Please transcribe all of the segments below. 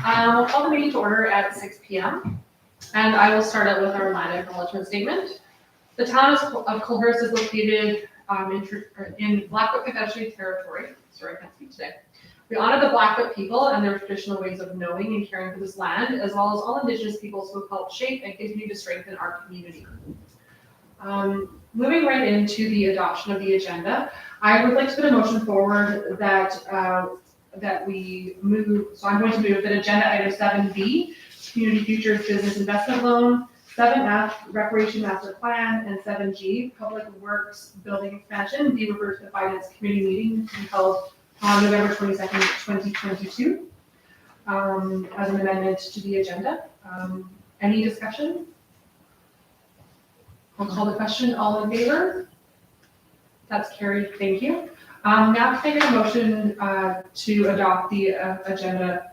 We'll call the meeting to order at 6 p.m. And I will start out with our land acknowledgement statement. The town of Culver's is located in Blackfoot Confederacy territory. Sorry, I can't speak today. We honor the Blackfoot people and their traditional ways of knowing and caring for this land, as well as all Indigenous peoples who have helped shape and continue to strengthen our community. Moving right into the adoption of the agenda, I would like to put a motion forward that we move, so I'm going to move that agenda item 7B, Community Futures Business Investment Loan, 7F, Recreation Master Plan, and 7G, Public Works Building Expansion, be referred to the Finance Committee meeting to be held on November 22nd, 2022, as an amendment to the agenda. Any discussion? I'll call the question. All in favor? That's carried. Thank you. Now can I get a motion to adopt the agenda?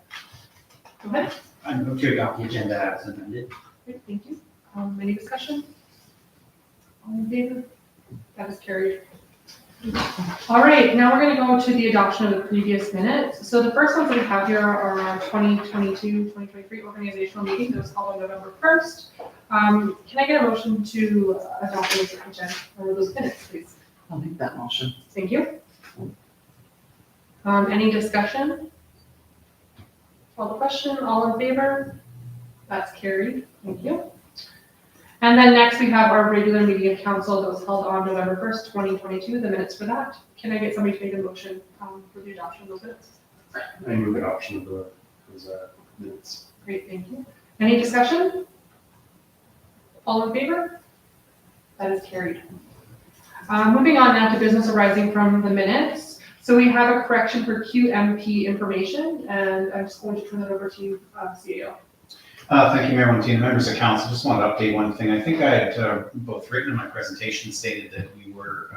Go ahead. I move to adopt the agenda as amended. Great, thank you. Any discussion? All in favor? That is carried. All right, now we're going to go to the adoption of the previous minutes. So the first ones that we have here are our 2022-2023 organizational meeting that was called on November 1st. Can I get a motion to adopt those agenda or those minutes, please? I'll make that motion. Thank you. Any discussion? Call the question. All in favor? That's carried. Thank you. And then next we have our regular meeting of council that was held on November 1st, 2022, the minutes for that. Can I get somebody to make a motion for the adoption of those minutes? I move adoption of those minutes. Great, thank you. Any discussion? All in favor? That is carried. Moving on now to business arising from the minutes. So we have a correction for QMP information, and I'm just going to turn it over to you, CEO. Thank you, Mayor Montina. Members of council, just wanted to update one thing. I think I had both written in my presentation stated that we were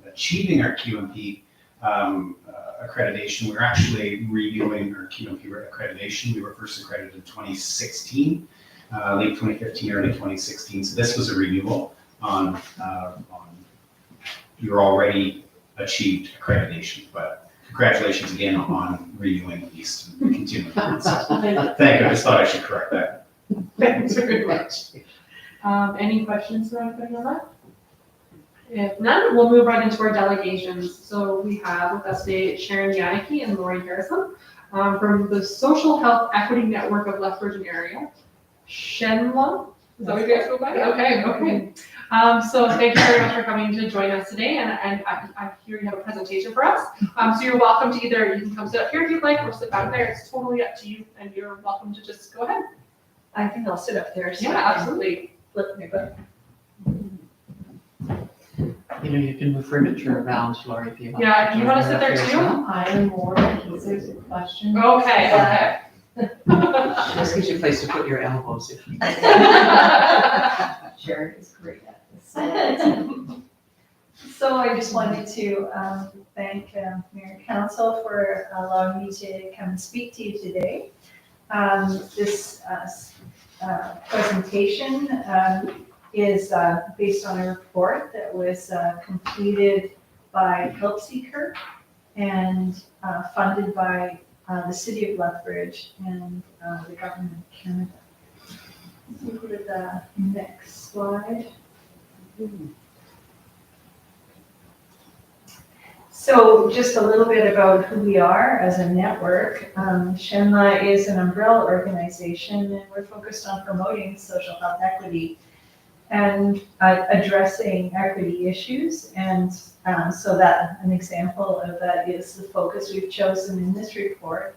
achieving our QMP accreditation. We're actually reviewing our QMP accreditation. We were first accredited in 2016, late 2015, early 2016. So this was a renewal on your already achieved accreditation. But congratulations again on renewing at least and continuing. So, thank you. I just thought I should correct that. Thanks very much. Any questions for anybody on that? If none, we'll move right into our delegations. So we have with us today Sharon Yannicki and Lori Harrison from the Social Health Equity Network of Lethbridge area. SHENLA, is that what you guys go by? Okay. So thank you very much for coming to join us today, and I hear you have a presentation for us. So you're welcome to either, you can come sit up here if you'd like, or sit back there. It's totally up to you, and you're welcome to just go ahead. I think I'll sit up there. So Yeah, absolutely. Flip me, but You can move furniture around, Lori, if you want. Yeah, do you want to sit there too? I am more in case there's a question. Okay. Just gives you a place to put your elbows if you. Jared is great at this. So I just wanted to thank Mayor and Council for allowing me to come and speak to you today. This presentation is based on a report that was completed by Help Seeker and funded by the City of Lethbridge and the Government of Canada. Let's go to the next slide. So just a little bit about who we are as a network. SHENLA is an umbrella organization, and we're focused on promoting social health equity and addressing equity issues. And so that an example of that is the focus we've chosen in this report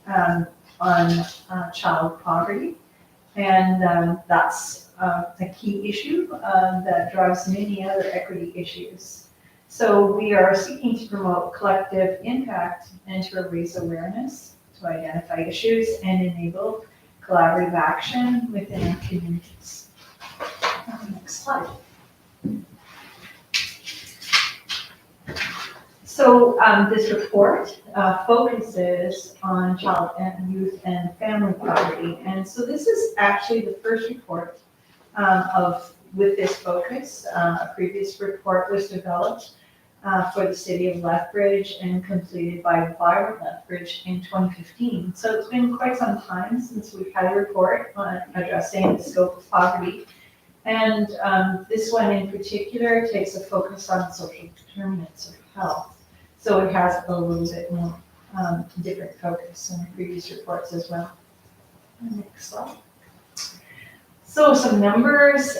on child poverty. And that's a key issue that drives many other equity issues. So we are seeking to promote collective impact and to raise awareness, to identify issues and enable collaborative action within our communities. Next slide. So this report focuses on child and youth and family poverty. And so this is actually the first report with this focus. A previous report was developed for the city of Lethbridge and completed by Byron Lethbridge in 2015. So it's been quite some time since we've had a report on addressing the scope of poverty. And this one in particular takes a focus on social determinants of health. So it has a little bit more different focus than the previous reports as well. Next slide. So some numbers,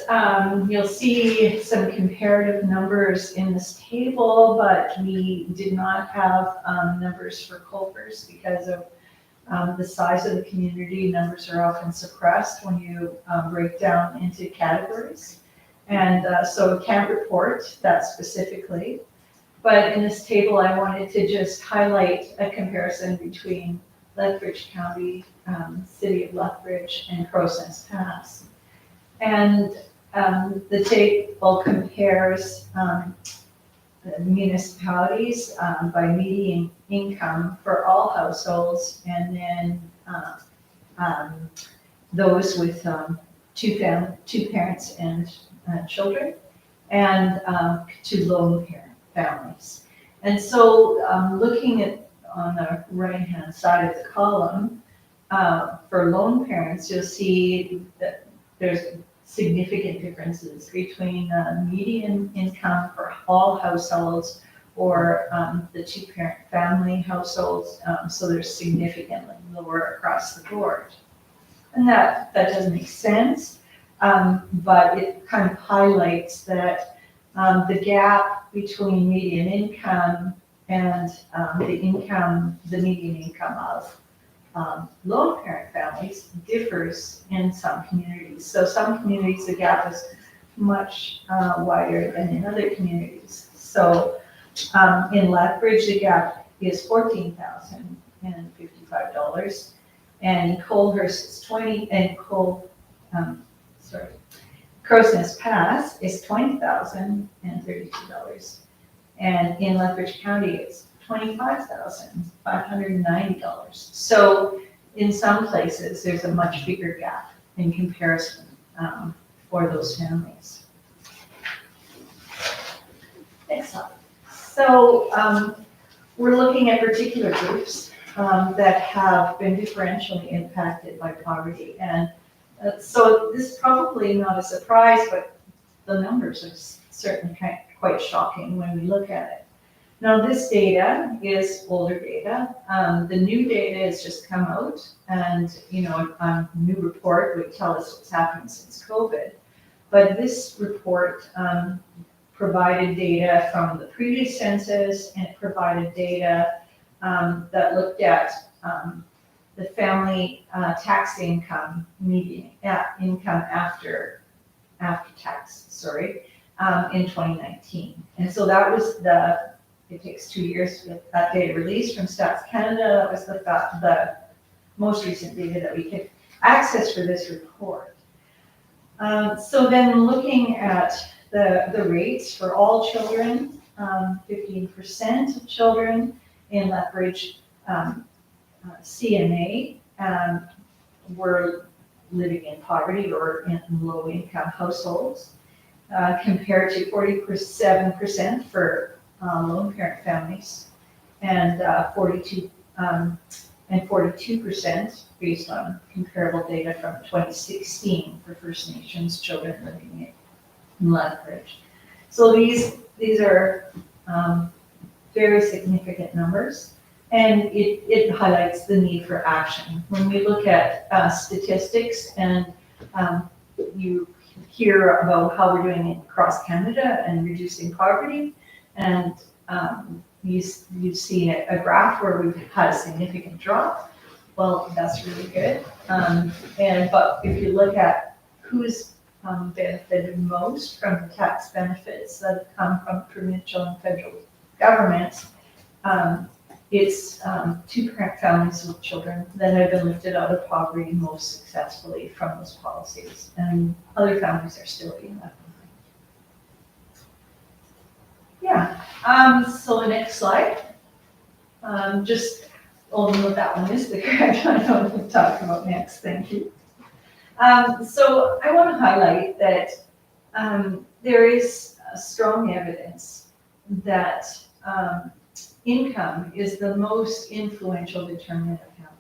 you'll see some comparative numbers in this table, but we did not have numbers for Culvers because of the size of the community. Numbers are often suppressed when you break down into categories. And so we can't report that specifically. But in this table, I wanted to just highlight a comparison between Lethbridge County, City of Lethbridge, and Crowsnest Pass. And the table compares the municipalities by median income for all households, and then those with two parents and children, and to lone parent families. And so looking at on the right-hand side of the column, for lone parents, you'll see that there's significant differences between median income for all households or the two-parent family households. So they're significantly lower across the board. And that doesn't make sense, but it kind of highlights that the gap between median income and the median income of lone parent families differs in some communities. So some communities, the gap is much wider than in other communities. So in Lethbridge, the gap is $14,055, and in Colehurst it's Crowsnest Pass is $20,032, and in Lethbridge County it's $25,590. So in some places, there's a much bigger gap in comparison for those families. Next slide. So we're looking at particular groups that have been differentially impacted by poverty. And so this is probably not a surprise, but the numbers are certainly quite shocking when we look at it. Now, this data is older data. The new data has just come out, and a new report would tell us what's happened since COVID. But this report provided data from the previous census, and it provided data that looked at the family tax income, median income after tax, in 2019. And so that was it takes 2 years to get that data released from Stats Canada. That was the most recent data that we could access for this report. So then looking at the rates for all children, 15% of children in Lethbridge CMA were living in poverty or in low-income households, compared to 47% for lone parent families, and 42% based on comparable data from 2016 for First Nations children living in Lethbridge. So these are very significant numbers, and it highlights the need for action. When we look at statistics, and you hear about how we're doing across Canada and reducing poverty, and you've seen a graph where we've had a significant drop. Well, that's really good. But if you look at who's benefited most from the tax benefits that have come from provincial and federal governments, it's two-parent families with children that have been lifted out of poverty most successfully from those policies, and other families are still being left behind. Yeah, so the next slide. Just only what that one is the correct one I want to talk about next. Thank you. So I want to highlight that there is strong evidence that income is the most influential determinant of health.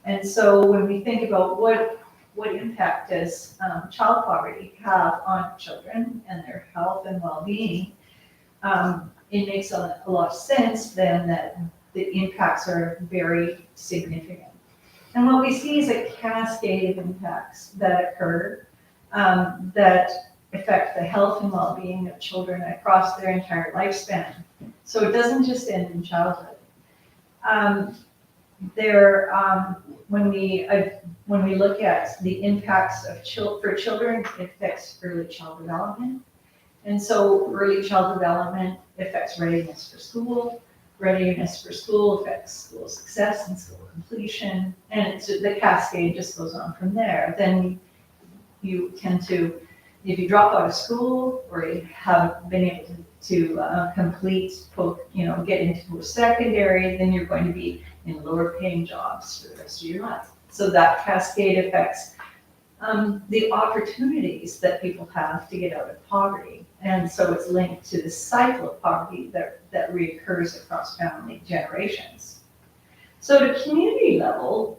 And so when we think about what impact does child poverty have on children and their health and well-being, it makes a lot of sense then that the impacts are very significant. And what we see is a cascade of impacts that occur that affect the health and well-being of children across their entire lifespan. So it doesn't just end in childhood. When we look at the impacts of for children, it affects early child development. And so early child development affects readiness for school. Readiness for school affects school success and school completion. And the cascade just goes on from there. Then you tend to, if you drop out of school or you haven't been able to complete, get into post-secondary, then you're going to be in lower paying jobs for the rest of your life. So that cascade affects the opportunities that people have to get out of poverty. And so it's linked to the cycle of poverty that reoccurs across family generations. So at a community level,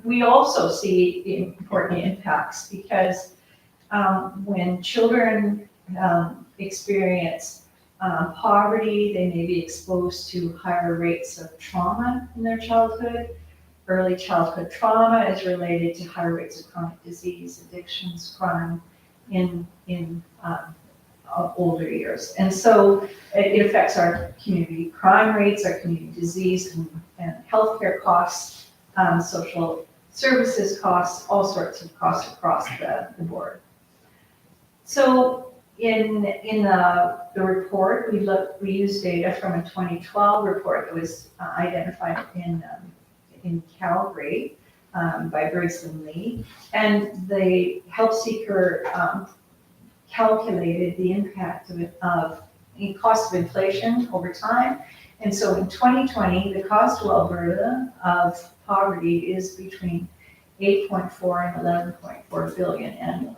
we also see important impacts because when children experience poverty, they may be exposed to higher rates of trauma in their childhood. Early childhood trauma is related to higher rates of chronic disease, addictions, crime in older years. And so it affects our community crime rates, our community disease and healthcare costs, social services costs, all sorts of costs across the board. So in the report, we used data from a 2012 report that was identified in Calgary by Bridgeland Lee, and the health seeker calculated the impact of the cost of inflation over time. And so in 2020, the cost to Alberta of poverty is between 8.4 and 11.4 billion annually.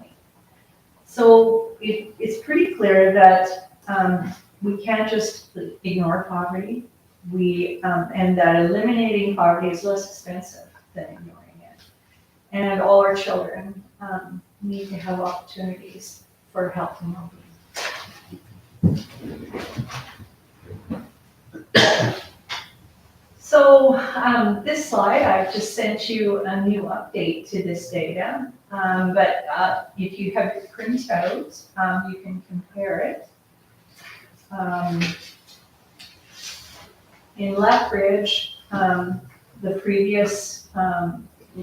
So it's pretty clear that we can't just ignore poverty. And that eliminating poverty is less expensive than ignoring it. And all our children need to have opportunities for health and well-being. So this slide, I've just sent you a new update to this data. But if you have it printed out, you can compare it. In Lethbridge, the previous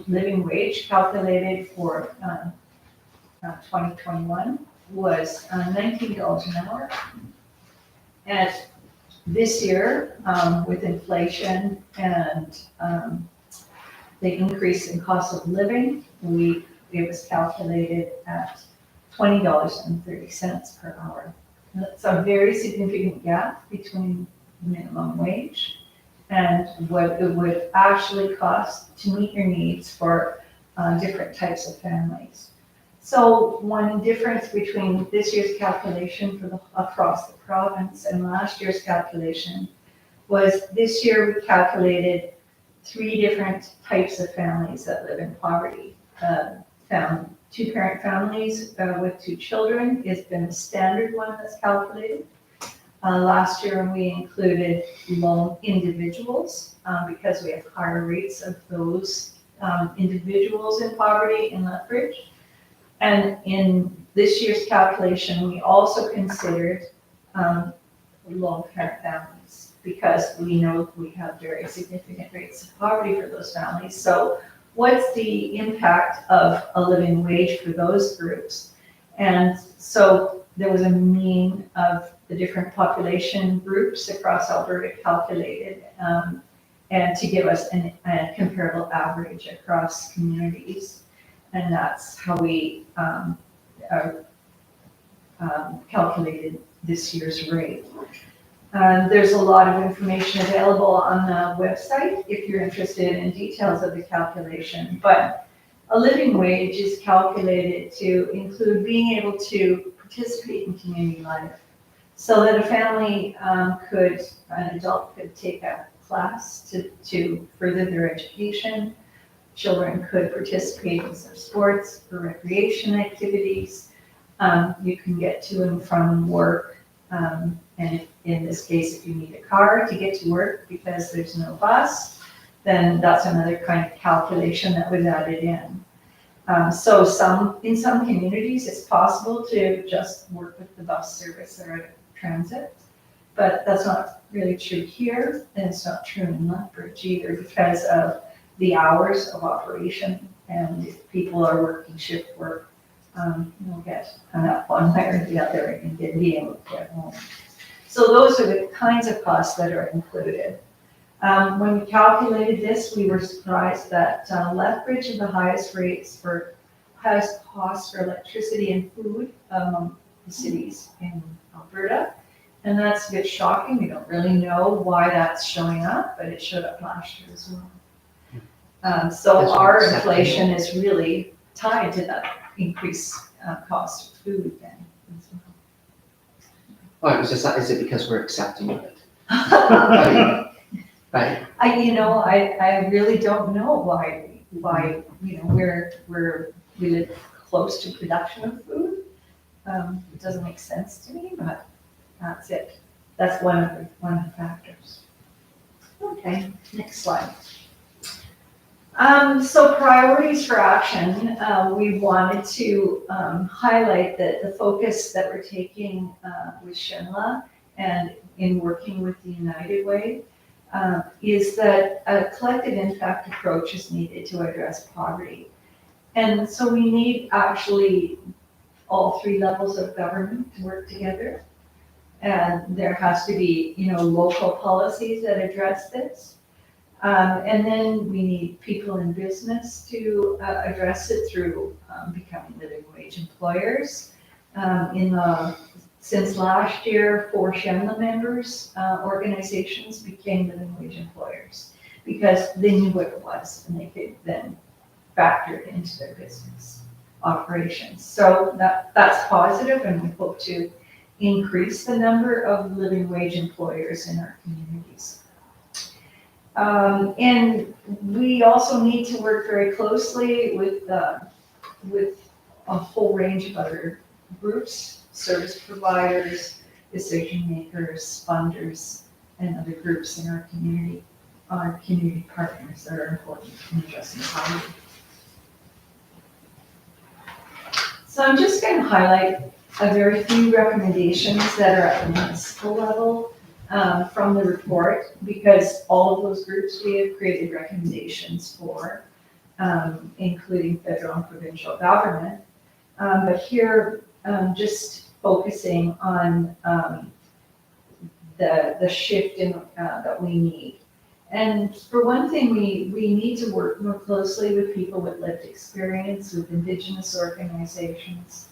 living wage calculated for 2021 was $19 an hour. And this year, with inflation and the increase in cost of living, it was calculated at $20.30 per hour. And that's a very significant gap between minimum wage and what it would actually cost to meet your needs for different types of families. So one difference between this year's calculation across the province and last year's calculation was this year we calculated 3 different types of families that live in poverty. Two-parent families with 2 children has been the standard one that's calculated. Last year we included lone individuals because we have higher rates of those individuals in poverty in Lethbridge. And in this year's calculation, we also considered lone parent families because we know we have very significant rates of poverty for those families. So what's the impact of a living wage for those groups? And so there was a mean of the different population groups across Alberta calculated and to give us a comparable average across communities. And that's how we calculated this year's rate. There's a lot of information available on the website if you're interested in details of the calculation, but a living wage is calculated to include being able to participate in community life. so that a family an adult could take a class to further their education. Children could participate in some sports or recreation activities. You can get to and from work, and in this case, if you need a car to get to work because there's no bus, then that's another kind of calculation that was added in. So in some communities, it's possible to just work with the bus service or transit, but that's not really true here, and it's not true in Lethbridge either because of the hours of operation, and if people are working shift work, you'll get hung up on way or the other and be able to get home. So those are the kinds of costs that are included. When we calculated this, we were surprised that Lethbridge had the highest costs for electricity and food among the cities in Alberta. And that's a bit shocking. We don't really know why that's showing up, but it showed up last year as well. So That's our accepting. inflation is really tied to that increased cost of food then as well. Well, it was just, is it because we're accepting of it? Right. I really don't know why, we live close to production of food. It doesn't make sense to me, but that's it. That's one of the factors. Okay, next slide. So priorities for action, we wanted to highlight that the focus that we're taking with Shenla and in working with the United Way is that a collective impact approach is needed to address poverty. And so we need actually all three levels of government to work together. And there has to be, local policies that address this. And then we need people in business to address it through becoming living wage employers. Since last year, 4 Shenla members organizations became living wage employers because they knew what it was and they could then factor it into their business operations. So that's positive, and we hope to increase the number of living wage employers in our communities. And we also need to work very closely with a whole range of other groups, service providers, decision makers, funders, and other groups in our community partners that are important in addressing poverty. So I'm just going to highlight a very few recommendations that are at the municipal level from the report, because all of those groups we have created recommendations for, including federal and provincial government. But here, just focusing on the shift that we need. And for one thing, we need to work more closely with people with lived experience, with Indigenous organizations.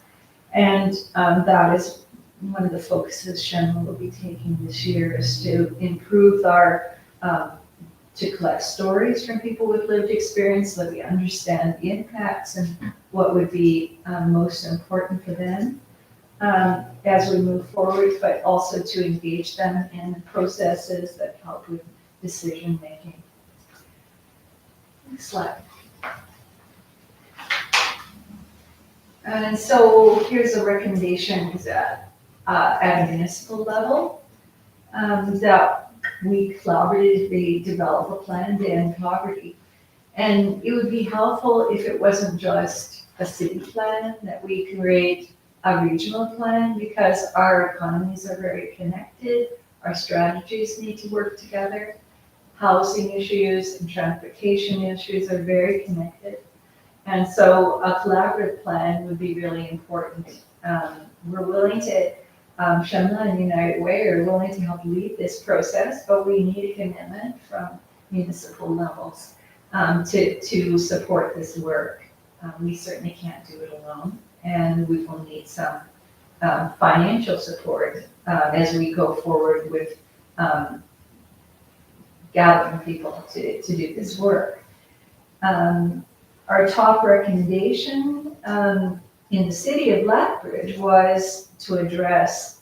And that is one of the focuses Shenla will be taking this year, is to improve to collect stories from people with lived experience so that we understand the impacts and what would be most important for them as we move forward, but also to engage them in processes that help with decision making. Next slide. And so here's a recommendation at a municipal level that we collaboratively develop a plan to end poverty. And it would be helpful if it wasn't just a city plan, that we create a regional plan, because our economies are very connected, our strategies need to work together. Housing issues and transportation issues are very connected. And so a collaborative plan would be really important. We're willing to, Shenla and United Way are willing to help lead this process, but we need a commitment from municipal levels to support this work. We certainly can't do it alone, and we will need some financial support as we go forward with gathering people to do this work. Our top recommendation in the city of Lethbridge was to address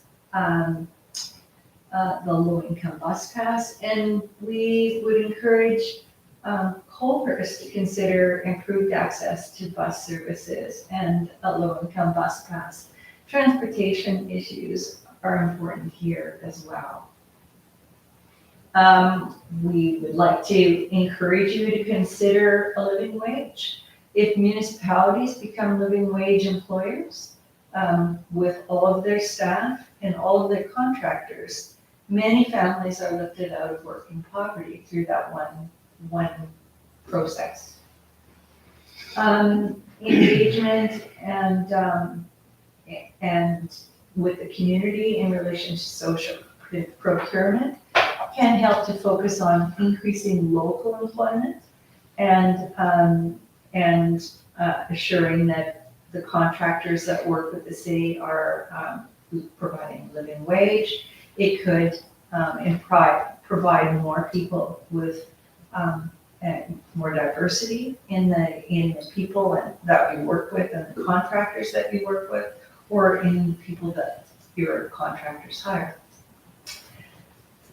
the low-income bus pass, and we would encourage Colhurst to consider improved access to bus services and a low-income bus pass. Transportation issues are important here as well. We would like to encourage you to consider a living wage. If municipalities become living wage employers, with all of their staff and all of their contractors, many families are lifted out of working poverty through that one process. Engagement and with the community in relation to social procurement can help to focus on increasing local employment and assuring that the contractors that work with the city are providing a living wage. It could provide more people with and more diversity in the people that we work with and the contractors that we work with, or in the people that your contractors hire.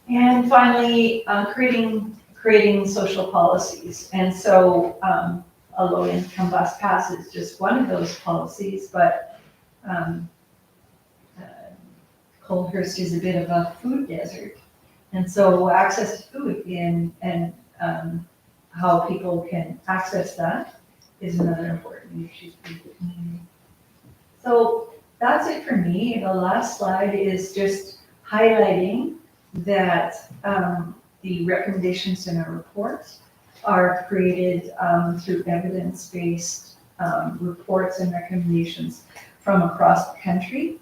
And finally, creating social policies. And so a low-income bus pass is just one of those policies, but Colhurst is a bit of a food desert. And so access to food and how people can access that is another important issue for the community. So that's it for me. The last slide is just highlighting that the recommendations in our report are created through evidence-based reports and recommendations from across the country.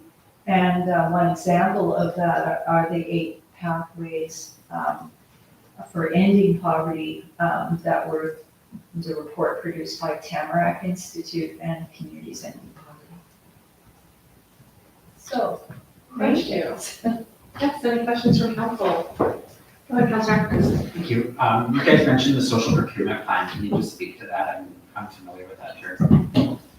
And one example of that are the 8 pathways for ending poverty that were the report produced by Tamarack Institute and Communities Ending Poverty. So, Thank you. Yes, any questions from council? Go ahead, Councilor. Thank you. You guys mentioned the social procurement plan. Can you just speak to that? I'm familiar with that, sure.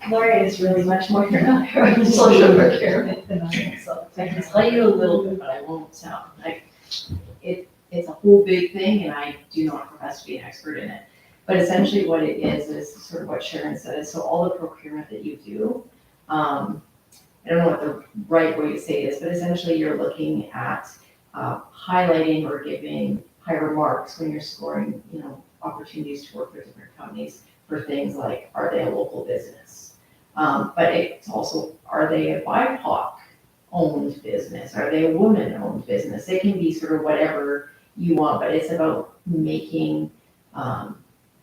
Lori is really much more familiar with social procurement than I am, so. I can tell you a little bit, but I won't sound like it's a whole big thing, and I do not profess to be an expert in it. But essentially what it is sort of what Sharon said, so all the procurement that you do, I don't know what the right way to say this, but essentially you're looking at highlighting or giving higher marks when you're scoring, opportunities to work with different companies for things like, are they a local business? But it's also, are they a BIPOC owned business? Are they a woman owned business? It can be sort of whatever you want, but it's about making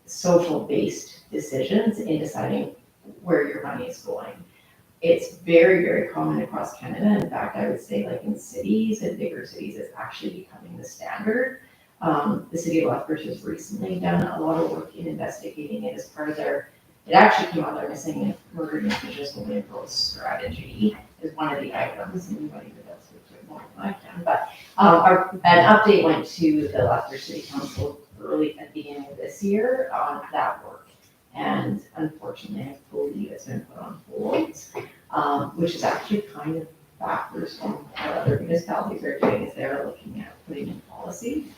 social based decisions in deciding where your money is going. It's very, very common across Canada. In fact, I would say like in cities and bigger cities, it's actually becoming the standard. The city of Lethbridge has recently done a lot of work in investigating it as part of their, it actually came out their missing murder and indigenous women and girls strategy is one of the items. Anybody who does it more than I can, but an update went to the Lethbridge City Council early at the beginning of this year on that work. And unfortunately, I believe it's been put on hold, which is actually kind of backwards from what other municipalities are doing, is they're looking at putting in policy.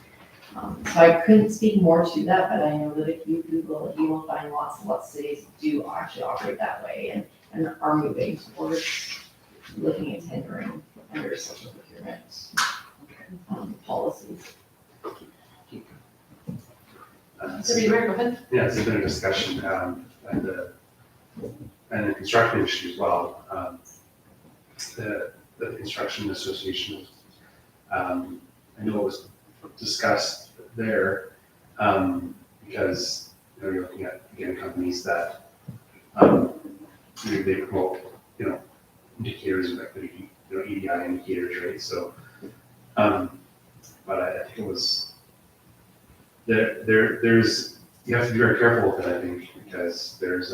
So I couldn't speak more to that, but I know that if you Google it, you will find lots and lots of cities do actually operate that way and are moving towards looking at tendering under social procurement policies. So you go ahead. Yeah, there's been a discussion, and the construction industry as well. The construction association, I know it was discussed there, because you're looking at, again, companies that they promote, indicators of equity, EDI indicators, right? So, but I think it was there's you have to be very careful with it, I think, because there's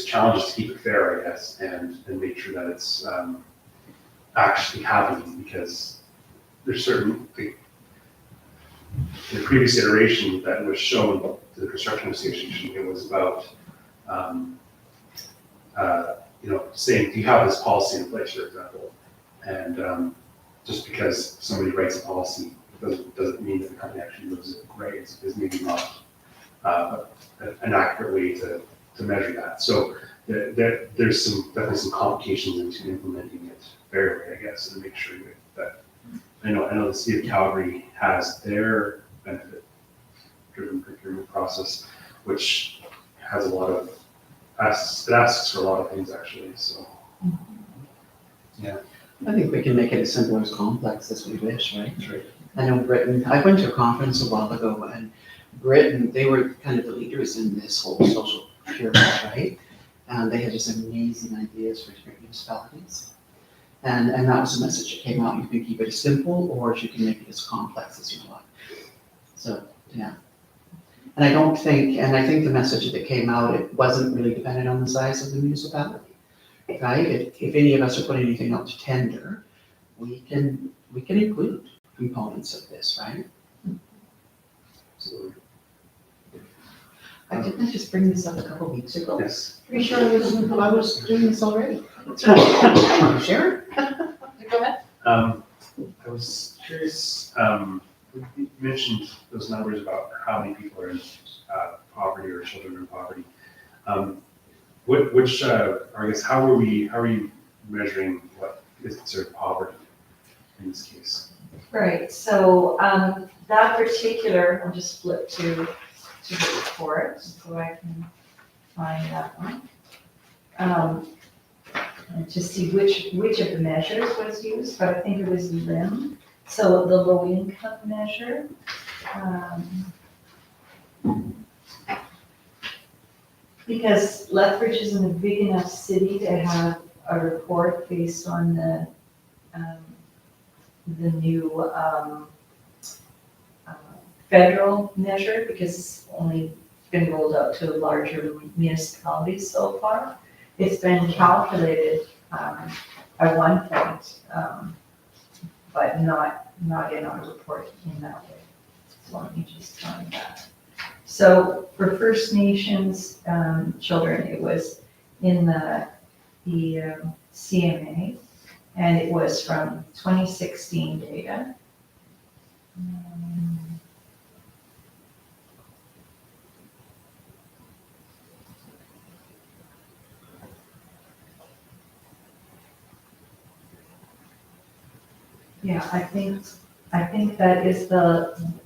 challenges to keep it fair, I guess, and make sure that it's actually happening, because there's certain in the previous iteration that was shown to the construction association, it was about saying, do you have this policy in place, for example, and just because somebody writes a policy doesn't mean that the company actually lives it, right? It's maybe not an accurate way to measure that. So there's definitely some complications into implementing it fairly, I guess, and make sure that, I know the city of Calgary has their benefit-driven procurement process, which has a lot of, it asks for a lot of things actually, so. I think we can make it as simple or as complex as we wish, right? That's right. I know Britain, I went to a conference a while ago, and Britain, they were kind of the leaders in this whole social procurement, right? And they had just amazing ideas for different municipalities. And that was the message that came out. You can keep it as simple, or you can make it as complex as you want. So, yeah. And I think the message that came out, it wasn't really dependent on the size of the municipality, right? If any of us are putting anything out to tender, we can include components of this, right? Absolutely. Didn't I just bring this up a couple weeks ago? Yes. Pretty sure I was doing this already. Thank you, Sharon. Go ahead. I was curious, you mentioned those numbers about how many people are in poverty or children in poverty. I guess, how are you measuring what is considered poverty in this case? Right, so that particular, I'll just flip to the report so I can find that one. And to see which of the measures was used, but I think it was LIM, so the low income measure. Because Lethbridge isn't a big enough city to have a report based on the new federal measure, because it's only been rolled out to larger municipalities so far. It's been calculated at one point, but not in our report in that way. So let me just find that. So for First Nations children, it was in the CMA, and it was from 2016 data. Yeah, I think that is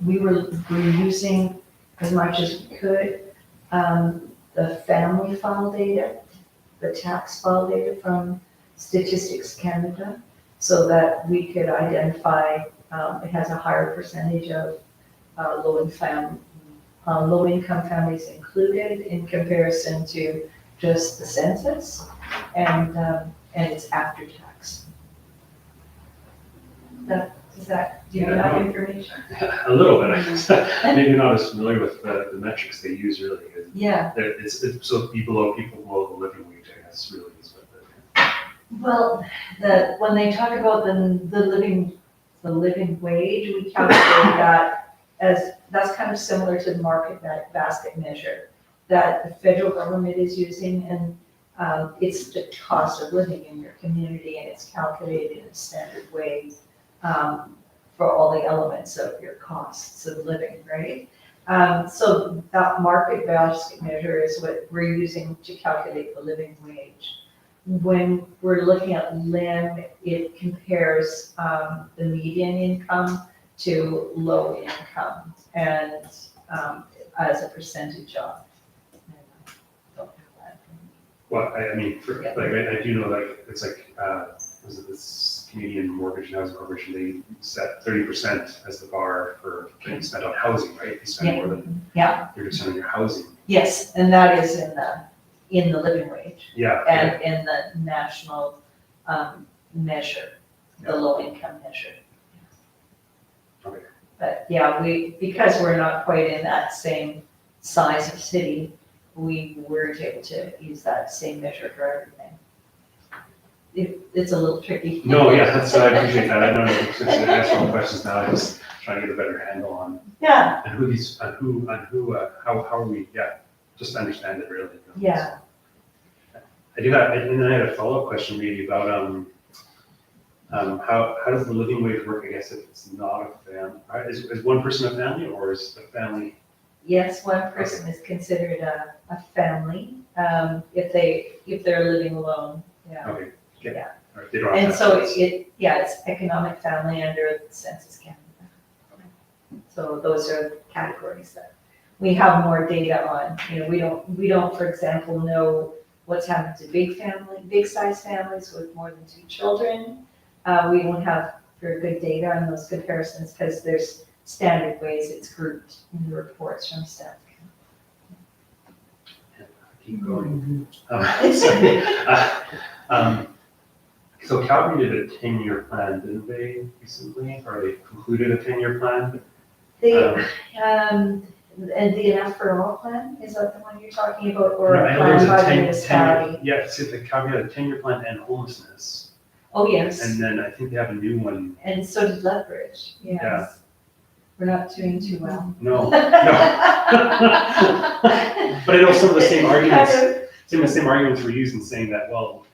we're using as much as we could, the family file data, the tax file data from Statistics Canada, so that we could identify, it has a higher percentage of low-income families included in comparison to just the census, and it's after tax. Do you have information? A little bit, I guess. Maybe not as familiar with the metrics they use really. Yeah, It's so people below the living wage, I guess, really is what well, when they talk about the living wage, we calculate that as, that's kind of similar to the market basket measure that the federal government is using, and it's the cost of living in your community, and it's calculated in a standard way for all the elements of your costs of living, right? So that market basket measure is what we're using to calculate the living wage. When we're looking at LIM, it compares the median income to low income, and as a percentage of. Don't have that. Well, I mean, Yeah. I do know, like, it's like, was it this Canadian Mortgage and Housing Corporation, they set 30% as the bar for getting spent on housing, right? If you spend more than Yeah. 30% on your housing. Yes, and that is in the living wage Yeah. and in the national measure, the low income measure. Okay. But yeah, because we're not quite in that same size of city, we weren't able to use that same measure for everything. It's a little tricky. No, yeah, I appreciate that. I know since I asked all the questions now, I was trying to get a better handle on Yeah, and how are we, just to understand it really. yeah. I do have, and then I had a follow-up question maybe about, How does the living wage work, I guess, if it's not a family? Is one person a family, or is the family? Yes, one person is considered a family, if they're living alone, yeah. Okay, okay. Yeah. All right, they don't have And to so have kids. it's economic family under the Census Canada. So those are categories that we have more data on. You know, we don't, for example, know what's happened to big size families with more than 2 children. We don't have very good data on those comparisons because there's standard ways it's grouped in the reports from staff. Keep going. So Calgary did a 10-year plan, didn't they, recently? Or they concluded a 10-year plan? The, and the Enough for All plan, is that the one you're talking about, or No, a I know there's plan by the 10 municipality? Yeah, see, the Calgary had a 10-year plan and homelessness. Oh, yes, And then I think they have a new one. and so did Lethbridge, Yeah. yes. We're not doing too well. No, no. But I know some of the same arguments, some of the same arguments were used in saying that, well,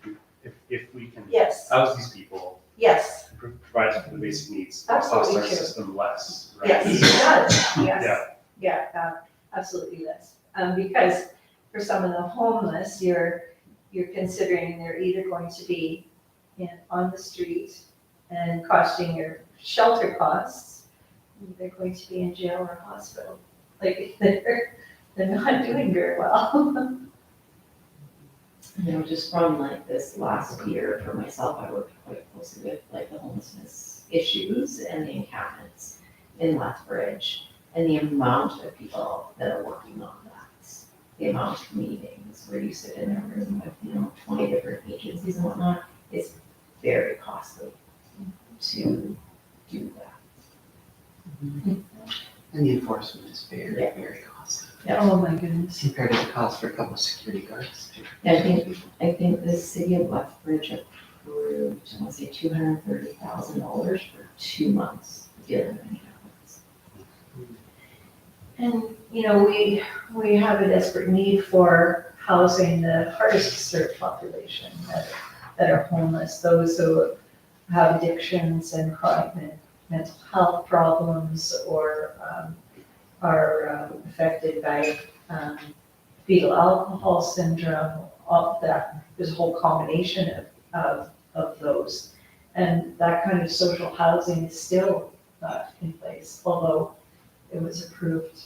if we can Yes, house these people, yes, provide for the basic needs, it costs Absolutely our true. system less, right? yes, it does, Yeah. yes, yeah, absolutely less. Because for some of the homeless, you're considering they're either going to be on the street and costing your shelter costs, they're going to be in jail or hospital. Like, they're not doing very well. You know, just from like this last year for myself, I worked quite closely with like the homelessness issues and the encampments in Lethbridge, and the amount of people that are working on that, the amount of meetings where you sit in a room with, 20 different agencies and whatnot, it's very costly to do that. And the enforcement is very, Yeah. very costly Oh, my goodness. compared to the cost for a couple of security guards. I think the city of Lethbridge approved, I want to say $230,000 for 2 months dealing with encampments. And, we have a desperate need for housing the hardest to serve population that are homeless, those who have addictions and chronic mental health problems, or are affected by fetal alcohol syndrome, all that. There's a whole combination of those. And that kind of social housing is still not in place, although it was approved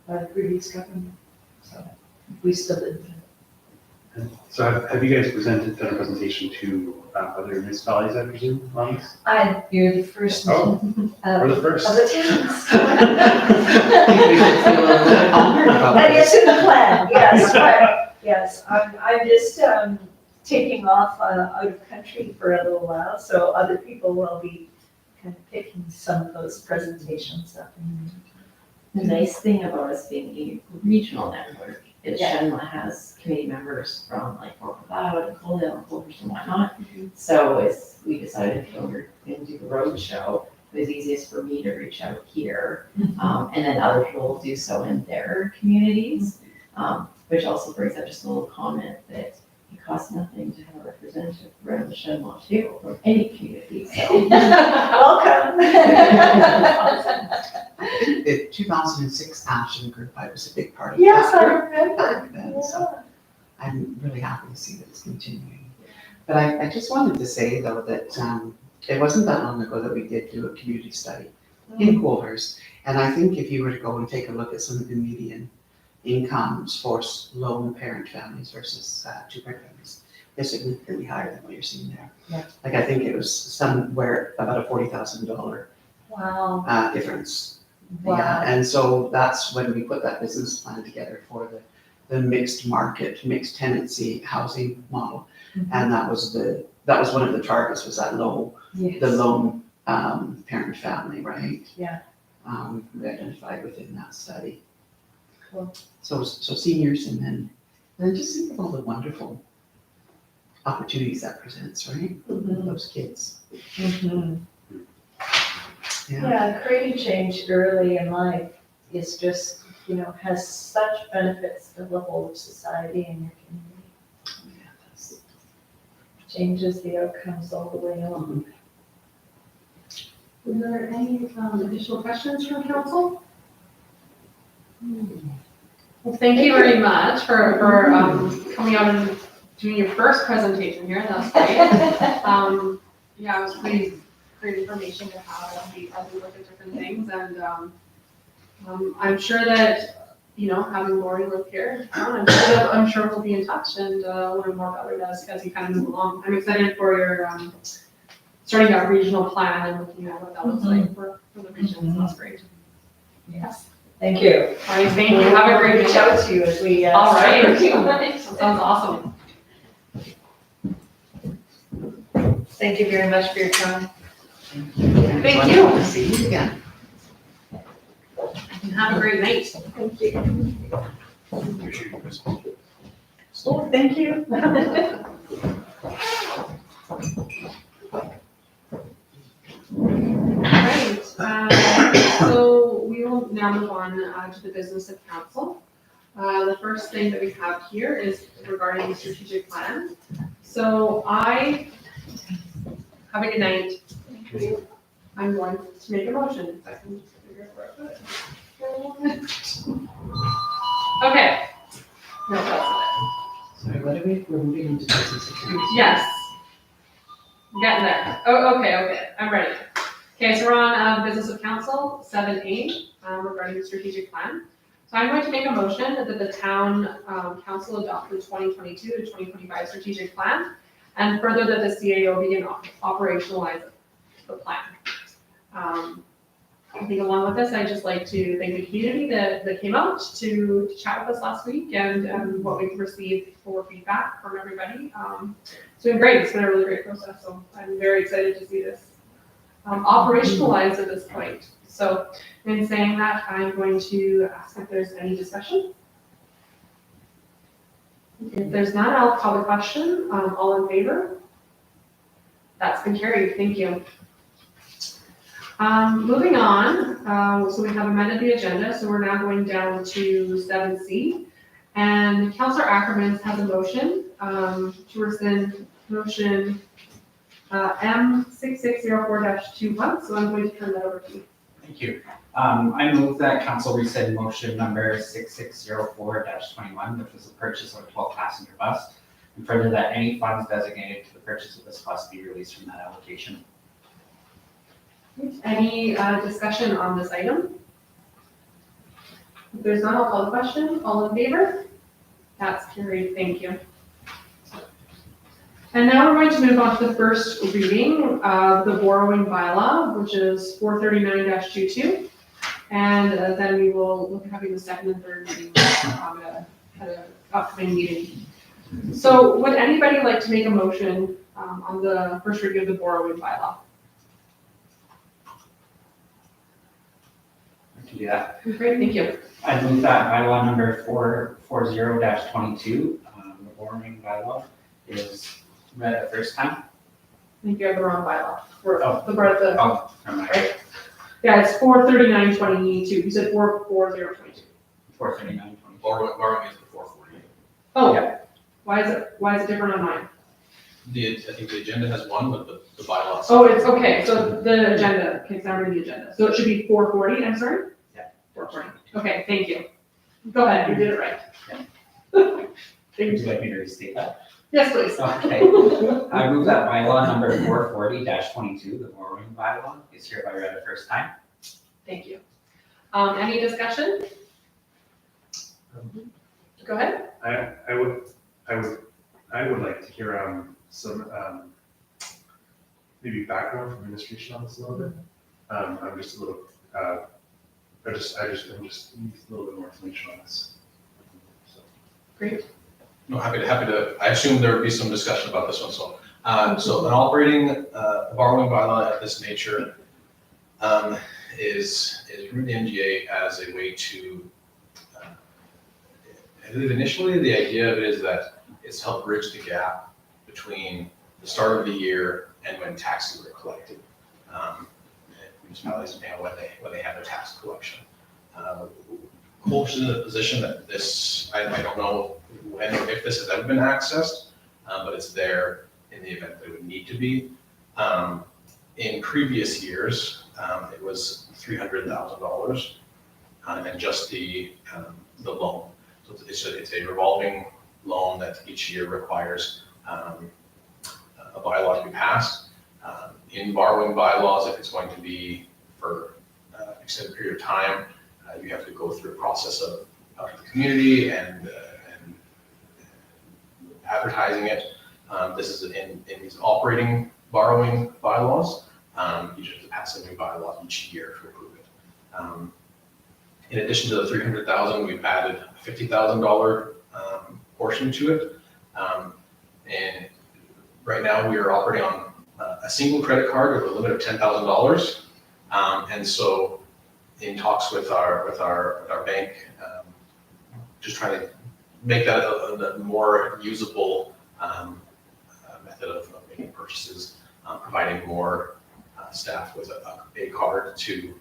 by the previous government. So we still didn't. So have you guys done a presentation to other municipalities, I presume, on this? You're the first Oh, Or of the first? the towns. I think we should feel a little bit honored about And this. it's in the plan, yes, yes, I'm just taking off out of country for a little while, so other people will be kind of picking some of those presentations up. The nice thing about us being a regional network is Yeah. Shenla has committee members from like Fort Macleod and Coldale and Colbert and whatnot. So as we decided to go and do the road show, it was easiest for me to reach out here. And then other people will do so in their communities, which also brings up just a little comment that it costs nothing to have a representative around the Shenla table from any community, so. Welcome. I think the 2006 action group, I was a big part of Yes, I that remember. back then, so I'm really happy to see that it's continuing. But I just wanted to say though that it wasn't that long ago that we did do a community study in Coulter's. And I think if you were to go and take a look at some of the median incomes for lone parent families versus two-parent families, they're significantly higher than what you're seeing there. Yeah. Like I think it was somewhere about a $40,000 Wow, difference. wow. Yeah, and so that's when we put that business plan together for the mixed market, mixed tenancy housing model. Mhm. And that was one of the targets, was that Yes. the lone parent family, right? Yeah. We identified within that study. Cool. So seniors, and then just think of all the wonderful opportunities that presents, right? Mhm. Those kids. Mhm. Yeah. Yeah, creating change early in life is just, has such benefits to the whole of society and your community. Yeah, that's- changes the outcomes all the way along. Are there any additional questions from council? Well, thank you very much for coming out and doing your first presentation here. That's great. Yeah, it was pretty great information to have as we look at different things, and I'm sure that, you know, having Lori live here, I'm sure we'll be in touch and learn more about it as you kind of move along. I'm excited for your starting out regional plan and looking at what that looks like for the region. So that's great. Yes. Thank you. All right, thank you. Have a great Reach day. out to you as we. All right. start working on That it. sounds awesome. Thank you very much for your time. Thank you. Wonderful to see you again. And have a great night. Thank you. Appreciate you, Chris. Oh, thank you. Right, so we will now move on to the business of council. The first thing that we have here is regarding the strategic plan. So I, have a good night. I'm going to make a motion. If I can just figure out where I put it. Okay. No, that's not Sorry, what are we're moving into business accounts. it. Yes. Getting there. Oh, okay, I'm ready. Okay, so we're on business of council, 7A, regarding the strategic plan. So I'm going to make a motion that the town council adopt the 2022 to 2025 strategic plan, and further that the CAO begin operationalize the plan. I think along with this, I'd just like to thank the community that came out to chat with us last week and what we've received for feedback from everybody. It's been great. It's been a really great process. So I'm very excited to see this operationalized at this point. So in saying that, I'm going to ask if there's any discussion. If there's none, I'll call the question. All in favor? That's been carried. Thank you. Moving on, so we have amended the agenda, so we're now going down to 7C. And Councillor Ackerman has a motion to rescind motion M6604-21, so I'm going to turn that over to you. Thank you. I move that council rescind motion number 6604-21, which was the purchase of a 12-passenger bus, and further that any funds designated to the purchase of this bus be released from that allocation. Any discussion on this item? If there's none, I'll call the question. All in favor? That's carried. Thank you. And now we're going to move on to the first reading of the borrowing bylaw, which is 439-22. And then we will look at having the second and third reading at an upcoming meeting. So would anybody like to make a motion on the first reading of the borrowing bylaw? I can do that. Great, thank you. I move that bylaw number 440-22, the borrowing bylaw, is read the first time. I think you have the wrong bylaw. We're Oh. the part of the, Oh, never mind. right? Yeah, it's 439-22. You said 440-22. 439-22. Borrowing is before 40. Oh, Yeah. why is it different on mine? I think the agenda has one, but the bylaws. Oh, it's okay, so the agenda, okay, so I'm reading the agenda. So it should be 440, I'm sorry? Yeah. 440. Okay, thank you. Go ahead, you did it right. Would Thank you you. like me to restate that? Yes, please. Okay. I move that bylaw number 440-22, the borrowing bylaw, is hereby read the first time. Thank you. Any discussion? Go ahead. I would like to hear some maybe background from administration on this a little bit. I'm just a little I just need a little bit more information on this. So. Great. No, happy to, I assume there would be some discussion about this one, so. So an operating, borrowing bylaw of this nature is written in MGA as a way to, I believe initially the idea of it is that it's to help bridge the gap between the start of the year and when taxes were collected. Municipalities, when they have their tax collection. Colch is in a position that this, I don't know when or if this has ever been accessed, but it's there in the event that it would need to be. In previous years, it was $300,000, and just the loan. So it's a revolving loan that each year requires a bylaw to be passed. In borrowing bylaws, if it's going to be for an extended period of time, you have to go through a process of the community and advertising it. This is in these operating borrowing bylaws. You just have to pass a new bylaw each year to approve it. In addition to the $300,000, we've added a $50,000 portion to it. And right now we are operating on a single credit card with a limit of $10,000. And so in talks with our bank, just trying to make that a more usable method of making purchases, providing more staff with a card to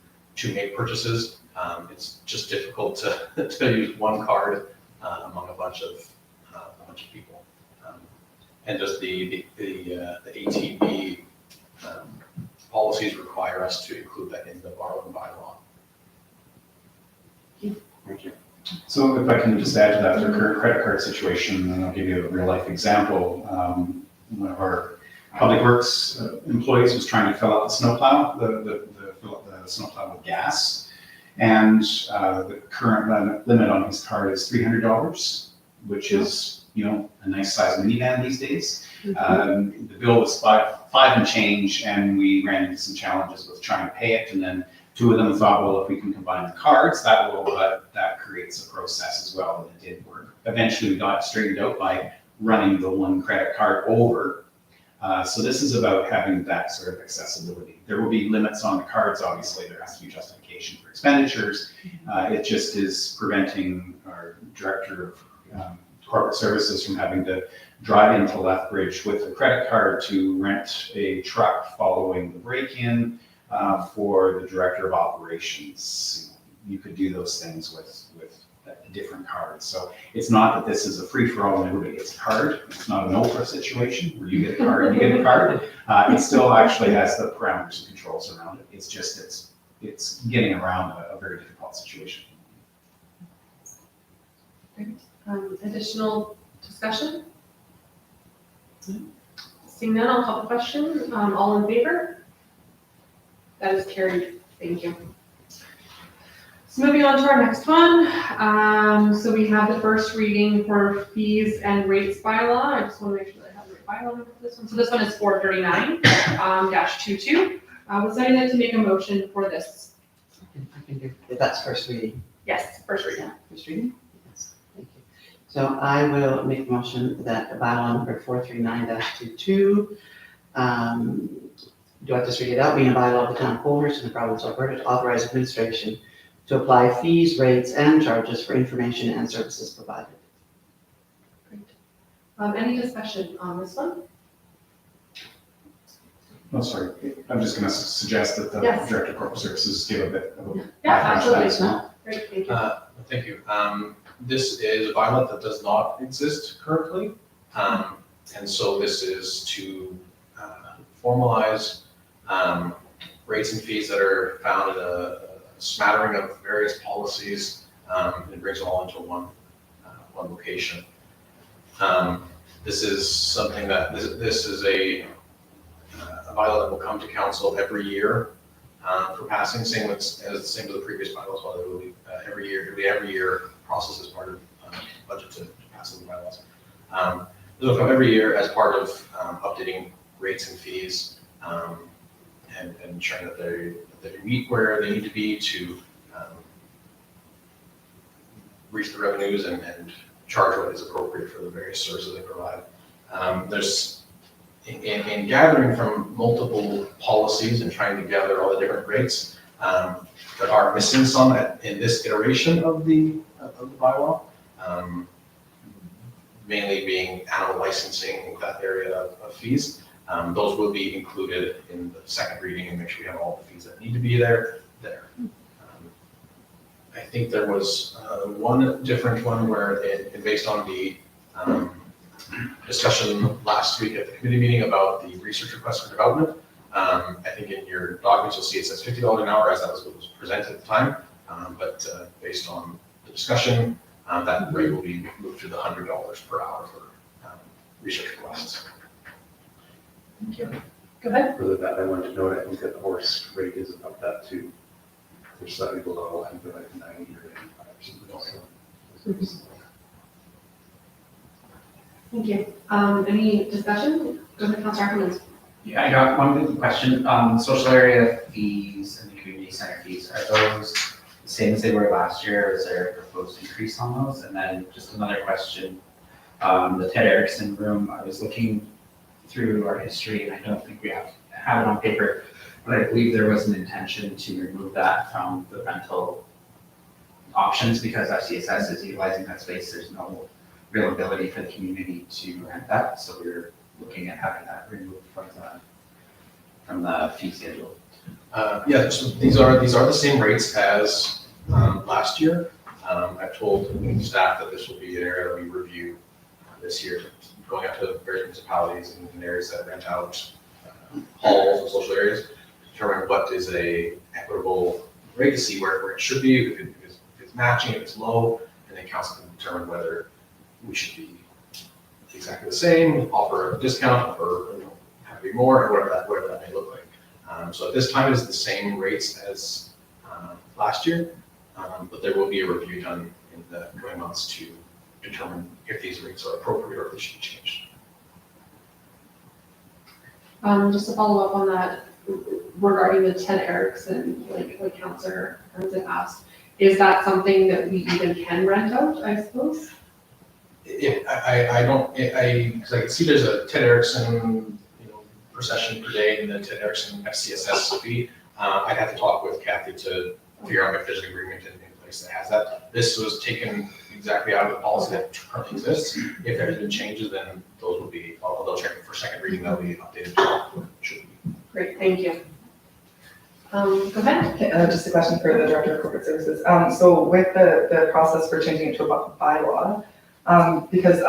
make purchases. It's just difficult to use one card among a bunch of people. And just the ATB policies require us to include that in the borrowing bylaw. Thank you. So if I can just add to that, the current credit card situation, and I'll give you a real life example. One of our public works employees was trying to fill out the snowplow, fill up the snowplow with gas. And the current limit on his card is $300, which is, a nice size minivan these days. The bill was five and change, and we ran into some challenges with trying to pay it. And then two of them thought, well, if we can combine the cards, that creates a process as well, and it did work. Eventually, we got straightened out by running the one credit card over. So this is about having that sort of accessibility. There will be limits on the cards, obviously. There has to be justification for expenditures. It just is preventing our director of corporate services from having to drive into Lethbridge with a credit card to rent a truck following the break-in for the director of operations. You could do those things with a different card. So it's not that this is a free-for-all and everybody gets a card. It's not an Oprah situation where you get a card and you get a card. It still actually has the parameters and controls around it. It's just it's getting around a very difficult situation. Additional discussion? Seeing none, I'll call the question. All in favor? That is carried. Thank you. So moving on to our next one. So we have the first reading for fees and rates bylaw. I just want to make sure that I have the right bylaw number for this one. So this one is 439-22. Would somebody like to make a motion for this? I can do, that's first reading. Yes, first reading. First reading? Yes, thank you. So I will make a motion that the bylaw number 439-22, do I just read it out? Being a bylaw of the town of Coolmers in the province of Alberta to authorize administration to apply fees, rates, and charges for information and services provided. Great. Any discussion on this one? Oh, sorry. I'm just going to suggest that the Yes. director of corporate services give a bit of a Yeah, background to that absolutely. as well. Great, thank you. Thank you. This is a bylaw that does not exist currently. And so this is to formalize rates and fees that are found in a smattering of various policies, and brings them all into one location. This is something that, this is a bylaw that will come to council every year for passing, same with the previous bylaws, while it will be every year process as part of budget to pass the bylaws. They'll come every year as part of updating rates and fees, and ensuring that they meet where they need to be to reach the revenues and charge what is appropriate for the various services they provide. There's in gathering from multiple policies and trying to gather all the different rates, that are missing some in this iteration of the bylaw, mainly being animal licensing, that area of fees. Those will be included in the second reading and make sure we have all the fees that need to be there. I think there was one different one where it based on the discussion last week at the committee meeting about the research request for development. I think in your documents, you'll see it says $50 an hour, as that was what was presented at the time. But based on the discussion, that rate will be moved to the $100 per hour for research requests. Thank you. Go ahead. Further that, I wanted to note, I think that the horse rate is about that too. They're slightly below, I think they're like 90 or 85 or something. So, Thank you. Any discussion? Go ahead, Councilor Ackerman. Yeah, I got one quick question. Social area fees and the community center fees, are those the same as they were last year? Is there a proposed increase on those? And then just another question, the Ted Erickson room, I was looking through our history and I don't think we have it on paper, but I believe there was an intention to remove that from the rental options because FCSS is utilizing that space. There's no real ability for the community to rent that, so we're looking at having that removed from the fee schedule. Yeah, so these are the same rates as last year. I've told staff that this will be an area that we review this year, going out to various municipalities and areas that rent out halls and social areas, determine what is a equitable rate to see where it should be, if it's matching, if it's low, and then council can determine whether we should be exactly the same, offer a discount, or have to be more, or whatever that may look like. So at this time, it is the same rates as last year, but there will be a review done in the coming months to determine if these rates are appropriate or if they should be changed. Just to follow up on that, regarding the Ted Erickson, like Councilor Herndon asked, is that something that we even can rent out, I suppose? Because I can see there's a Ted Erickson, per session per day, and then Ted Erickson FCSS fee. I'd have to talk with Kathy to figure out if there's an agreement in place that has that. This was taken exactly out of the policy that currently exists. If there's been changes, then those will be, they'll check for second reading, that'll be updated. Should be. Great, thank you. Go ahead. Okay, just a question for the Director of Corporate Services. So with the process for changing it to a bylaw, because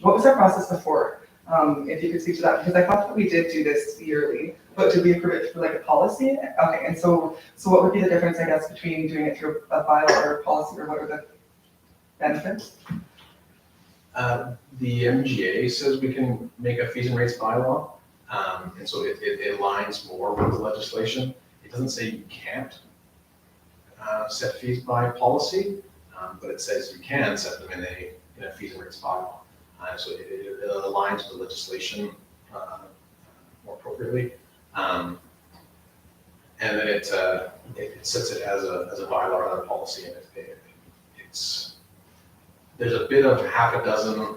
what was our process before? If you could speak to that, because I thought that we did do this yearly, but did we approve it for like a policy? Okay, and so what would be the difference, I guess, between doing it through a bylaw or a policy, or what are the benefits? The MGA says we can make a fees and rates bylaw, and so it aligns more with the legislation. It doesn't say you can't set fees by policy, but it says you can set them in a fees and rates bylaw. So it aligns with the legislation more appropriately. And then it sets it as a bylaw or a policy, and there's a bit of half a dozen,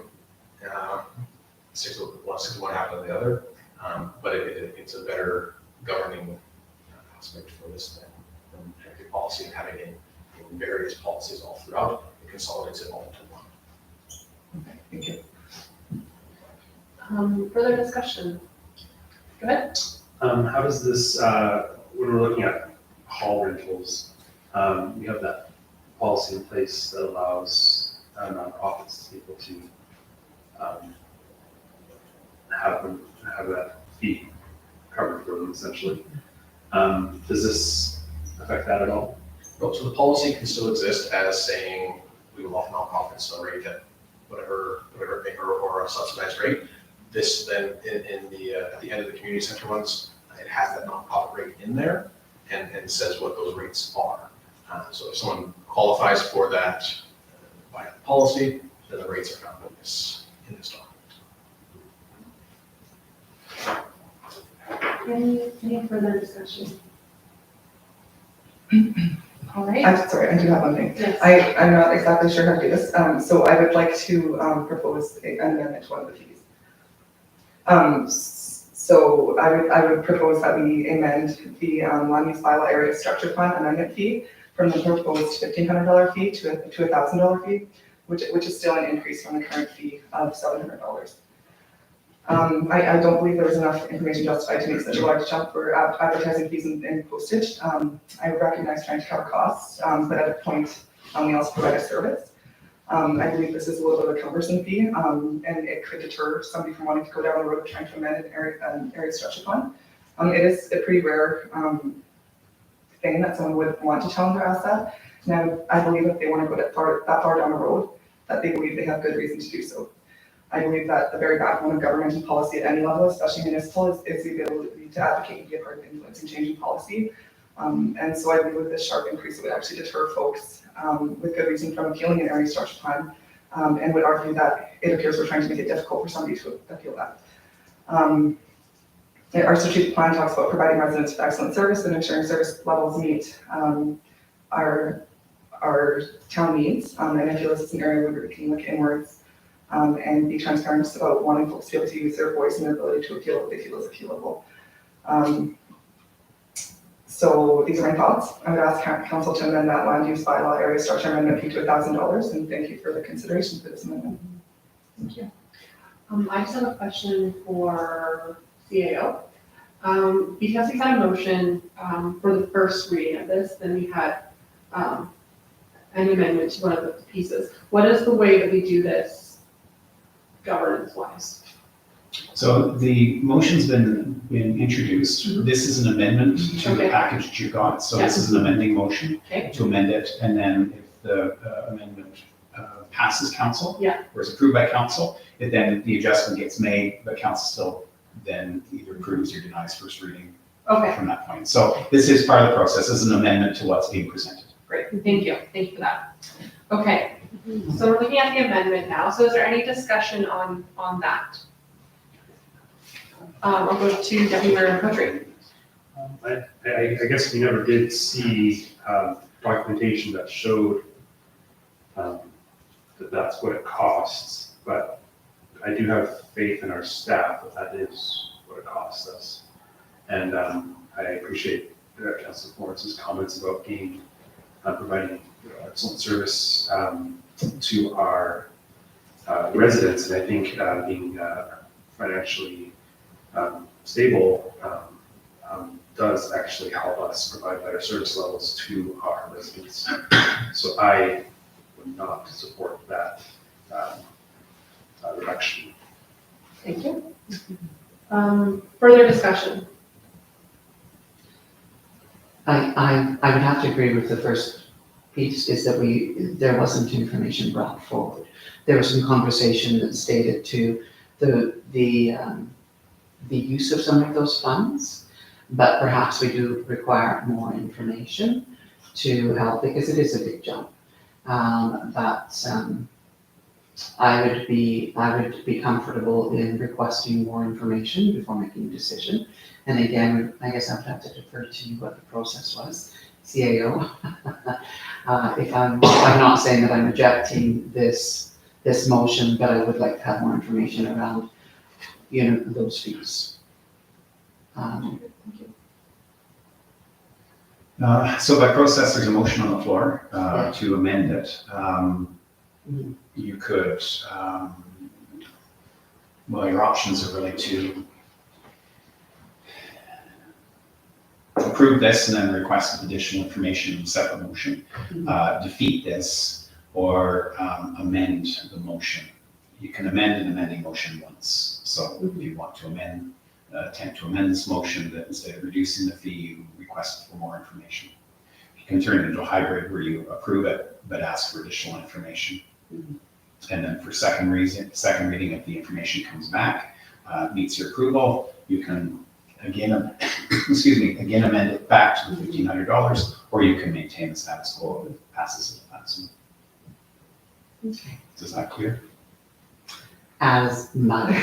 six of one, half of the other, but it's a better governing aspect for this than the policy and having in various policies all throughout. It consolidates it all into one. Okay, thank you. Further discussion? Go ahead. How does this, when we're looking at hall rentals, we have that policy in place that allows nonprofits to be able to have that fee covered for them essentially. Does this affect that at all? So the policy can still exist as saying we will offer nonprofits a rate at whatever or a subsidized rate. This then at the end of the community center ones, it has that nonprofit rate in there and says what those rates are. So if someone qualifies for that by policy, then the rates are found in this document. Any further discussion? All right. I'm sorry, I do have one thing. Yes. I'm not exactly sure how to do this, so I would like to propose an amendment to one of the fees. So I would propose that we amend the land use bylaw area structure plan amendment fee from the proposed $1,500 fee to a $1,000 fee, which is still an increase from the current fee of $700. I don't believe there was enough information justified to make such a large jump for advertising fees and postage. I recognize trying to cover costs, but at a point, we also provide a service. I believe this is a little bit of a cumbersome fee, and it could deter somebody from wanting to go down the road of trying to amend an area structure plan. It is a pretty rare thing that someone would want to challenge our asset. Now, I believe if they want to go that far down the road, that they believe they have good reason to do so. I believe that the very backbone of government and policy at any level, especially municipal, is the ability to advocate and be a part of influencing changing policy. And so I believe with this sharp increase, it would actually deter folks with good reason from appealing an area structure plan, and would argue that it appears we're trying to make it difficult for somebody to appeal that. Our strategic plan talks about providing residents with excellent service and ensuring service levels meet our town needs. And I feel this is an area where we can look inwards and be transparent about wanting folks to be able to use their voice and their ability to appeal what they feel is appealable. So these are my thoughts. I would ask council to amend that land use bylaw area structure amendment fee to $1,000, and thank you for the consideration for this amendment. Thank you. I just have a question for CAO. Because we had a motion for the first reading of this, then we had an amendment to one of the pieces. What is the way that we do this governance-wise? So the motion's been introduced. Mhm. This is an amendment to the Okay. package that you got. So Yeah. this is an amending motion Okay. to amend it. And then if the amendment passes council, Yeah. or is approved by council, then the adjustment gets made, but council still then either approves or denies first reading Okay, from that point. So this is part of the process. This is an amendment to what's being presented. great. Thank you. Thank you for that. Okay, so we're looking at the amendment now. So is there any discussion on that? I'll go to Deputy Mayor Country. I guess we never did see documentation that showed that that's what it costs, but I do have faith in our staff that is what it costs us. And I appreciate Councilor Lawrence's comments about providing excellent service to our residents, and I think being financially stable does actually help us provide better service levels to our residents. So I would not support that reduction. Thank you. Further discussion? I would have to agree with the first piece, is that there wasn't information brought forward. There was some conversation that stated to the use of some of those funds, but perhaps we do require more information to help, because it is a big jump. I would be comfortable in requesting more information before making a decision. And again, I guess I would have to defer to you what the process was, CAO. If I'm not saying that I'm rejecting this motion, but I would like to have more information around, those fees. So by process, there's a motion on the floor to amend it. You could, your options are really to approve this and then request additional information in separate motion, defeat this, or amend the motion. You can amend an amending motion once. So if you want to attempt to amend this motion, that instead of reducing the fee, you request for more information. You can turn it into a hybrid where you approve it, but ask for additional information. And then for second reading, if the information comes back, meets your approval, you can again amend it back to the $1,500, or you can maintain the status quo if it passes at $1,000. Okay. Is that clear? As much.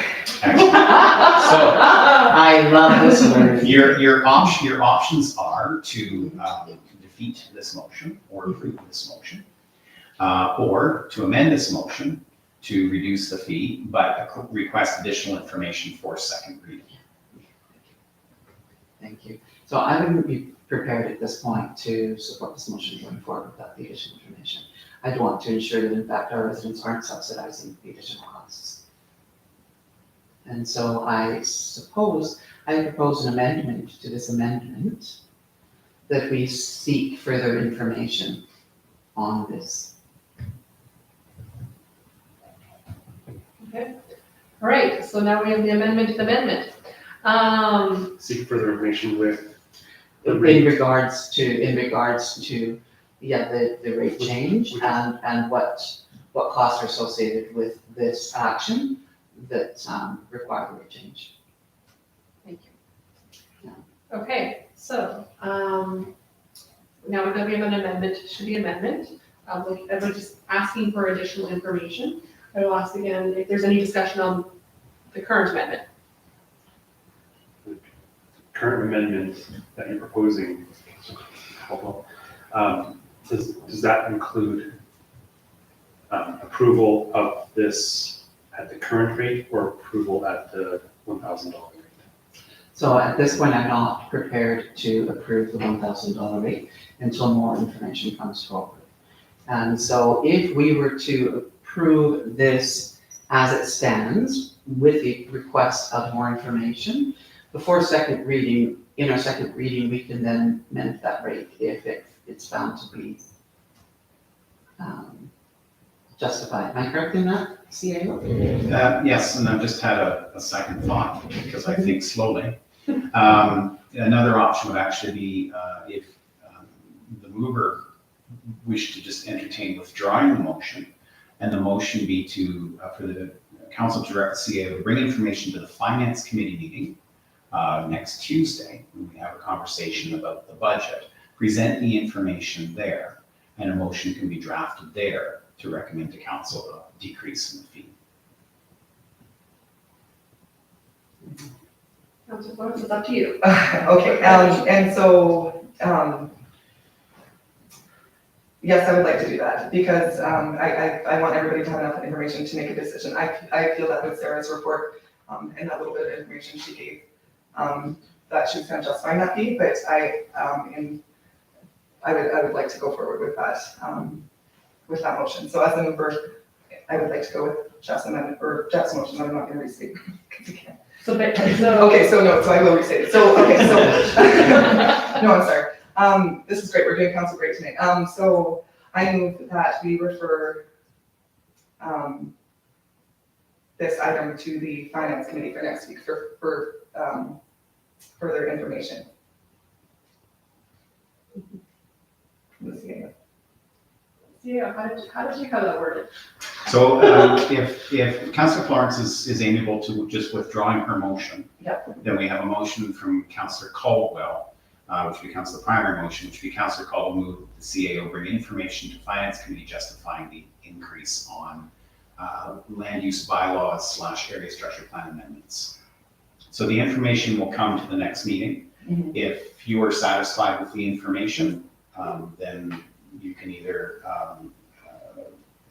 Excellent. So I love this word. your options are to defeat this motion or approve this motion, or to amend this motion to reduce the fee, but request additional information for second reading. Thank you. So I wouldn't be prepared at this point to support this motion going forward without the additional information. I'd want to ensure that in fact our residents aren't subsidizing the additional costs. And so I suppose I propose an amendment to this amendment that we seek further information on this. All right, so now we have the amendment to the amendment. Seek further information with the In rate. regards to, yeah, the rate change and what costs are associated with this action that require the rate change. Thank you. Okay, so, now that we have an amendment to the amendment, we're just asking for additional information. I will ask again if there's any discussion on the current amendment. Current amendment that you're proposing, does that include approval of this at the current rate or approval at the $1,000 rate? So at this point, I'm not prepared to approve the $1,000 rate until more information comes forward. And so if we were to approve this as it stands with the request of more information, before second reading, in our second reading, we can then amend that rate if it's found to be justified. Am I correct in that, CAO? Yes, and I've just had a second thought, because I think slowly. Another option would actually be if the mover wished to just entertain withdrawing the motion, and the motion be to, for the council to direct the CAO to bring information to the finance committee meeting next Tuesday, when we have a conversation about the budget, present the information there, and a motion can be drafted there to recommend to council a decrease in the fee. Councilor Flores, it's up to you. Okay, and so, yes, I would like to do that, because I want everybody to have enough information to make a decision. I feel that with Sarah's report, and that little bit of information she gave, that she was kind of justifying that fee, but I would like to go forward with that motion. So as a mover, I would like to go with Jeff's amendment, or Jeff's motion. I'm not going to restate because you can't. So I will restate it. So no, I'm sorry. This is great. We're doing council break tonight. So I move that we refer this item to the finance committee for next week for further information. Yeah, how did you have that worded? So if Councillor Florence is amiable to just withdrawing her motion, then we have a motion from Councillor Caldwell, which would be Councillor primary motion, which would be Councillor Caldwell move the CAO bring information to Finance Committee justifying the increase on land use bylaws / area structure plan amendments. So the information will come to the next meeting. Mhm. If you are satisfied with the information, then you can either,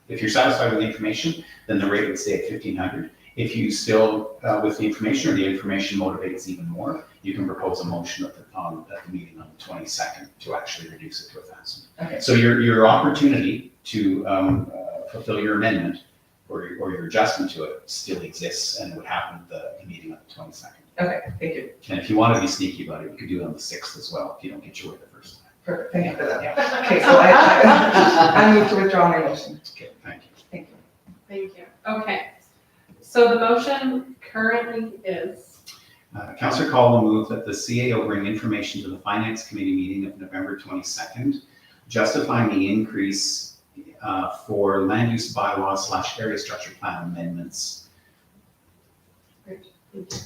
if you're satisfied with the information, then the rate would stay at 1,500. If you still, with the information, or the information motivates even more, you can propose a motion at the meeting on the 22nd to actually reduce it to 1,000. Okay. So your opportunity to fulfill your amendment or your adjustment to it still exists, and it would happen at the meeting on the 22nd. Okay, thank you. And if you want to be sneaky about it, you could do it on the 6th as well, if you don't get your way the first time. Perfect. Thank you for that. Okay, so I move to withdraw my motion. Okay, thank you. Thank you. Thank you. Okay. So the motion currently is, Councillor Caldwell moved that the CAO bring information to the Finance Committee meeting of November 22nd, justifying the increase for land use bylaws / area structure plan amendments. great, thank you.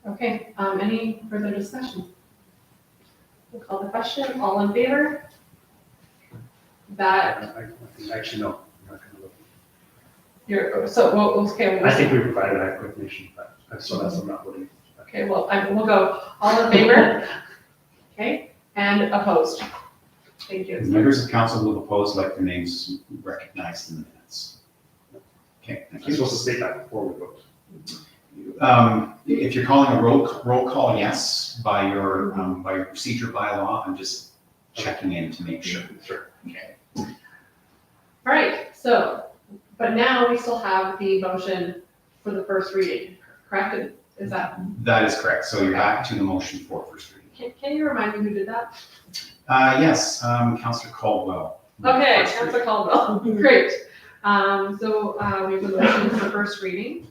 Okay, any further discussion? We'll call the question. All in favor? That Actually, no. I'm not gonna look. you're, so, well, okay. I think we provided adequate information, but so that's I'm not voting. Okay, well, we'll go. All in favor? Okay, and opposed? Thank you. Members of council who oppose, like their names recognized in the minutes. Okay, thank I'm you. supposed to state that before we vote. If you're calling a roll call, yes, by your procedure by law, I'm just checking in to make sure. Sure. All right, so, but now we still have the motion for the first reading, correct? Is that, That is correct. So you're back to the motion for first reading. can you remind me who did that? Yes, Councillor Caldwell. Okay, First reading. Councilor Caldwell, great. So we have a motion for first reading.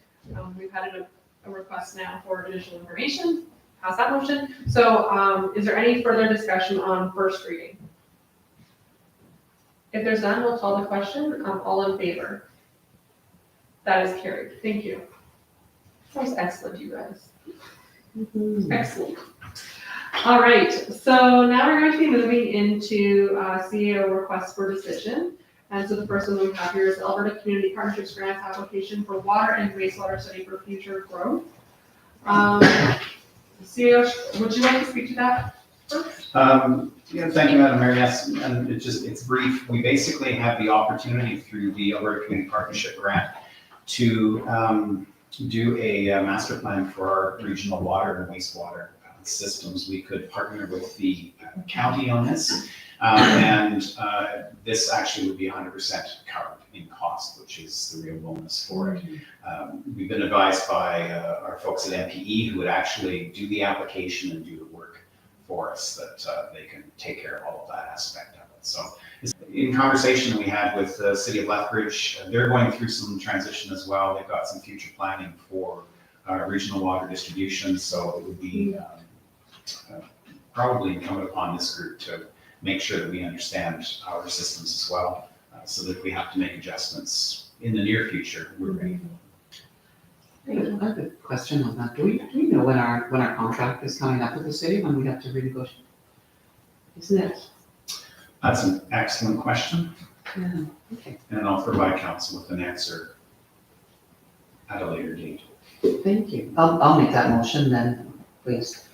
We've had a request now for additional information. Pass that motion. So is there any further discussion on first reading? If there's none, we'll call the question. All in favor? That is carried. Thank you. That was excellent, you guys. Excellent. All right, so now we're going to be moving into CEO requests for decision. And so the first one we have here is Alberta Community Partnerships Grant application for water and wastewater study for future growth. CEO, would you like to speak to that first? Yeah, thank you, Madam Mayor. Yes, and it's brief. We basically have the opportunity through the Alberta Community Partnership Grant to do a master plan for our regional water and wastewater systems. We could partner with the county on this, and this actually would be 100% covered in cost, which is the real bonus for it. We've been advised by our folks at MPE who would actually do the application and do the work for us, that they can take care of all of that aspect of it. So in conversation we had with the city of Lethbridge, they're going through some transition as well. They've got some future planning for regional water distribution, so it would be probably incumbent upon this group to make sure that we understand our systems as well, so that if we have to make adjustments in the near future, we're ready. I have a question on that. Do we know when our contract is coming up with the city, when we have to renegotiate? Isn't it? That's an excellent question, Yeah, okay. and I'll provide council with an answer at a later date. Thank you. I'll make that motion then, please.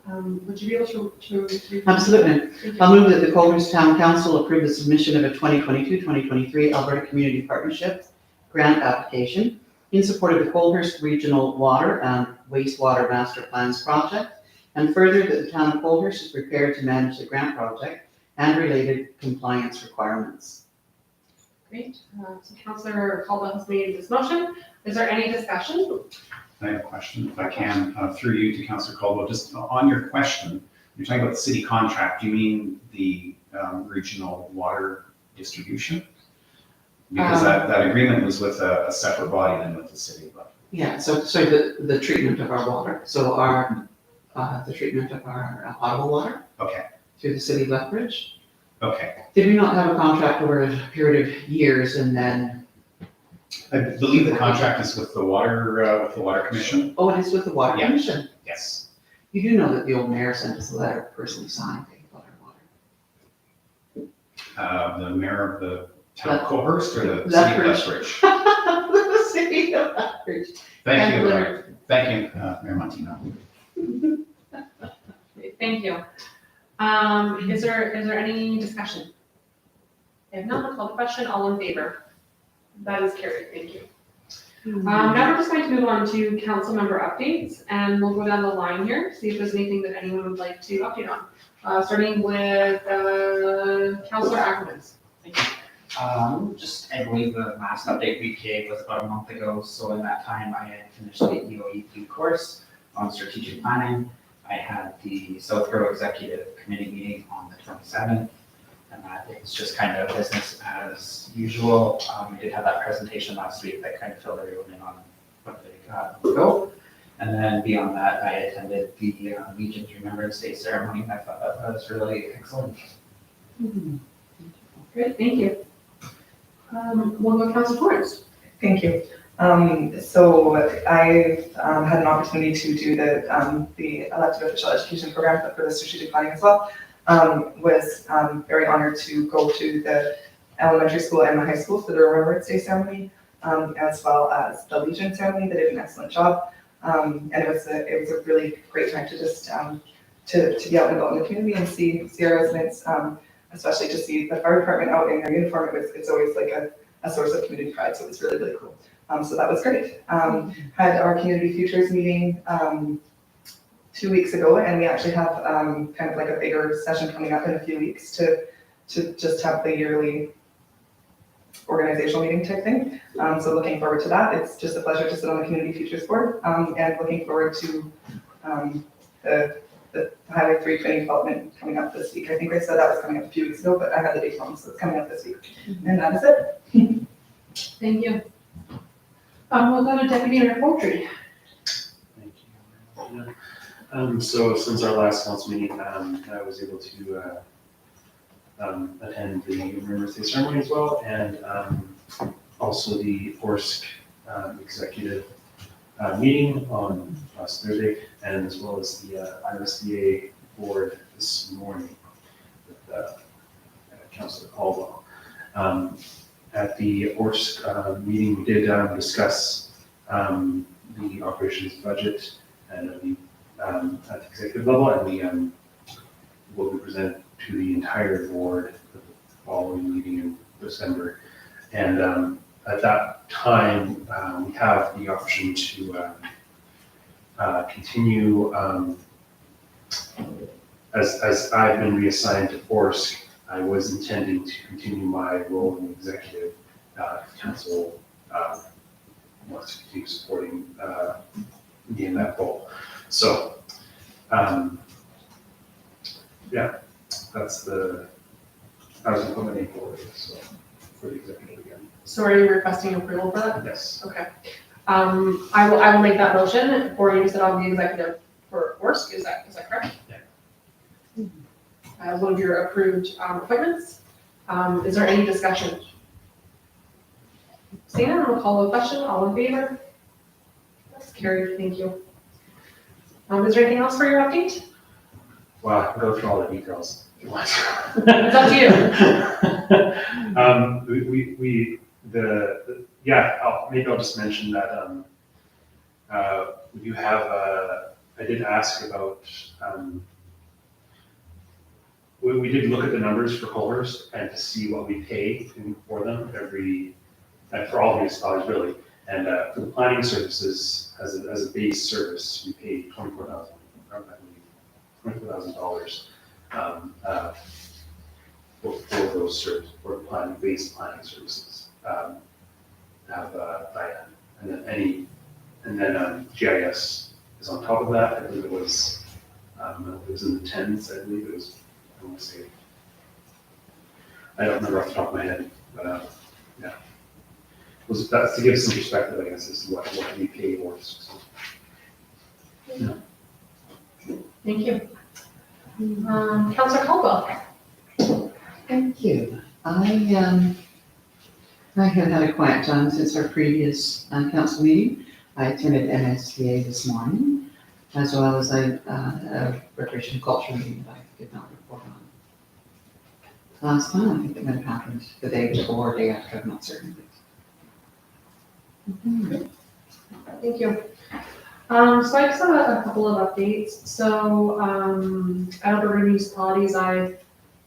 Would you be able to Absolutely. Thank you. I'll move that the Colhurst Town Council approve the submission of a 2022-2023 Alberta Community Partnership Grant application in support of the Colhurst Regional Water and Wastewater Master Plans project, and further that the town of Colhurst is prepared to manage the grant project and related compliance requirements. Great. So Councillor Caldwell has made this motion. Is there any discussion? I have a question, if I can, through you to Councillor Caldwell. Just on your question, you're talking about the city contract. Do you mean the regional water distribution? Because that agreement was with a separate body than with the city. But Yeah, so the treatment of our water, so the treatment of our potable water okay, through the city of Lethbridge. okay. Did we not have a contract over a period of years and then, I believe the contract is with the water commission. oh, it is with the water Yeah. commission? Yes. You do know that the old mayor sent us a letter personally signed about our water. The mayor of the town of Colhurst or the Lethbridge. city of Lethbridge? The city of Lethbridge. Thank you, And thank you, Mayor Montino. Thank you. Is there any discussion? If not, we'll call the question. All in favor? That is carried. Thank you. Now we're just going to move on to council member updates, and we'll go down the line here, see if there's anything that anyone would like to update on. Starting with Councillor Ackerman. I believe the last update we gave was about a month ago, so in that time I had finished the EOEP course on strategic planning. I had the Southborough Executive Committee meeting on the 27th, and that is just kind of business as usual. We did have that presentation last week that kind of filled everyone in on what they got to go. And then beyond that, I attended the Legion's Remembrance Day ceremony, and I thought that was really excellent. Great, thank you. We'll go Councillor Torrance. Thank you. So I've had an opportunity to do the elected official education program, but for the strategic planning as well. Was very honored to go to the elementary school and the high school for the Remembrance Day ceremony, as well as the Legion ceremony. They did an excellent job, and it was a really great time to just to be out and about in the community and see our residents, especially to see the fire department out in their uniform. It's always like a source of community pride, so it's really cool. So that was great. Had our Community Futures meeting 2 weeks ago, and we actually have kind of like a bigger session coming up in a few weeks to just have the yearly organizational meeting type thing. So looking forward to that. It's just a pleasure to sit on the Community Futures board, and looking forward to the the Highway 3 training development coming up this week. I think I said that was coming up a few weeks ago, but I had the date wrong, so it's coming up this week. And that is it. Thank you. We'll go to Deputy Mayor Poultry. Thank you. So since our last council meeting, I was able to attend the Remembrance Day ceremony as well, and also the ORSC executive meeting on last Thursday, and as well as the IRSDA board this morning with Councilor Caldwell. At the ORSC meeting, we did discuss the operations budget and at the executive level, and we will be presented to the entire board at the following meeting in December. And at that time, we have the option to continue, as I've been reassigned to ORSC, I was intending to continue my role in the executive council, wants to continue supporting me in that role. So, yeah, that's I was going to put my name forward, so, for the executive again. So are you requesting approval for that? Yes. Okay. I will make that motion for you to sit on the executive for ORSC. Is that correct? Yeah. As one of your approved appointments. Is there any discussion? Seeing none, I'll call the question. All in favor? That's carried. Thank you. Is there anything else for your update? Well, I can go through all the details if you want. It's up to you. Maybe I'll just mention that we do have, I did ask about, we did look at the numbers for Culver's and to see what we pay for them for all municipalities really. And for the planning services, as a base service, we pay $24,000 for those services, for base planning services. And then GIS is on top of that. I believe it was in the tens. I believe it was. I want to say. I don't remember off the top of my head, but yeah. That's to give some perspective, I guess, as to what we pay for. Yeah. Thank you. Councilor Caldwell. Thank you. I have had a quiet time since our previous council meeting. I attended MSTA this morning, as well as a recreation and culture meeting that I did not report on. Last time, I think it might have happened the day before or day after, I'm not certain. Thank you. So I just have a couple of updates. So at Alberta Municipalities, I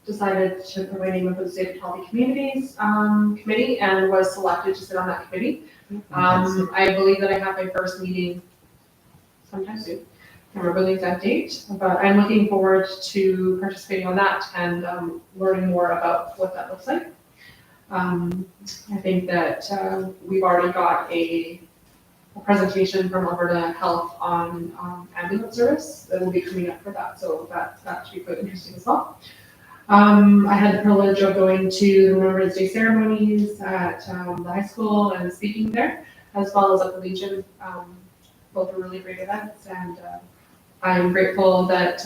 decided to put my name up for the State of Talby Communities Committee and was selected to sit on that committee. I believe that I have my first meeting sometime soon. I can't remember the exact date, but I'm looking forward to participating on that and learning more about what that looks like. I think that we've already got a presentation from Alberta Health on ambulance service that will be coming up for that, so that should be quite interesting as well. I had the privilege of going to the Remembrance Day ceremonies at the high school and speaking there, as well as at the Legion. Both were really great events, and I'm grateful that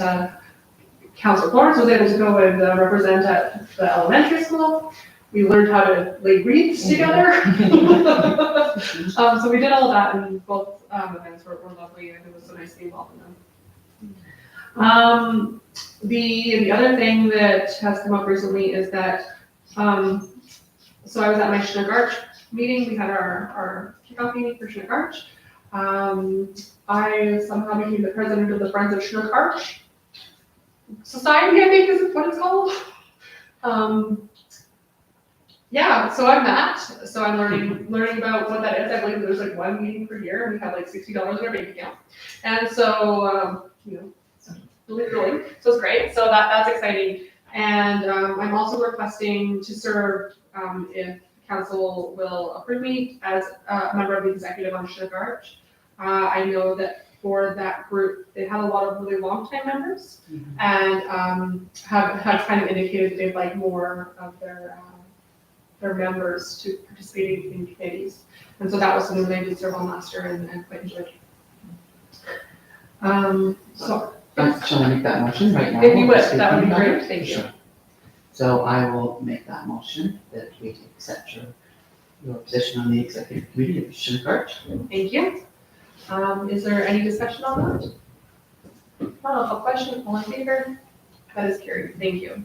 Councilor Florence was able to go and represent at the elementary school. We learned how to lay wreaths together. So we did all that, and both events were lovely, and it was so nice to be involved in them. The other thing that has come up recently is that, so I was at my Chinook Arch meeting. We had our kickoff meeting for Chinook Arch. I somehow became the president of the Friends of Chinook Arch Society, I think is what it's called. Yeah, so I'm that. So I'm learning about what that is. I believe there's like one meeting per year, and we have like $60 in our bank account. And so, really thrilling. So it's great. So that's exciting. And I'm also requesting to serve, if council will approve me, as a member of the executive on Chinook Arch. I know that for that group, they had a lot of really long-time members and have kind of indicated that they'd like more of their members to participating in committees. And so that was something that I did serve on last year and quite enjoyed. So Shall I make that motion right now? if you would, Speaking that would be about great, it? thank you. Sure. So I will make that motion that we accept your position on the executive committee of Shinnecourt. Thank you. Is there any discussion on that? No, a question, all in favor? That is carried, thank you.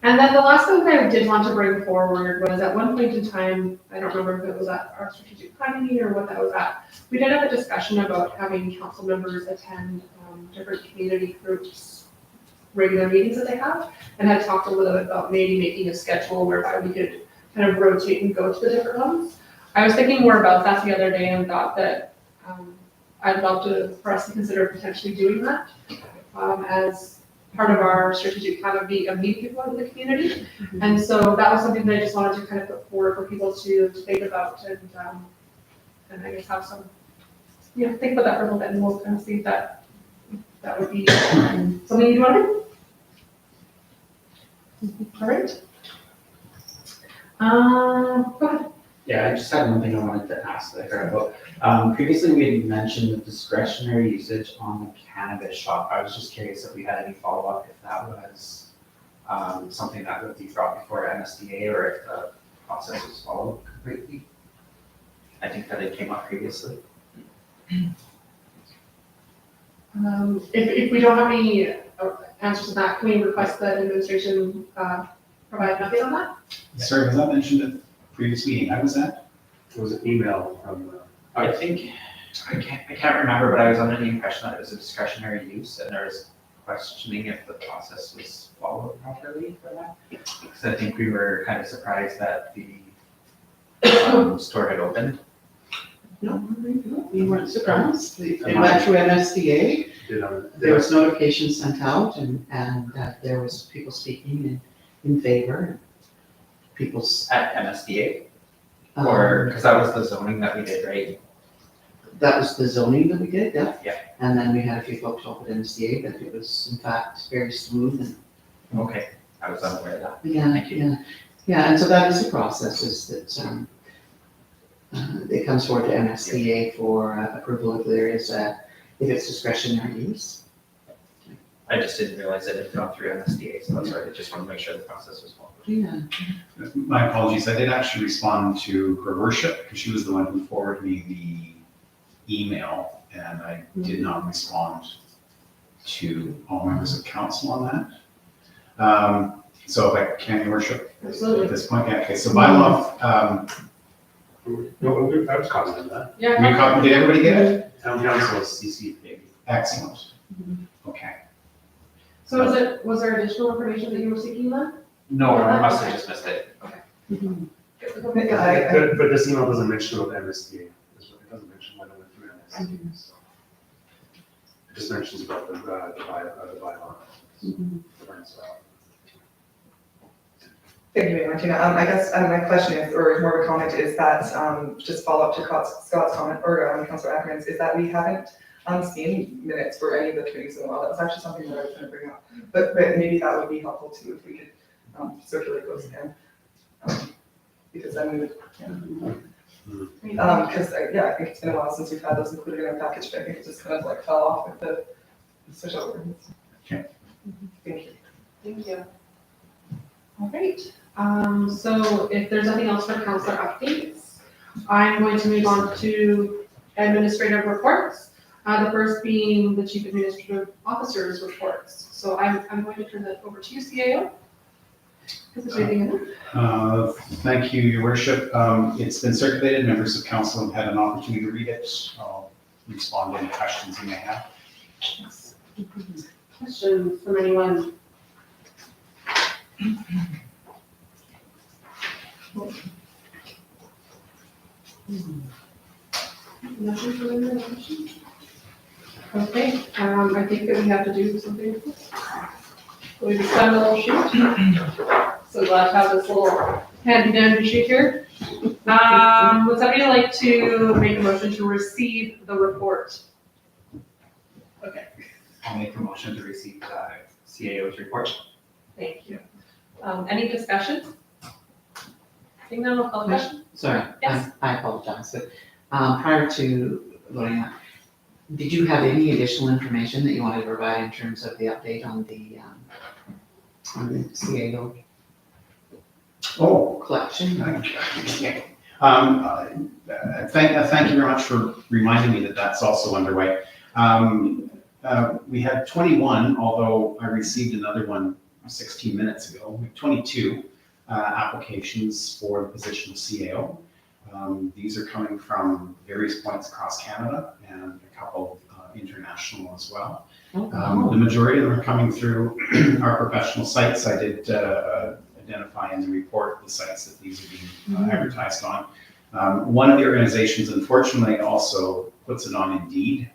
And then the last thing that I did want to bring forward was at one point in time, I don't remember if it was at our strategic planning meeting or what that was at, we did have a discussion about having council members attend different community groups, regular meetings that they have, and had talked a little bit about maybe making a schedule whereby we could kind of rotate and go to the different ones. I was thinking more about that the other day and thought that I'd love for us to consider potentially doing that as part of our strategic plan of meet people out in the community. And so that was something that I just wanted to kind of put forward for people to think about and I guess have some, think about that for a little bit and we'll kind of see if that would be something you'd want to do. All right. Go ahead. Yeah, I just had one thing I wanted to ask that I heard about. Previously, we had mentioned the discretionary usage on the cannabis shop. I was just curious if we had any follow-up, if that was something that would be brought before MSDA or if the process was followed completely. I think that it came up previously. If we don't have any answers to that, can we request that administration provide an update on that? Sorry, was that mentioned at the previous meeting I was at? It was an email from, I think, I can't remember, but I was under the impression that it was a discretionary use and there was questioning if the process was followed properly for that. Because I think we were kind of surprised that the store had opened. No, we weren't surprised. It went through MSDA. There was notification sent out and that there was people speaking in favor. People's. At MSDA? Or, because that was the zoning that we did, right? That was the zoning that we did, yeah. Yeah. And then we had a few folks talk at MSDA, but it was in fact very smooth and. Okay, I was unaware of that. Yeah, Thank you. yeah. Yeah, and so that is the process, is that it comes forward to MSDA for approval if there is if it's discretionary use. I just didn't realize it had gone through MSDA, so that's why I just wanted to make sure the process was followed. Yeah. My apologies, I did actually respond to her worship, because she was the one who forwarded me the email, and I did not respond to all members of council on that. So if I can, your worship, Absolutely. at this point, yeah, okay, so bylaw, no, I was commenting on that. Yeah. did everybody get it? Town council is CC. Excellent. Okay. So was there additional information that you were seeking then? No, I must have just missed it. But this email doesn't mention about MSDA. It doesn't mention when it went through MSDA. So it just mentions about the bylaw. Thank you, Mayor Martina. I guess my question is, or more of a comment, is that just follow up to Scott's comment, or Councilor Ackerman's, is that we haven't seen minutes for any of the committees in a while. That was actually something that I was going to bring up. But maybe that would be helpful too if we could circulate those again. Because then we would, because I think it's been a while since we've had those included in our package, but I think it just kind of like fell off with the switch over. Okay. Thank you. Thank you. All right, so if there's nothing else for councilor updates, I'm going to move on to administrative reports. The first being the chief administrative officer's reports. So I'm going to turn that over to you, CAO. Is there anything in there? Thank you, your worship. It's been circulated, members of council have had an opportunity to read it. I'll respond to any questions you may have. Yes. Questions from anyone? Nothing from anyone? Questions? Okay, I think that we have to do something with this. We just got a little sheet. So glad to have this little handy dandy sheet here. Would somebody like to make a motion to receive the report? I'll make a motion to receive CAO's report. Thank you. Any discussion? Seeing none, we'll call the question. Sorry, Yes. I apologize, but prior to voting on, did you have any additional information that you wanted to provide in terms of the update on the CAO Oh, collection? Thank you very much for reminding me that that's also underway. We had 21, although I received another one 16 minutes ago. We have 22 applications for the position of CAO. These are coming from various points across Canada and a couple international as well. The majority of them are coming through our professional sites. I did identify in the report the sites that these are being advertised on. One of the organizations, unfortunately, also puts it on Indeed,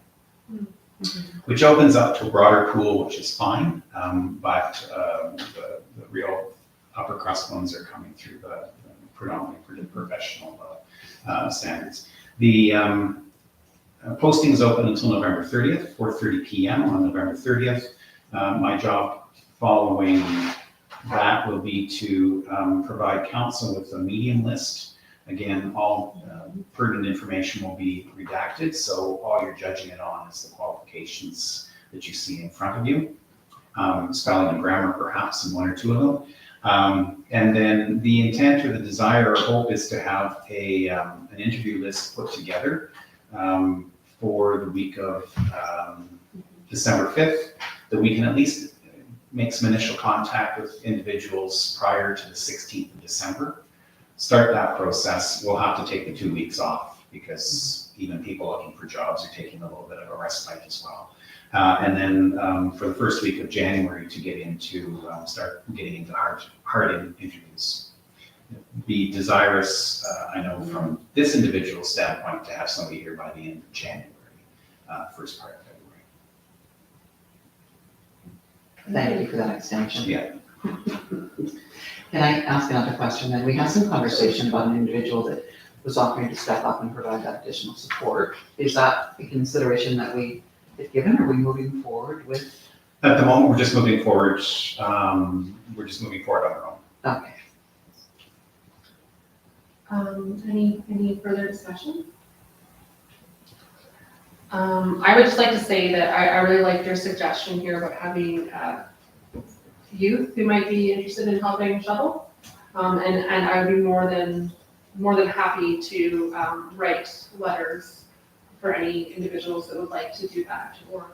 which opens up to a broader pool, which is fine, but the real upper crust ones are coming through the predominantly for the professional standards. The posting is open until November 30th, 4:30 p.m. on November 30th. My job following that will be to provide council with a medium list. Again, all pertinent information will be redacted, so all you're judging it on is the qualifications that you see in front of you. Spelling and grammar perhaps in one or two of them. And then the intent or the desire or hope is to have an interview list put together for the week of December 5th, that we can at least make some initial contact with individuals prior to the 16th of December. Start that process. We'll have to take the 2 weeks off because even people looking for jobs are taking a little bit of a respite as well. And then for the first week of January to get into, start getting into hard interviews. Be desirous, I know from this individual standpoint, to have somebody here by the end of January, first part of February. Thank you for that extension. Yeah. Can I ask another question then? We had some conversation about an individual that was offering to step up and provide that additional support. Is that a consideration that we have given? Are we moving forward with? At the moment, we're just moving forward. We're just moving forward on our own. Okay. Any further discussion? I would just like to say that I really liked your suggestion here about having youth who might be interested in helping shovel. And I would be more than happy to write letters for any individuals that would like to do that or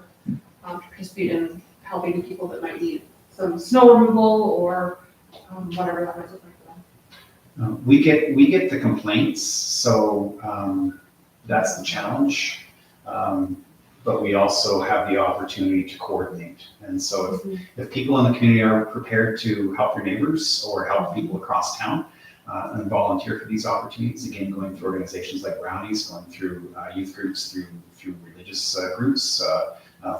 participate in helping people that might need some snow removal or whatever that might look like for them. We get the complaints, so that's the challenge. But we also have the opportunity to coordinate. And so if people in the community are prepared to help their neighbors or help people across town and volunteer for these opportunities, again, going through organizations like Brownies, going through youth groups, through religious groups,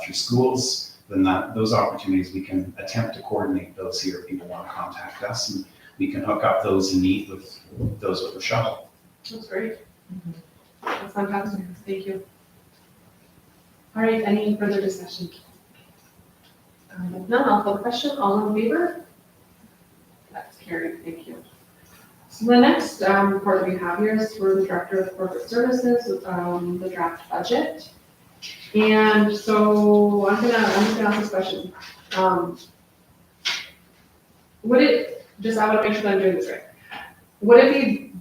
through schools, then those opportunities, we can attempt to coordinate those here if people want to contact us, and we can hook up those in need with those with a shovel. That's great. That's fantastic. Thank you. All right, any further discussion? If none, I'll call the question. All in favor? That's carried. Thank you. So the next report that we have here is for the Director of Corporate Services, the draft budget. And so I'm just gonna ask this question. I want to make sure that I'm doing this right. Would it be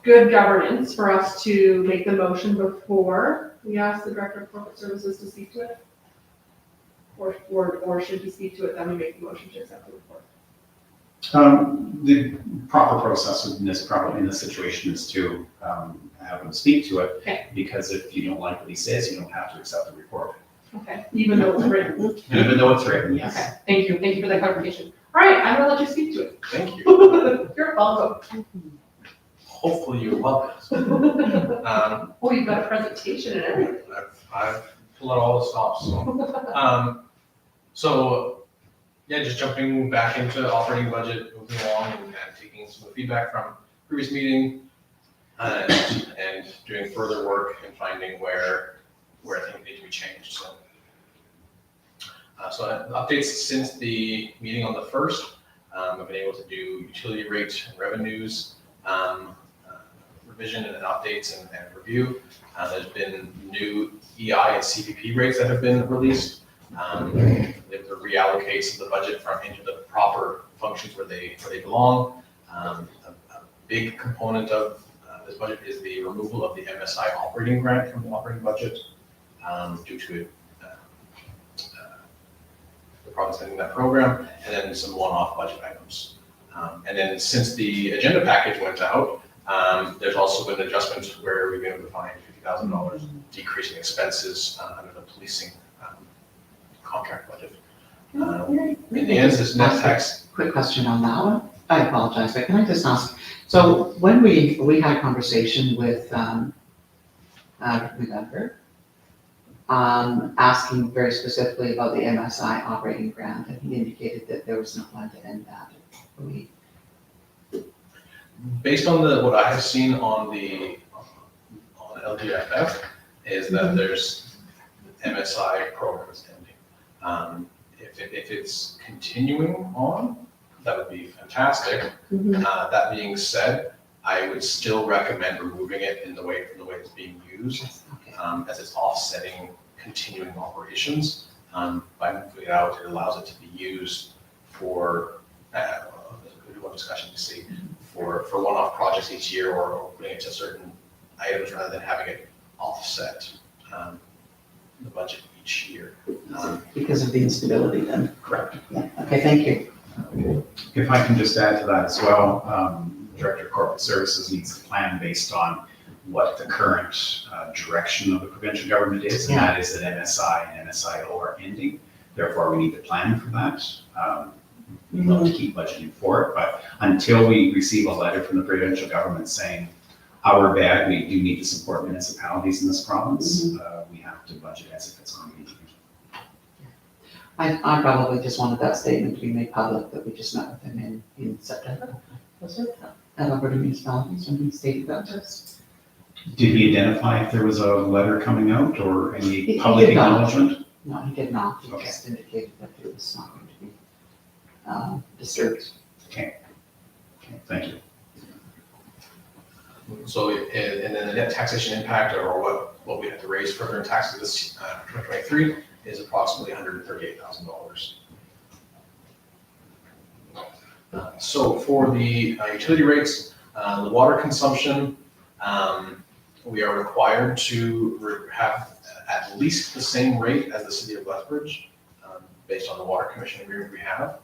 good governance for us to make the motion before we ask the Director of Corporate Services to speak to it? Or should he speak to it, then we make the motion to accept the report? The proper process in this situation is to have him speak to it. Okay. Because if you don't like what he says, you don't have to accept the report. Okay, even though it's written. Even though it's written, yes. Okay, thank you for that clarification. All right, I'm gonna let you speak to it. Thank you. You're welcome. Hopefully you love it. Oh, you've got a presentation and everything. I've pulled out all the stops. So, yeah, just jumping back into operating budget, moving along and taking some of the feedback from previous meeting and doing further work and finding where things need to be changed. So So updates since the meeting on the 1st. I've been able to do utility rate and revenues, revision and updates and review. There's been new EI and CPP rates that have been released. They reallocate some of the budget into the proper functions where they belong. A big component of this budget is the removal of the MSI operating grant from the operating budget due to the province ending that program, and then some one-off budget items. And then since the agenda package went out, there's also been an adjustment where we've been able to find $50,000 decrease in expenses under the policing contract budget. In the end, this net tax. Quick question on that one. I apologize, but can I just ask, so when we had a conversation with, November, asking very specifically about the MSI operating grant, and he indicated that there was no plan to end that. Based on what I have seen on LGFF, is that there's MSI program is ending. If it's continuing on, that would be fantastic. That being said, I would still recommend removing it from the way it's being used, as it's offsetting continuing operations. By moving it out, it allows it to be used for, one discussion to see, for one-off projects each year, or putting it to certain items rather than having it offset the budget each year. Because of the instability then? Correct. Yeah, okay, thank you. If I can just add to that as well, Director of Corporate Services needs to plan based on what the current direction of the provincial government is, and that is that MSI and MSIO are ending. Therefore, we need to plan for that. We'd love to keep budgeting for it, but until we receive a letter from the provincial government saying, our bad, we do need to support municipalities in this province, we have to budget as if it's going to be. I probably just wanted that statement to be made public that we just met with him in September. Was it? At Alberta Municipalities, when he stated that to us. Did he identify if there was a letter coming out or any He public did not. acknowledgement? No, he did not. He Okay. just indicated that it was not going to be disturbed. Okay, thank you. So, and then the net taxation impact, or what we have to raise further in taxes this 2023, is approximately $138,000. So for the utility rates, the water consumption, we are required to have at least the same rate as the city of Lethbridge, based on the water commission agreement we have.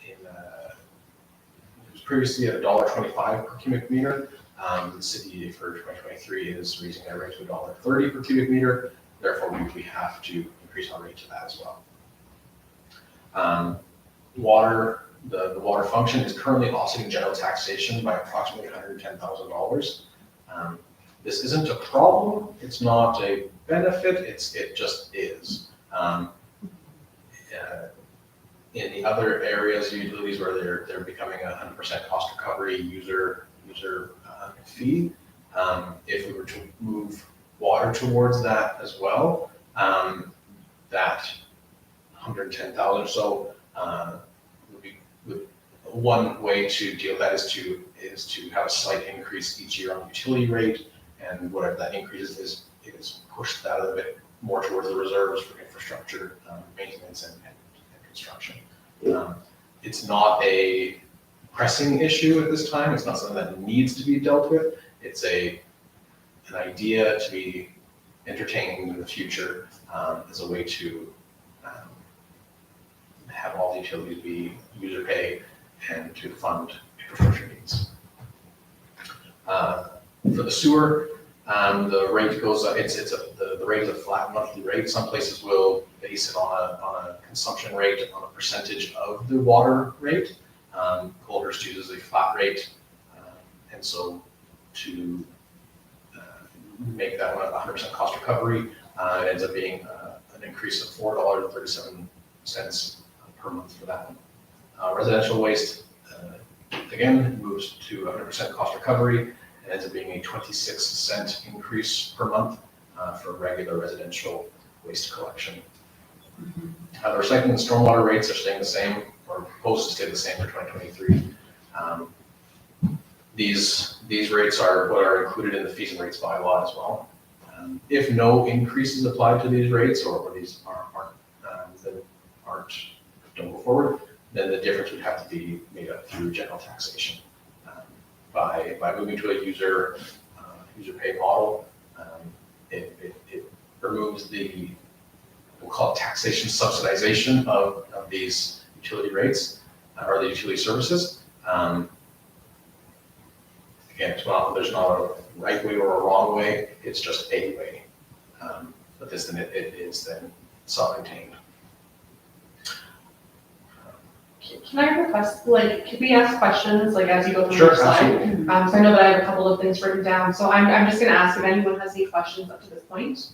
It was previously at $1.25 per cubic meter. The city for 2023 is raising their rate to $1.30 per cubic meter. Therefore, we have to increase our rate to that as well. Water, the water function is currently offsetting general taxation by approximately $110,000. This isn't a problem. It's not a benefit. It just is. In the other areas, utilities where they're becoming 100% cost recovery user fee, if we were to move water towards that as well, that 110,000 or so would one way to deal with that is to have a slight increase each year on the utility rate, and whatever that increase is pushed that a little bit more towards the reserves for infrastructure maintenance and construction. It's not a pressing issue at this time. It's not something that needs to be dealt with. It's an idea to be entertained in the future as a way to have all the utilities be user pay and to fund infrastructure needs. For the sewer, the rate goes up. The rate is a flat monthly rate. Some places will base it on a consumption rate on a percentage of the water rate. Goldhurst uses a flat rate, and so to make that one 100% cost recovery, it ends up being an increase of $4.37 per month for that one. Residential waste, again, moves to 100% cost recovery. It ends up being a 26-cent increase per month for regular residential waste collection. The recycling and stormwater rates are staying the same, or supposed to stay the same for 2023. These rates are what are included in the fees and rates bylaw as well. If no increases applied to these rates, or these don't go forward, then the difference would have to be made up through general taxation. By moving to a user pay model, it removes the, we'll call it taxation subsidization of these utility rates or the utility services. Again, there's not a right way or a wrong way, it's just a way. But this then it is then self-contained. Can I request, like, can we ask questions, like, as you go through Sure, your slide? absolutely. So I know that I have a couple of things written down, so I'm just gonna ask if anyone has any questions up to this point.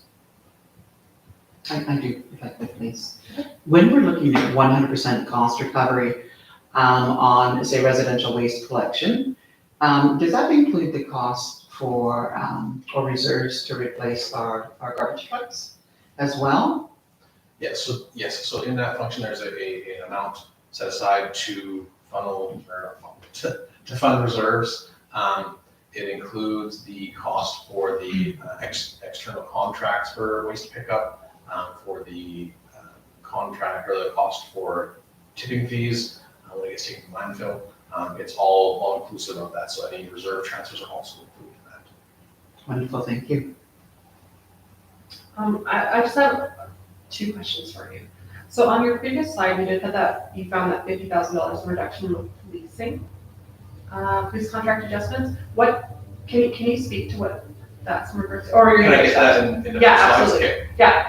I do, if I could, please. When we're looking at 100% cost recovery on, say, residential waste collection, does that include the cost for, or reserves to replace our garbage trucks as well? Yes, so in that function, there's an amount set aside to funnel, or to fund reserves. It includes the cost for the external contracts for waste pickup, for the contract, or the cost for tipping fees, when it gets taken to landfill. It's all inclusive of that, so any reserve transfers are also included in that. Wonderful, thank you. I just have two questions for you. So on your previous slide, you did put that, you found that $50,000 in reduction with leasing, police contract adjustments. What, can you speak to what that's in regards to? Or you're Can gonna I get that in the Yeah, slides? absolutely. Okay.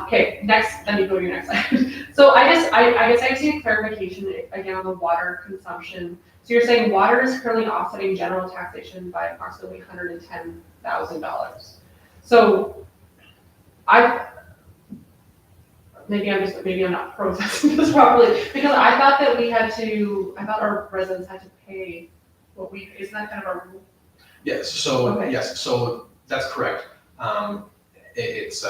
Okay, next, then you go to your next slide. So I guess I just need clarification again on the water consumption. So you're saying water is currently offsetting general taxation by approximately $110,000. So maybe I'm not processing this properly, because I thought that our residents had to pay what we, isn't that kind of our rule? Yes, so, Okay. yes, so that's correct. It's,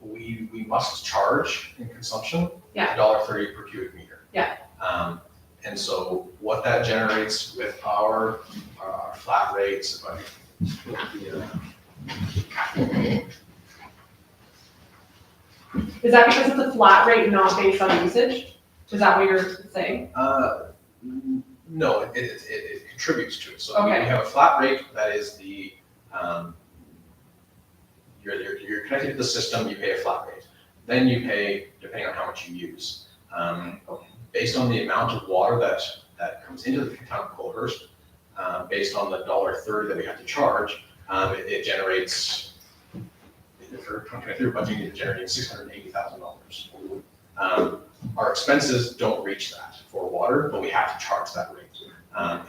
we must charge in consumption Yeah. $1.30 per cubic meter. Yeah. And so what that generates with our flat rates, if I look at the, Is that because it's a flat rate, not based on usage? Is that what you're saying? no, it contributes to it. So we Okay. have a flat rate that is the, you're connected to the system, you pay a flat rate. Then you pay, depending on how much you use. Based on the amount of water that comes into the town of Colehurst, based on the $1.30 that we have to charge, it generates, for 2023 budgeting, it's generating $680,000. Our expenses don't reach that for water, but we have to charge that rate.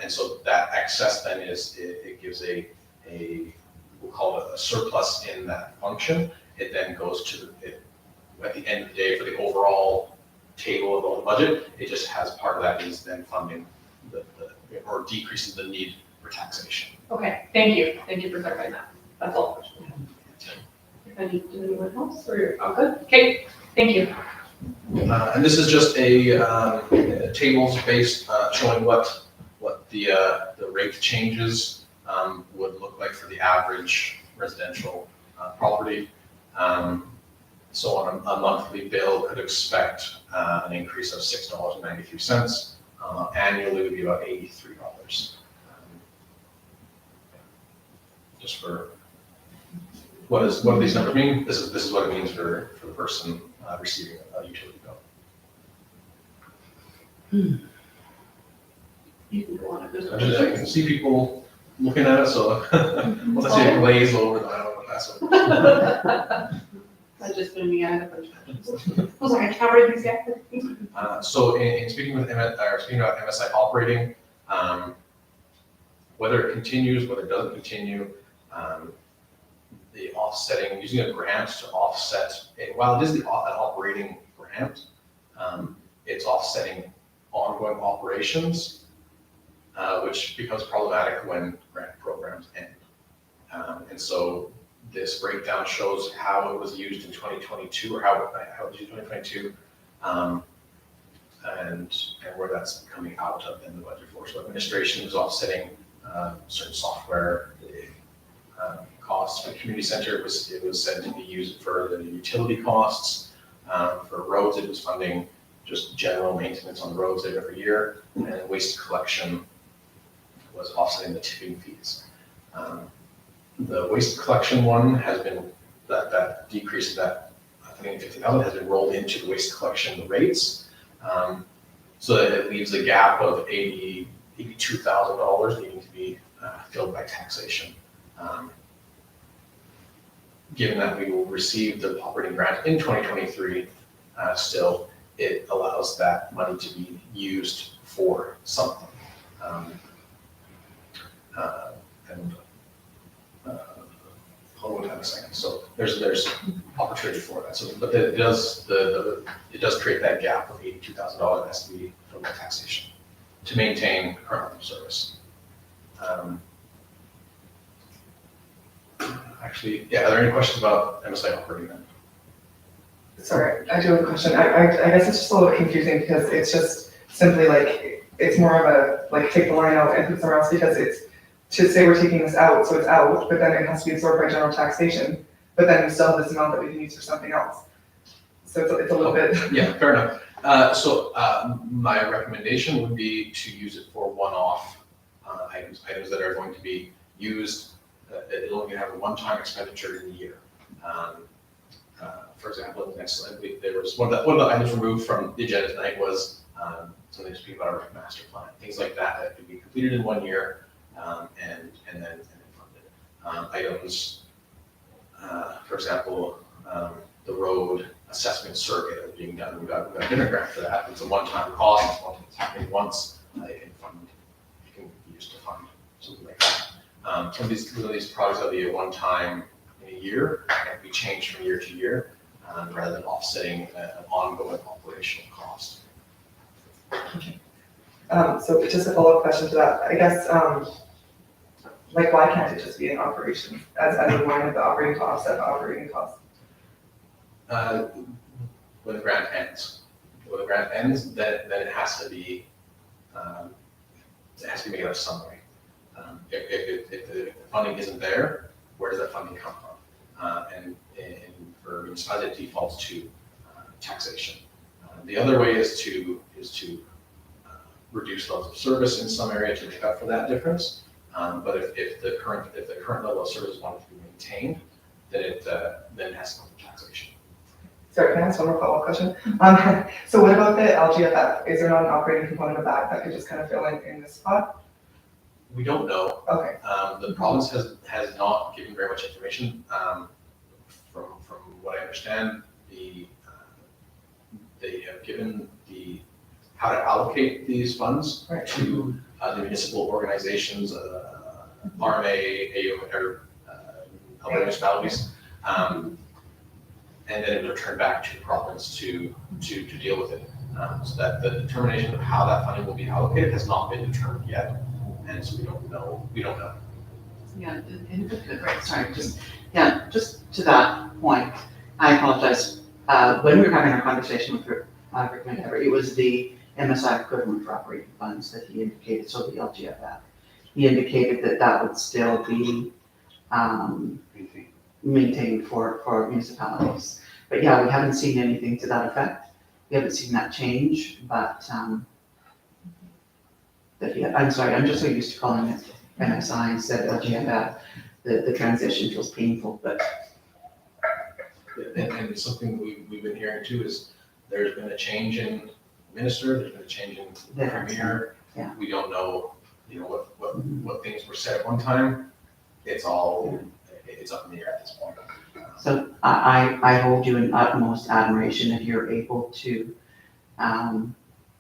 And so that excess then it gives we'll call it a surplus in that function. It then goes to, at the end of the day, for the overall table of all the budget, it just has part of that is then funding or decreasing the need for taxation. Okay, thank you for clarifying that. That's all. If anyone else, or you're all good? Okay, thank you. And this is just a tables based showing what the rate changes would look like for the average residential property. So on a monthly bill, could expect an increase of $6.93. Annually would be about $83. Just for what do these numbers mean? This is what it means for the person receiving a utility bill. You can go on if there's I can see people looking at it, so once I see it glaze over, then I don't know what that's about. That's just been me, I had a bunch of questions. I was like, I can't read these yet. So in speaking about MSI operating, whether it continues, whether it doesn't continue, the offsetting, using a grant to offset, while it is an operating grant, it's offsetting ongoing operations, which becomes problematic when grant programs end. And so this breakdown shows how it was used in 2022, or how it was used in 2022, and where that's coming out of in the budget for. So administration is offsetting certain software costs. For the community center, it was said to be used for the utility costs. For roads, it was funding just general maintenance on the roads every year, and waste collection was offsetting the tipping fees. The waste collection one has been, that decrease of that, I think 50,000 has been rolled into the waste collection rates. So that it leaves a gap of $82,000 needing to be filled by taxation. Given that we will receive the operating grant in 2023, still, it allows that money to be used for something. Hold on a second. So there's opportunity for that. So, but it does create that gap of $82,000 that has to be from the taxation to maintain current level of service. Actually, yeah. Are there any questions about MSI operating then? Sorry, I do have a question. I guess it's just a little confusing because it's just simply like, it's more of a, like, take the line out and put somewhere else, because it's to say we're taking this out, so it's out, but then it has to be absorbed by general taxation, but then we still have this amount that we can use for something else. So it's a little bit. Yeah, fair enough. So my recommendation would be to use it for one-off items that are going to be used. It'll only have a one-time expenditure in the year. For example, in the next slide, there was one of the items removed from the agenda tonight was something to speak about our master plan, things like that could be completed in 1 year and then funded. Items, for example, the road assessment circuit is being done. We've got a dinner grant for that. It's a one-time cost. It's happening once. It can be used to fund something like that. Some of these projects will be a one-time in a year, and be changed from year to year, rather than offsetting an ongoing operational cost. So just a follow-up question to that, I guess, like, why can't it just be an operation as a line of the operating costs at the operating costs? When the grant ends. When the grant ends, then it has to be made out of some way. If the funding isn't there, where does that funding come from? And for municipalities, it defaults to taxation. The other way is to reduce levels of service in some area to make up for that difference. But if the current level of service wanted to be maintained, then it has to come from taxation. Sorry, can I ask one more follow-up question? So what about the LGFF? Is there not an operating component of that that could just kind of fill in this spot? We don't know. Okay. The province has not given very much information. From what I understand, they have given how to allocate these funds Right. to the municipal organizations, RMA, AO, or other municipalities, and then it will return back to the province to deal with it. So that the determination of how that funding will be allocated has not been determined yet, and so we don't know. Yeah, and sorry, just to that point, I apologize. When we were having our conversation with Rick McEver, it was the MSI equivalent for operating funds that he indicated, so the LGFF. He indicated that would still be maintained for municipalities. But yeah, we haven't seen anything to that effect. We haven't seen that change, but I'm sorry, I'm just so used to calling it MSI instead of LGFF. The transition feels painful, but. And it's something we've been hearing too, is there's been a change in minister, there's been a change in premier. Yeah. We don't know, what things were said at one time. It's up in the air at this point. So I hold you in utmost admiration if you're able to,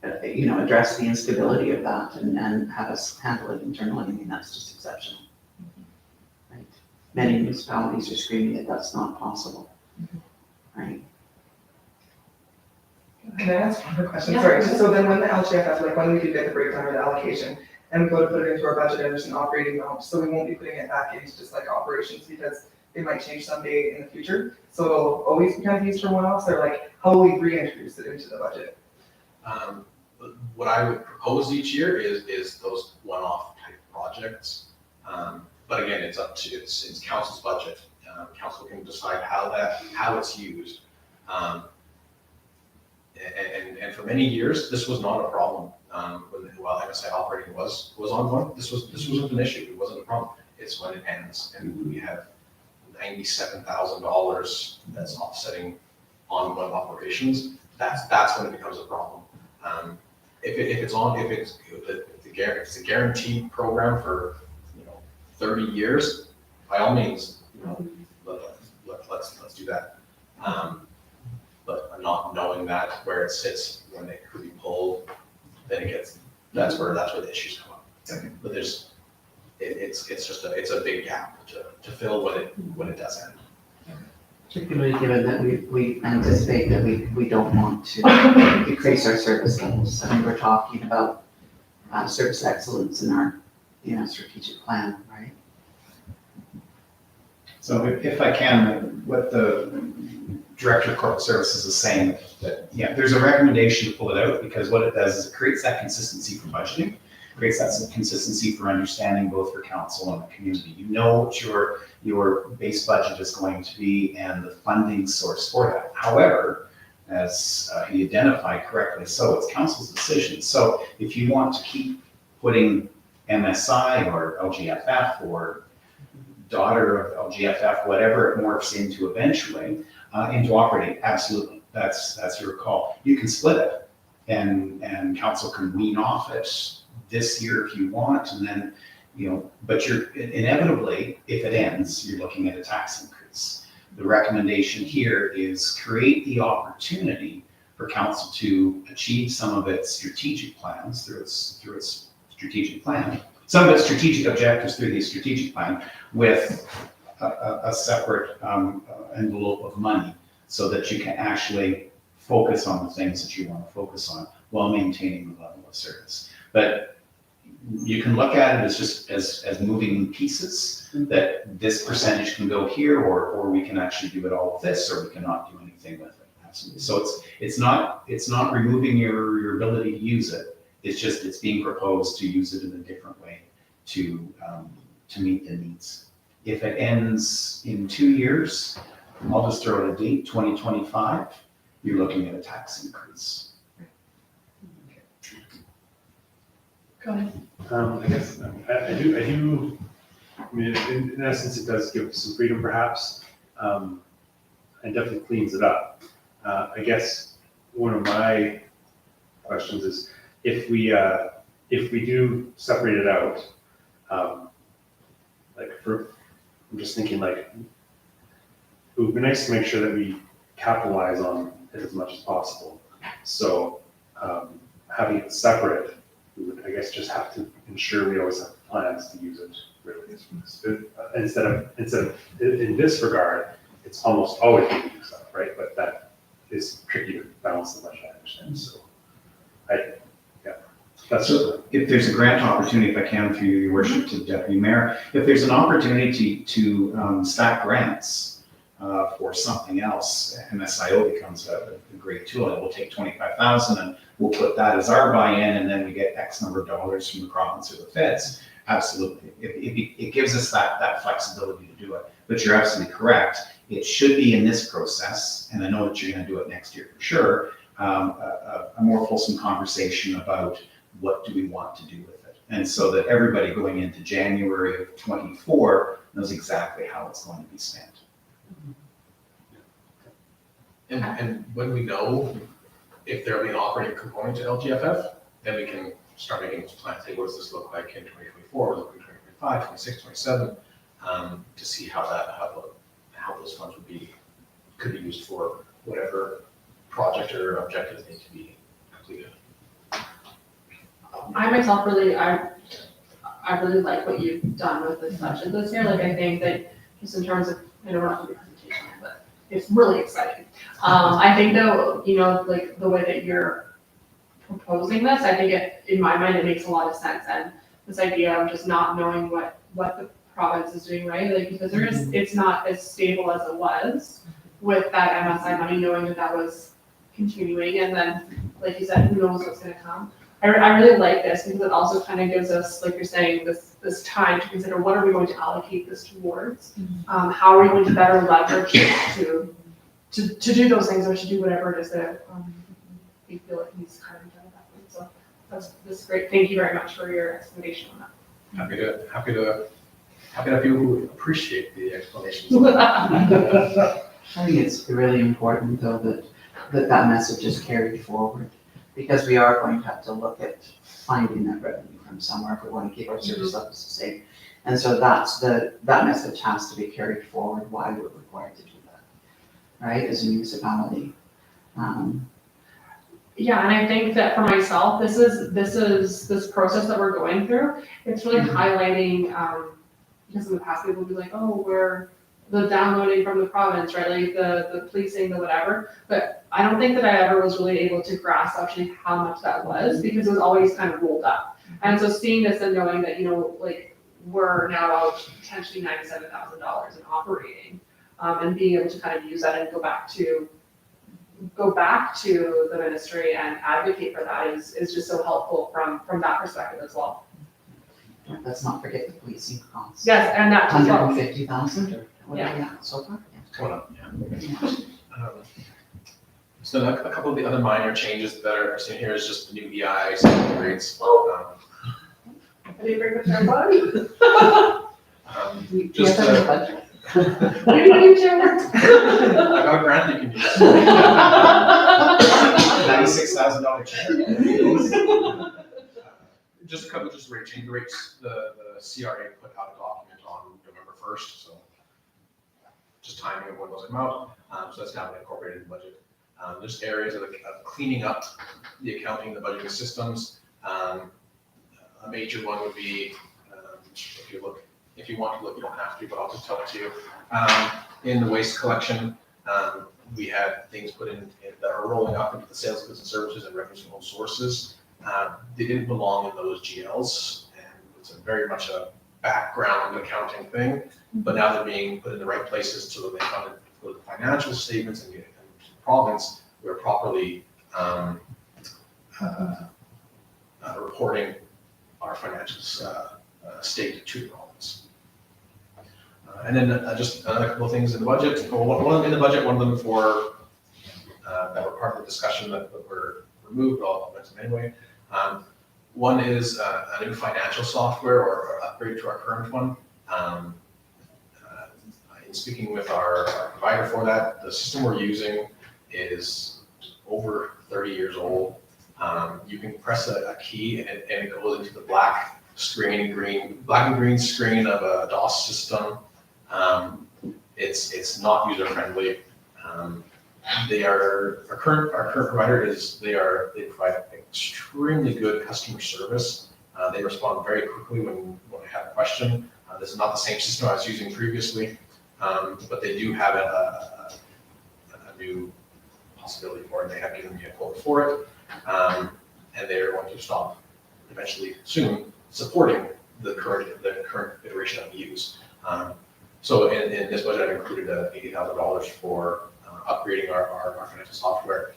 address the instability of that and have us handle it internally. I mean, that's just exceptional. Right? Many municipalities are screaming that that's not possible. Right? Can I ask one more question? Yeah. Sorry, so then when the LGFF, like when we do get the breakdown or the allocation, and we go to put it into our budget and there's an operating amount, so we won't be putting it back into just like operations, because it might change someday in the future. So it'll always be kind of used for one-offs, or like, how will we reintroduce it into the budget? What I would propose each year is those one-off type projects. But again, it's it's council's budget. Council can decide how it's used. And for many years, this was not a problem. While MSI operating was ongoing, this wasn't an issue. It wasn't a problem. It's when it ends and we have $97,000 that's offsetting ongoing operations. That's when it becomes a problem. If it's a guaranteed program for 30 years, by all means, let's do that. But not knowing that where it sits when it could be pulled, then that's where the issues come up. Okay. But it's a big gap to fill when it does end. Particularly given that we anticipate that we don't want to decrease our service levels. I mean, we're talking about service excellence in our, strategic plan, right? So if I can, what the Director of Corporate Services is saying, that, there's a recommendation to pull it out, because what it does is it creates that consistency for budgeting, creates that consistency for understanding both for council and the community. You know what your base budget is going to be and the funding source for that. However, as he identified correctly, so it's council's decision. So if you want to keep putting MSI or LGFF or daughter of LGFF, whatever it morphs into eventually, into operating, absolutely, that's your call. You can split it, and council can wean off it this year if you want, and then, but you're inevitably, if it ends, you're looking at a tax increase. The recommendation here is create the opportunity for council to achieve some of its strategic plans through its strategic plan, some of its strategic objectives through the strategic plan, with a separate envelope of money, so that you can actually focus on the things that you want to focus on while maintaining the level of service. But you can look at it as just as moving pieces, that this percentage can go here, or we can actually do it all with this, or we cannot do anything with it. Absolutely. So it's not removing your ability to use it. It's being proposed to use it in a different way to meet the needs. If it ends in 2 years, I'll just throw out a date, 2025, you're looking at a tax increase. Go ahead. I guess I do. I mean, in essence, it does give some freedom, perhaps, and definitely cleans it up. I guess one of my questions is, if we do separate it out, I'm just thinking, like, it would be nice to make sure that we capitalize on it as much as possible. So having it separate, we would, I guess, just have to ensure we always have plans to use it. Really, instead of in this regard, it's almost always being used up, right? But that is tricky to balance the budget, I understand. So that's So if there's a grant opportunity, if I can, through your worship to Deputy Mayor, if there's an opportunity to stack grants for something else, MSIO becomes a great tool. It will take 25,000 and we'll put that as our buy-in, and then we get X number of dollars from the province or the feds. Absolutely. It gives us that flexibility to do it. But you're absolutely correct. It should be in this process, and I know that you're going to do it next year for sure, a more fulsome conversation about what do we want to do with it. And so that everybody going into January of 24 knows exactly how it's going to be spent. And when we know if there'll be an operating component to LGFF, then we can start making those plans. Hey, what does this look like in 2024, look in 2025, 26, 27, to see how those funds could be used for whatever project or objectives need to be completed. I myself I really like what you've done with this budget this year. Like, I think that just in terms of, we're not doing a presentation, but it's really exciting. I think though, like the way that you're proposing this, I think in my mind, it makes a lot of sense. And this idea of just not knowing what the province is doing, right? Like, because it's not as stable as it was with that MSI money, knowing that that was continuing, and then, like you said, who knows what's gonna come. I really like this because it also kind of gives us, like you're saying, this time to consider what are we going to allocate this towards? How are we going to better leverage it to do those things or to do whatever it is that we feel like needs kind of done at that point. So that's great. Thank you very much for your explanation on that. Happy to have people who appreciate the explanations. I think it's really important though that message is carried forward, because we are going to have to look at finding that revenue from somewhere if we want to keep our service levels the same. And so that message has to be carried forward, why we're required to do that, right, as a municipality. Yeah, and I think that for myself, this process that we're going through, it's really highlighting, because in the past people would be like, oh, we're the downloading from the province, right? Like the policing, the whatever. But I don't think that I ever was really able to grasp actually how much that was, because it was always kind of rolled up. And so seeing this and knowing that, like we're now out potentially $97,000 in operating, and being able to kind of use that and go back to the ministry and advocate for that is just so helpful from that perspective as well. Let's not forget the policing costs. Yes, and that as well. 150,000 or whatever, so far. Coming up, yeah. So a couple of the other minor changes that are seen here is just the new EI sample rates. I didn't bring the body. Just Do you have a budget? I got a grant you can use. $96,000 check. Just a couple, just rate change rates. The CRA put out a document on November 1st, so just timing of when those come out. So that's now been incorporated in the budget. There's areas of cleaning up the accounting, the budgeting systems. A major one would be, if you want to look, you don't have to, but I'll just tell it to you. In the waste collection, we had things put in that are rolling up into the sales goods and services and revenues from home sources. They didn't belong in those GLs, and it's very much a background accounting thing, but now they're being put in the right places so that they come and go to the financial statements and get to the province. We're properly reporting our financial state to the province. And then just another couple of things in the budget. Well, one of them in the budget, one of them for that were part of the discussion that were removed, I'll mention anyway. One is a new financial software or upgrade to our current one. In speaking with our provider for that, the system we're using is over 30 years old. You can press a key and it goes into the black and green screen of a DOS system. It's not user friendly. Our current provider they provide extremely good customer service. They respond very quickly when I have a question. This is not the same system I was using previously, but they do have a new possibility for it. They have given me a quote for it, and they're going to stop eventually soon supporting the current iteration that we use. So in this budget, I've included $80,000 for upgrading our financial software.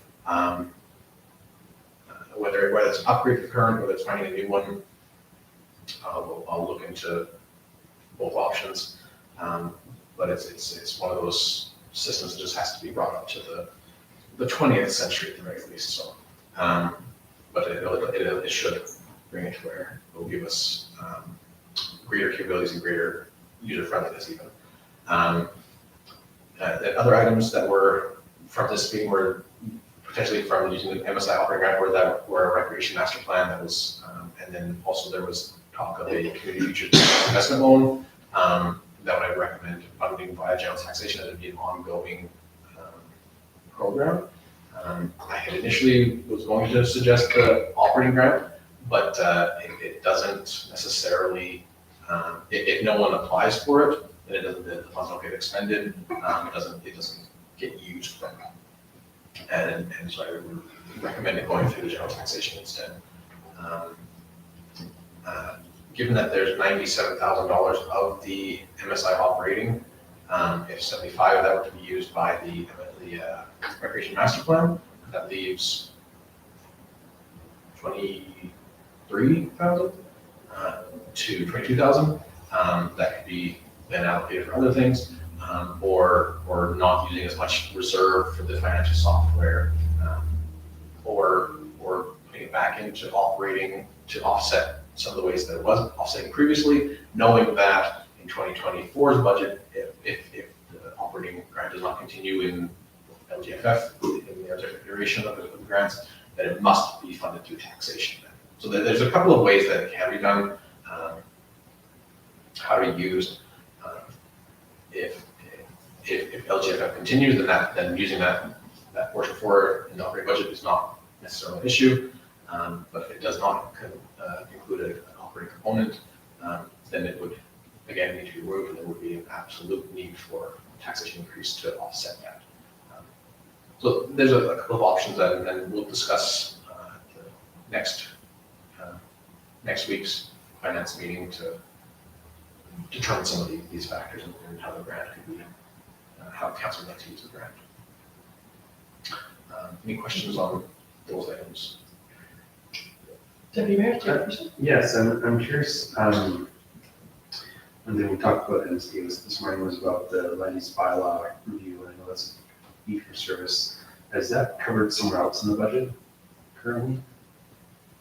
Whether it's an upgrade to the current, whether it's finding a new one, I'll look into both options. But it's one of those systems that just has to be brought up to the 20th century at the very least. So, but it should bring it to where it will give us greater capabilities and greater user friendliness even. The other items that were from this meeting were potentially from using the MSI operating grant that were a recreation master plan that was, and then also there was talk of a community futures investment loan that would I recommend funding via general taxation as it'd be an ongoing program. I had initially was going to suggest the operating grant, but it doesn't necessarily, if no one applies for it, then the funds don't get expended. It doesn't get used from it. And so I would recommend it going through the general taxation instead. given that there's $97,000 of the MSI operating, if 75 of that were to be used by the recreation master plan, that leaves 23,000 to 22,000. That could be then allocated for other things, or not using as much reserve for the financial software, or putting it back into operating to offset some of the ways that it was offsetting previously, knowing that in 2024's budget, if the operating grant does not continue in LGFF, in the duration of the grants, then it must be funded through taxation. So there's a couple of ways that it can be done. How to be used. If LGFF continues, then using that portion for in the operating budget is not necessarily an issue. But if it does not include an operating component, then it would again need to be removed, and there would be an absolute need for taxation increase to offset that. So there's a couple of options, and we'll discuss next week's finance meeting to determine some of these factors and how the grant could be, how council would like to use the grant. Any questions on those items? Deputy Mayor, do you have a question? Yes, I'm curious, and then we talked about, and Steve this morning was about the land use bylaw review, and I know that's fee for service. Has that covered somewhere else in the budget currently?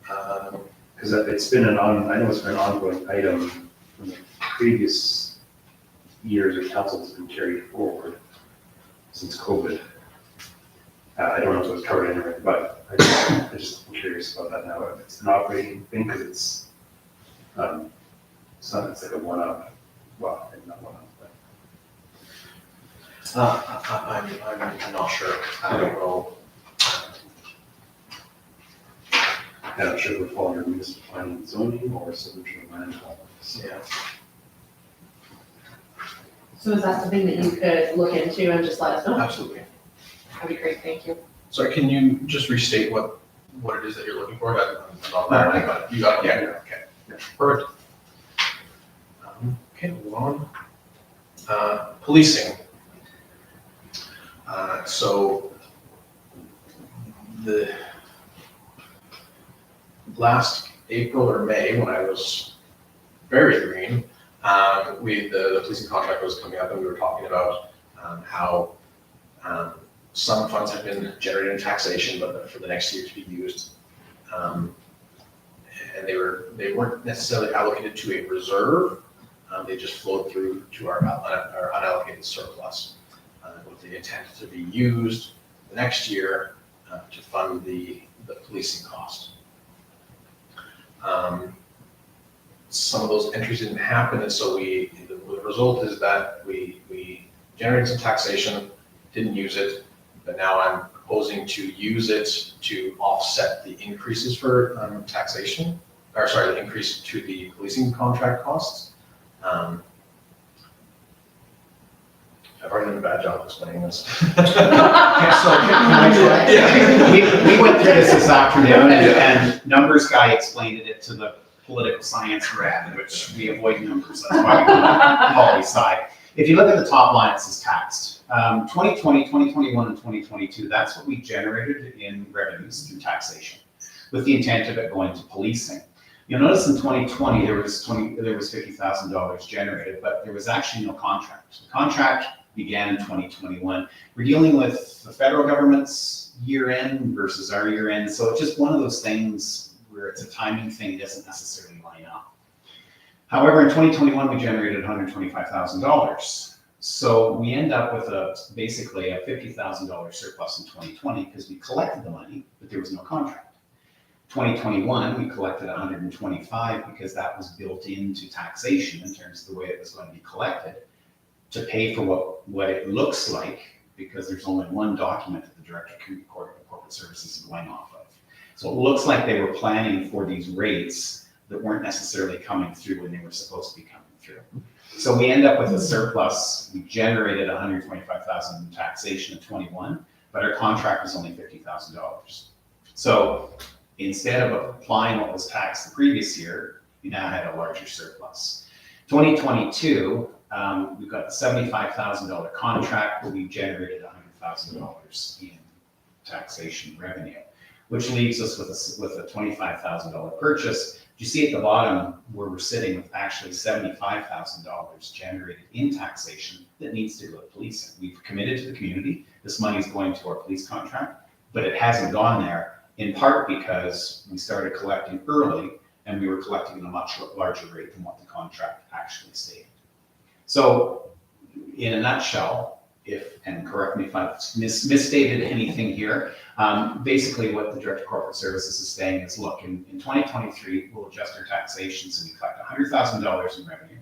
Because it's been I know it's been an ongoing item from the previous years of council has been carried forward since COVID. I don't know if it was covered anywhere, but I just am curious about that now. If it's an operating thing, because it's like a one-off, well, maybe not one-off, but. I'm not sure. I don't know. I'm not sure if it would fall under municipal planning and zoning or subdivision land. Yeah. So is that something that you could look into and just let us know? Absolutely. That'd be great, thank you. Sorry, can you just restate what it is that you're looking for? I'm not learning, but you got it. Yeah. Okay. Perfect. Okay, move on. Policing. So the last April or May, when I was very green, the policing contract was coming up, and we were talking about how some funds have been generated in taxation, but for the next year to be used, and they weren't necessarily allocated to a reserve. They just flowed through to our unallocated surplus, with the intent to be used the next year to fund the policing cost. Some of those entries didn't happen, and so the result is that we generated some taxation, didn't use it, but now I'm proposing to use it to offset the increases for taxation, or sorry, the increase to the policing contract costs. I've already done a bad job explaining this. So can I try? Yeah. We went through this afternoon, and numbers guy explained it to the political science grad, which we avoid numbers, that's why we go on the policy side. If you look at the top line, it says taxed. 2020, 2021, and 2022, that's what we generated in revenues through taxation, with the intent of it going to policing. You'll notice in 2020, there was $50,000 generated, but there was actually no contract. The contract began in 2021. We're dealing with the federal government's year end versus our year end, so it's just one of those things where it's a timing thing, it doesn't necessarily line up. However, in 2021, we generated $125,000. So we end up with basically a $50,000 surplus in 2020 because we collected the money, but there was no contract. 2021, we collected 125 because that was built into taxation in terms of the way it was going to be collected to pay for what it looks like, because there's only one document that the Director of Corporate Services is going off of. So it looks like they were planning for these rates that weren't necessarily coming through when they were supposed to be coming through. So we end up with a surplus. We generated 125,000 in taxation in 21, but our contract was only $50,000. So instead of applying what was taxed the previous year, we now had a larger surplus. 2022, we've got the $75,000 contract where we generated $100,000 in taxation revenue, which leaves us with a $25,000 purchase. You see at the bottom where we're sitting with actually $75,000 generated in taxation that needs to go to policing. We've committed to the community. This money is going to our police contract, but it hasn't gone there in part because we started collecting early and we were collecting at a much larger rate than what the contract actually stated. So in a nutshell, and correct me if I've misstated anything here, basically what the Director of Corporate Services is saying is, look, in 2023, we'll adjust our taxations and we collect $100,000 in revenue.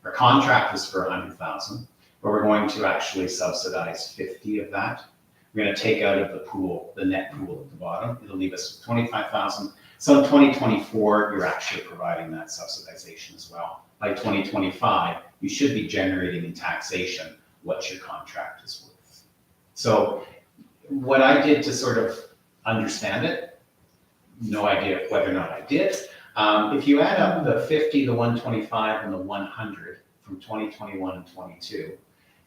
Our contract was for $100,000, but we're going to actually subsidize 50 of that. We're going to take out of the pool, the net pool at the bottom. It'll leave us with 25,000. So in 2024, you're actually providing that subsidization as well. By 2025, you should be generating in taxation what your contract is worth. So what I did to sort of understand it, no idea whether or not I did. If you add up the 50, the 125, and the 100 from 2021 and 22,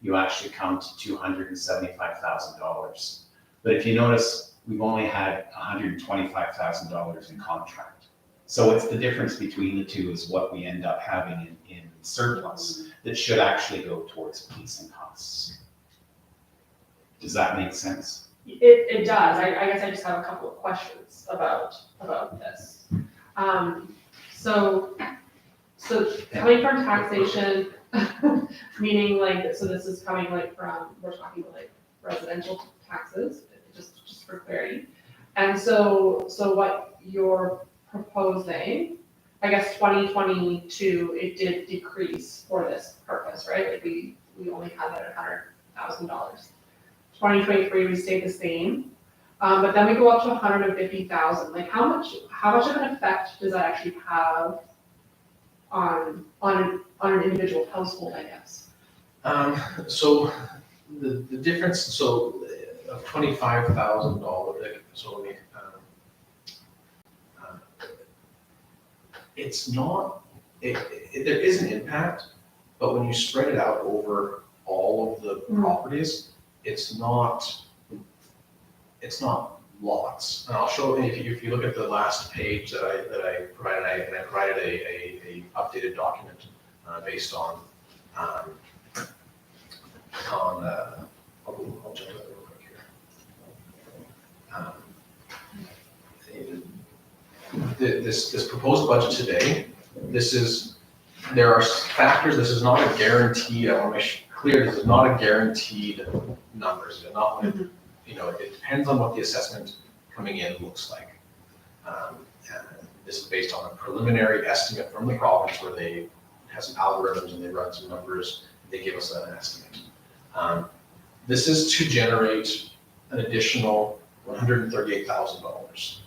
you actually come to $275,000. But if you notice, we've only had $125,000 in contract. So it's the difference between the two is what we end up having in surplus that should actually go towards policing costs. Does that make sense? It does. I guess I just have a couple of questions about this. So coming from taxation, meaning like, so this is coming like from, we're talking about like residential taxes, just for clarity. And so what you're proposing, I guess 2022, it did decrease for this purpose, right? Like we only had that at $100,000. 2023, we stayed the same, but then we go up to 150,000. Like how much of an effect does that actually have on an individual household, I guess? So the difference, so of $25,000, so it's not, there is an impact, but when you spread it out over all of the properties, it's not lots. And I'll show, if you look at the last page that I provided, and I provided a updated document based on I'll jump to that real quick here. This proposed budget today, there are factors, this is not a guaranteed, I want to make clear, this is not a guaranteed numbers. They're not, it depends on what the assessment coming in looks like. This is based on a preliminary estimate from the province where they have some algorithms and they run some numbers, they give us an estimate. This is to generate an additional $138,000.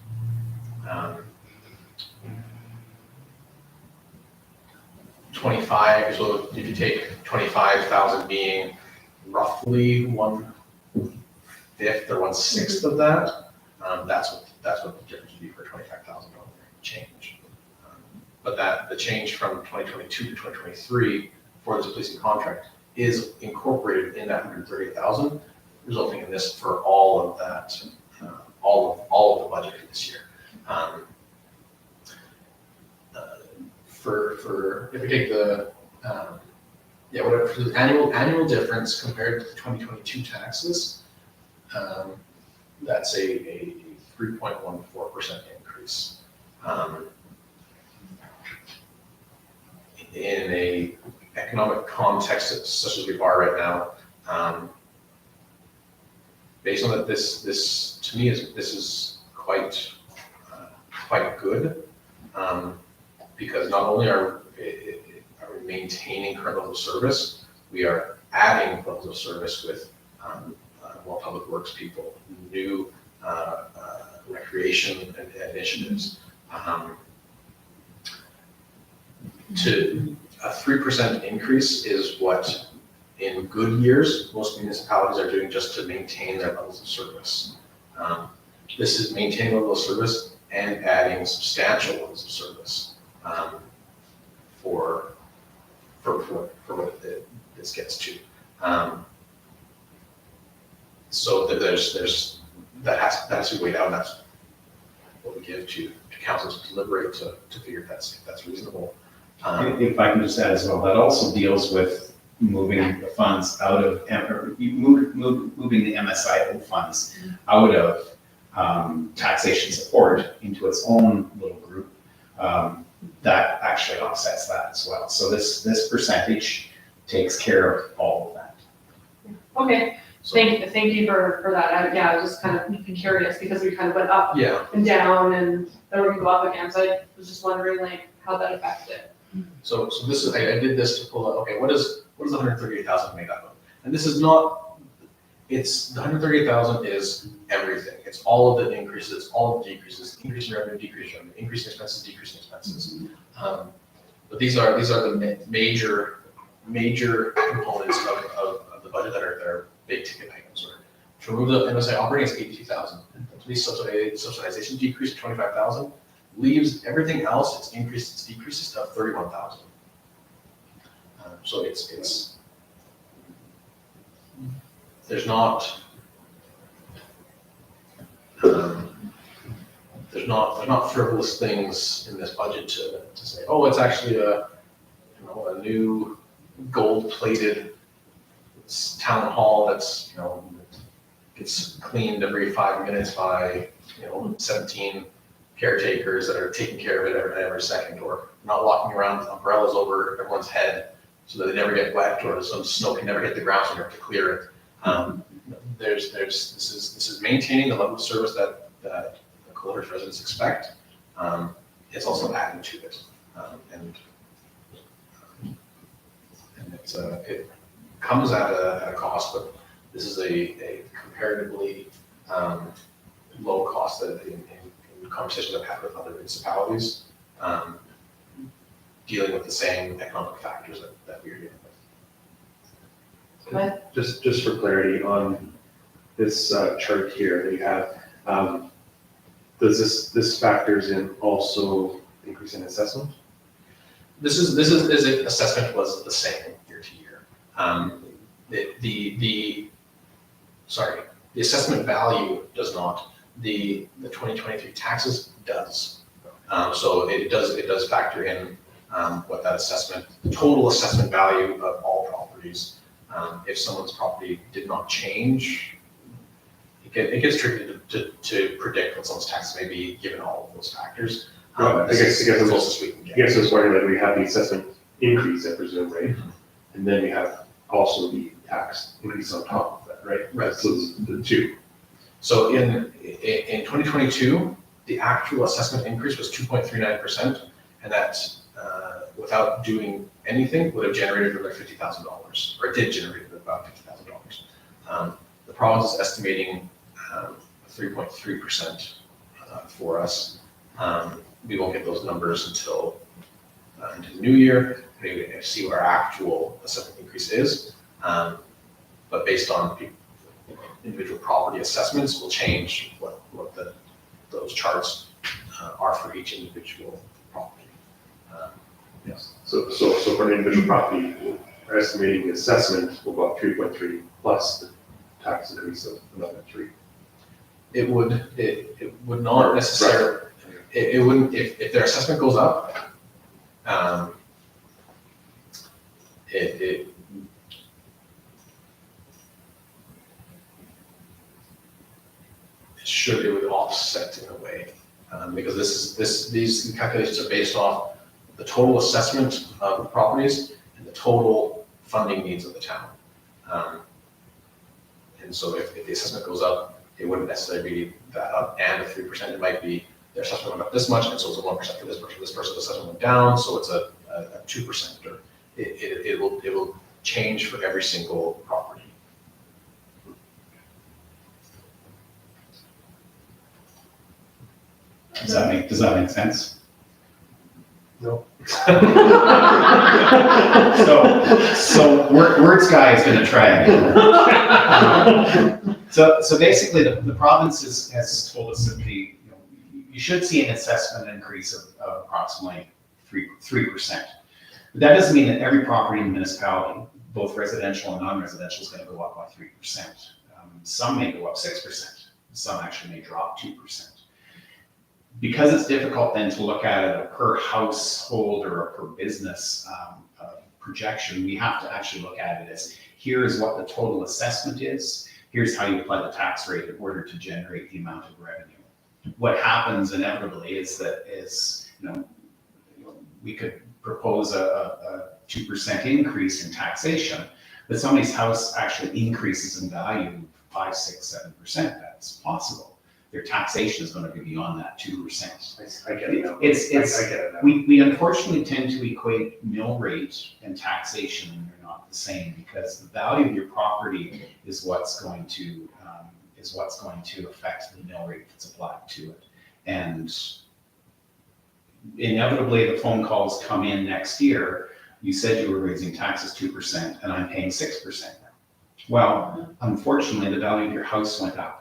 25, so if you take 25,000 being roughly 1/5 or 1/6 of that, that's what the difference would be for $25,000 change. But the change from 2022 to 2023 for this policing contract is incorporated in that 138,000, resulting in this for all of that, all of the budget for this year. If we take the annual difference compared to the 2022 taxes, that's a 3.14% increase. In a economic context such as we are right now, based on that, this to me is quite good, because not only are we maintaining current levels of service, we are adding levels of service with more public works people, new recreation initiatives. To a 3% increase is what, in good years, most municipalities are doing just to maintain their levels of service. This is maintaining level of service and adding substantial levels of service. for what this gets to. So there's that has to be weighed out, and that's what we give to council to deliberate to figure if that's reasonable. If I can just add as well, that also deals with moving the funds out of, or moving the MSIO funds out of taxation support into its own little group. That actually offsets that as well. So this percentage takes care of all of that. Okay, So, thank you for that. I was just kind of curious because we kind of went up yeah, and down and then we're gonna go up again. So I was just wondering like how that affected. so this is, I did this to pull out, okay, what is the 138,000 made up of? And this is not, it's, the 138,000 is everything. It's all of the increases, all of the decreases, increase in revenue, decrease in revenue, increase in expenses, decrease in expenses. But these are the major components of the budget that are big ticket items. Or to remove the MSI operating is 82,000. Police subsidization decrease to 25,000. Leaves everything else, it's increased, it's decreases to 31,000. So it's there's not frivolous things in this budget to say, oh, it's actually a new gold-plated town hall that's gets cleaned every 5 minutes by 17 caretakers that are taking care of it every second, or not walking around with umbrellas over everyone's head so that they never get wet, or some snow can never hit the ground so you have to clear it. This is maintaining the level of service that the Cold residents expect. It's also adding to it, and it comes at a cost, but this is a comparatively low cost that in conversations I've had with other municipalities, dealing with the same economic factors that we're dealing with. Just for clarity on this chart here that you have, does this factors in also increase in assessment? This is assessment was the same year to year. The assessment value does not. The 2023 taxes does. So it does factor in what that assessment, the total assessment value of all properties. If someone's property did not change, it gets tricky to predict what someone's taxes may be given all of those factors. I guess the closest we can get. I guess I was wondering that we have the assessment increase, I presume, right? And then we have also the tax increase on top of that, right? Right. So the two. So in 2022, the actual assessment increase was 2.39%, and that without doing anything would have generated about $50,000, or it did generate about $50,000. The province is estimating 3.3% for us. We won't get those numbers until into the new year. We see what our actual assessment increase is, but based on individual property assessments will change what those charts are for each individual property. Yes. So for an individual property, we're estimating the assessment will go up 3.3 plus the tax increase of another 3. It would not necessarily, it wouldn't, if their assessment goes up, it would offset in a way, because these calculations are based off the total assessment of the properties and the total funding needs of the town. And so if the assessment goes up, it wouldn't necessarily be that up and a 3%. It might be their assessment went up this much, and so it's a 1% for this person. This person's assessment went down, so it's a 2%. Or it will change for every single property. Does that make sense? No. So words guy is going to try again. So basically, the province has told us that you should see an assessment increase of approximately 3%. But that doesn't mean that every property in the municipality, both residential and non-residential, is gonna go up by 3%. Some may go up 6%, some actually may drop 2%. Because it's difficult then to look at it a per household or a per business projection, we have to actually look at it as, here's what the total assessment is, here's how you apply the tax rate in order to generate the amount of revenue. What happens inevitably is that we could propose a 2% increase in taxation, but somebody's house actually increases in value 5, 6, 7%. That's possible. Their taxation is going to be beyond that 2%. I get it now. It's I get it now. we unfortunately tend to equate mill rate and taxation, and they're not the same, because the value of your property is what's going to affect the mill rate that's applied to it. And inevitably, the phone calls come in next year. You said you were raising taxes 2%, and I'm paying 6% now. Well, unfortunately, the value of your house went up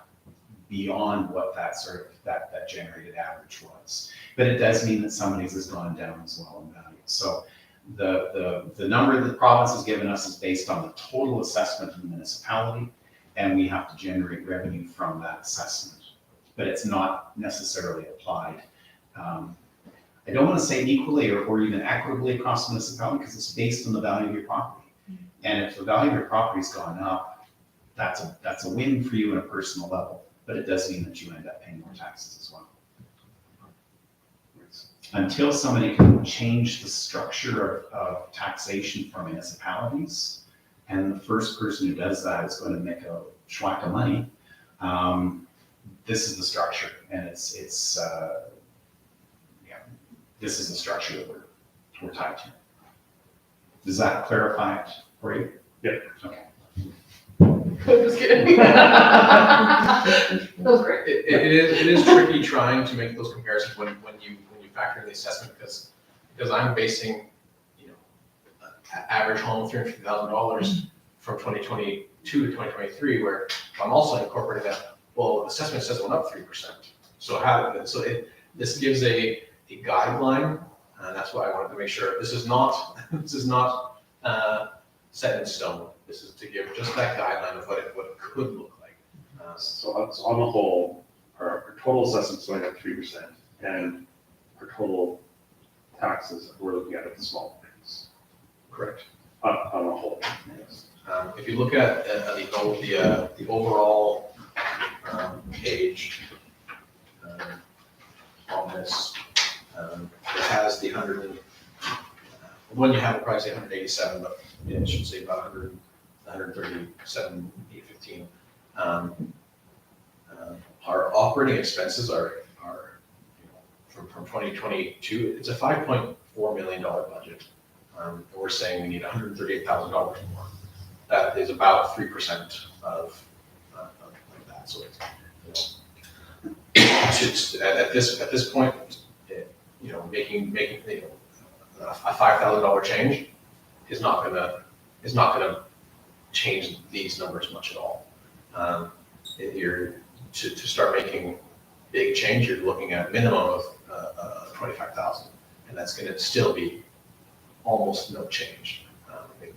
beyond what that that generated average was. But it does mean that somebody's has gone down as well in value. So the number that the province has given us is based on the total assessment of the municipality, and we have to generate revenue from that assessment. But it's not necessarily applied. I don't want to say equally or even equitably across the municipality, because it's based on the value of your property. And if the value of your property's gone up, that's a win for you on a personal level. But it does mean that you end up paying more taxes as well. Until somebody can change the structure of taxation for municipalities, and the first person who does that is going to make a schwack of money, this is the structure, and this is the structure that we're tied to. Does that clarify it for you? Yep. Okay. I'm just kidding. That was great. It is tricky trying to make those comparisons when you factor in the assessment, because I'm basing, average home $350,000 from 2022 to 2023, where I'm also incorporating that. Well, assessment says it went up 3%. This gives a guideline, and that's why I wanted to make sure this is not set in stone. This is to give just that guideline of what it could look like. So on the whole, our total assessment's going up 3%, and our total taxes, we're looking at a small increase. Correct. On the whole, yes. If you look at the overall page on this, it has the 100. When you have it, probably say 187, but it should say about 137, 815. Our operating expenses are from 2022. It's a $5.4 million budget. And we're saying we need $138,000 more. That is about 3% of that. So it's, at this point, making a $5,000 change is not gonna change these numbers much at all. If you're to start making big change, you're looking at a minimum of 25,000, and that's gonna still be almost no change.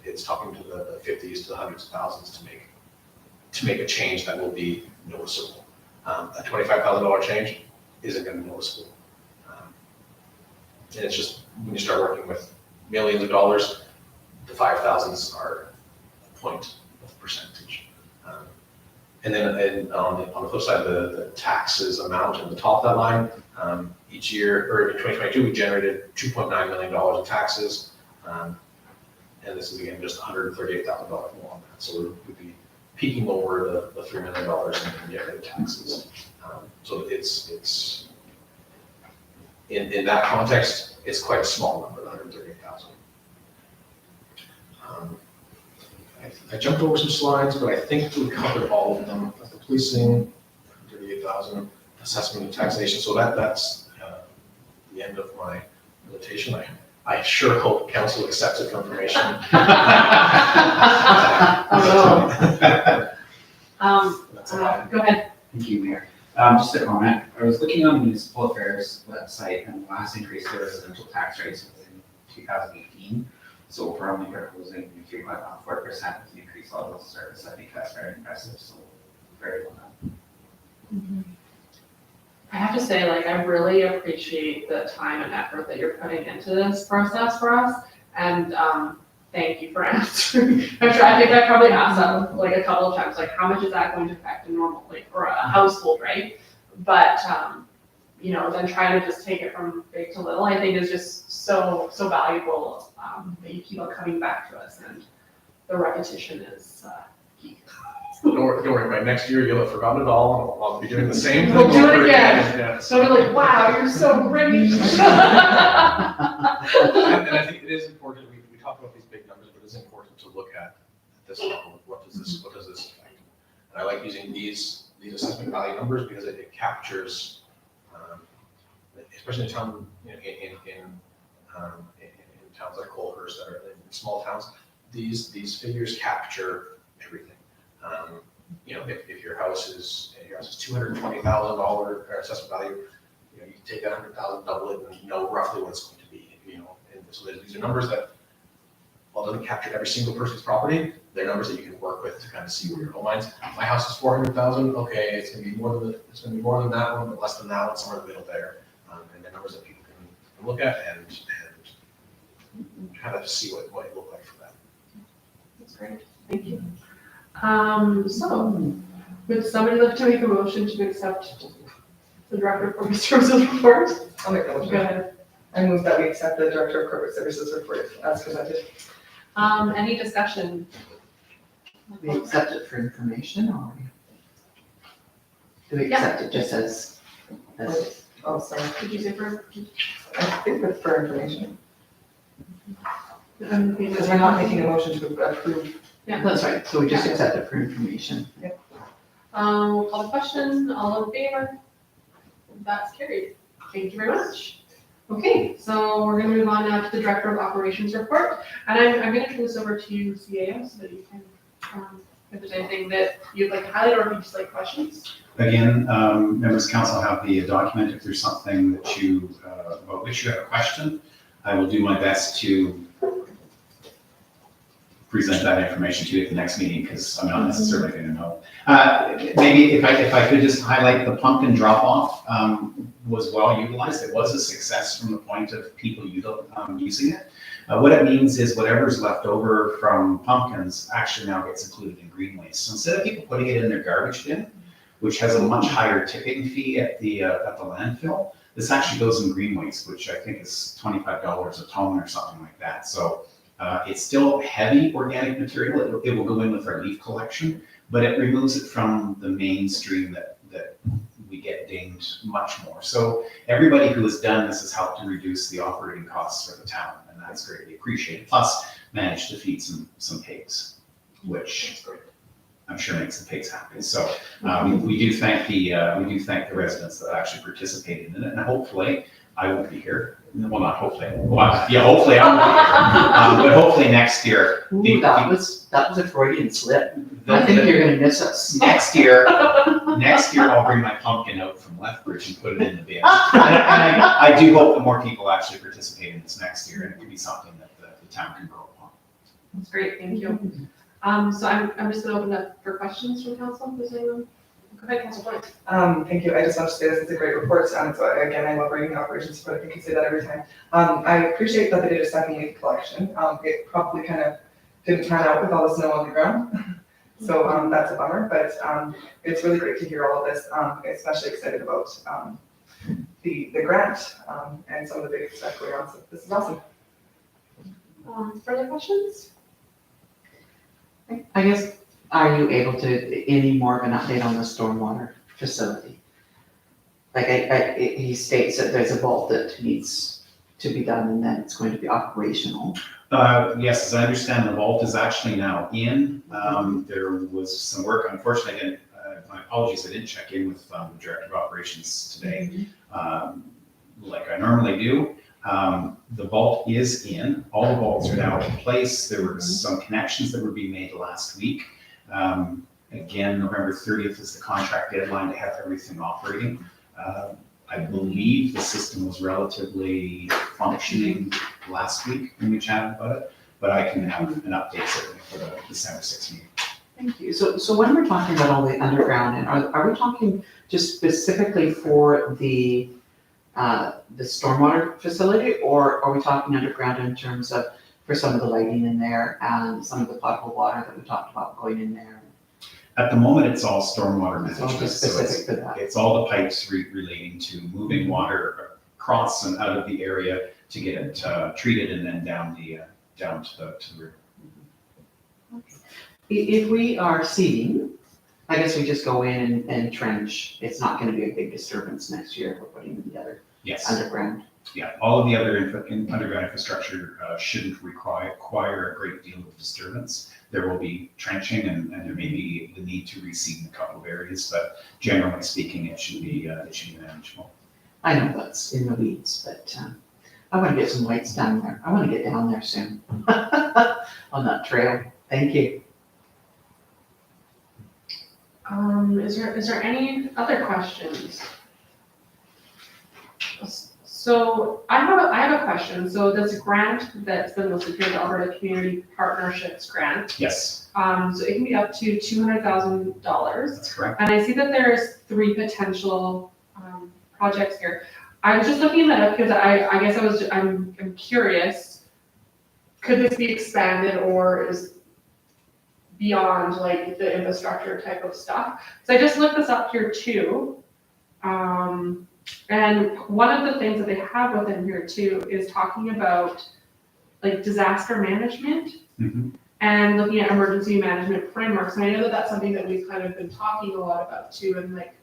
It's talking to the 50s to the hundreds of thousands to make a change that will be noticeable. A $25,000 change isn't going to be noticeable. And it's just when you start working with millions of dollars, the 5,000s are a point of percentage. And then on the flip side, the taxes amount in the top of that line, each year, or in 2022, we generated $2.9 million of taxes. And this is again just $138,000 more on that. So we'd be peaking over the $3 million in generated taxes. So it's in that context, it's quite a small number, the 138,000. I jumped over some slides, but I think we covered all of them. The policing, 138,000, assessment and taxation. So that's the end of my presentation. I sure hope council accepts it for information. Go ahead. Thank you, Mayor. Just a comment. I was looking on the municipal affairs website, and the last increase to residential tax rates was in 2018. So we're only proposing 3.14% with the increased level of service. I think that's very impressive, so very well done. I have to say, like, I really appreciate the time and effort that you're putting into this process for us, and thank you for answering. I think I probably asked that like a couple of times, like, how much is that going to affect a normal, like, or a household, right? But you know, then trying to just take it from big to little, I think is just so valuable that you keep on coming back to us, and the repetition is key. Don't worry, by next year you'll have forgotten it all, and I'll be doing the same thing. We'll do it over again. Yeah. So we're like, wow, you're so great. And I think it is important, we talk about these big numbers, but it's important to look at this level, what does this affect? And I like using these assessment value numbers because it captures, especially in town, you know, in towns like Colhurst that are in small towns, these figures capture everything. You know, if your house is $220,000 assessment value, you know, you can take that 100,000, double it, and you know roughly what it's going to be. You know, and so these are numbers that, while it doesn't capture every single person's property, they're numbers that you can work with to kind of see where your home lines. My house is 400,000. Okay, it's going to be more than that one, but less than that one, somewhere in the middle there. And the numbers that people can look at and kind of see what it might look like for them. That's great, thank you. So, would somebody like to make a motion to accept the Director of Corporate Services report? I'll make that Go motion. ahead. I move that we accept the Director of Corporate Services report as presented. Any discussion? We accept it for information, or do we accept it just as? Oh, sorry. Did you say for? I think it's for information, because we're not making a motion to approve. Yeah. That's right, so we just accept it for information. We'll call the question, all in favor? That's carried. Thank you very much. Okay, so we're gonna move on now to the Director of Operations report, and I'm gonna turn this over to you, CAO, so that you can, if there's anything that you'd like to highlight, or if you just like questions. Again, members of council have the document. If there's something that you, about which you have a question, I will do my best to present that information to you at the next meeting, because I'm not necessarily going to know. Maybe if I could just highlight the pumpkin drop-off was well utilized. It was a success from the point of people using it. What it means is whatever's left over from pumpkins actually now gets included in green waste. So instead of people putting it in their garbage bin, which has a much higher tipping fee at the landfill, this actually goes in green waste, which I think is $25 a ton or something like that. So it's still heavy organic material. It will go in with our leaf collection, but it removes it from the mainstream that we get dinged much more. So everybody who has done this has helped to reduce the operating costs for the town, and that's greatly appreciated. Plus, managed to feed some pigs, which I'm sure makes the pigs happy. So we do thank the residents that actually participated in it, and hopefully I won't be here. Well, not hopefully. Well, yeah, hopefully I won't be here. But hopefully next year. Ooh, that was a Freudian slip. I think you're gonna miss us. Next year, I'll bring my pumpkin out from Lethbridge and put it in the bin. And I do hope that more people actually participate in this next year, and it could be something that the town can grow upon. That's great, thank you. So I'm just gonna open up for questions from council, if there's anyone. Go ahead, Council Point. Thank you. I just want to say this is a great report. So again, I love reading operations, but I think you say that every time. I appreciate that they did a second leaf collection. It probably kind of didn't pan out with all the snow on the ground. So that's a bummer, but it's really great to hear all of this. Especially excited about the grant and some of the big stuff going on. So this is awesome. Further questions? I guess, are you able to, any more of an update on the stormwater facility? Like he states that there's a vault that needs to be done and then it's going to be operational. Yes, as I understand, the vault is actually now in. There was some work, unfortunately, my apologies, I didn't check in with the Director of Operations today, like I normally do. The vault is in, all the vaults are now in place. There were some connections that were being made last week. Again, November 30th is the contract deadline to have everything operating. I believe the system was relatively functioning last week when we chatted about it. but I can have an update certainly for the December 6th meeting. Thank you. So when we're talking about all the underground, and are we talking just specifically for the stormwater facility, or are we talking underground in terms of for some of the lighting in there and some of the potable water that we talked about going in there? At the moment, it's all stormwater It's all management. just So it's specific to that. It's all the pipes relating to moving water across and out of the area to get it treated and then down to the river. If we are seeding, I guess we just go in and trench. It's not gonna be a big disturbance next year if we're putting in the other Yes. underground. Yeah, all of the other underground infrastructure shouldn't require a great deal of disturbance. There will be trenching and there may be the need to reseed in a couple of areas, but generally speaking, it should be manageable. I know that's in the weeds, but I wanna get some lights down there. I wanna get down there soon on that trail. Thank you. Is there any other questions? So I have a question. So this grant that's been listed here, the Alberta Community Partnerships Grant, Yes, so it can be up to $200,000. that's correct. And I see that there's 3 potential projects here. I was just looking that up because I guess I'm curious, could this be expanded or is beyond like the infrastructure type of stuff? So I just looked this up here too. And one of the things that they have within here too is talking about like disaster management Mhm. and looking at emergency management frameworks. And I know that that's something that we've kind of been talking a lot about too, and like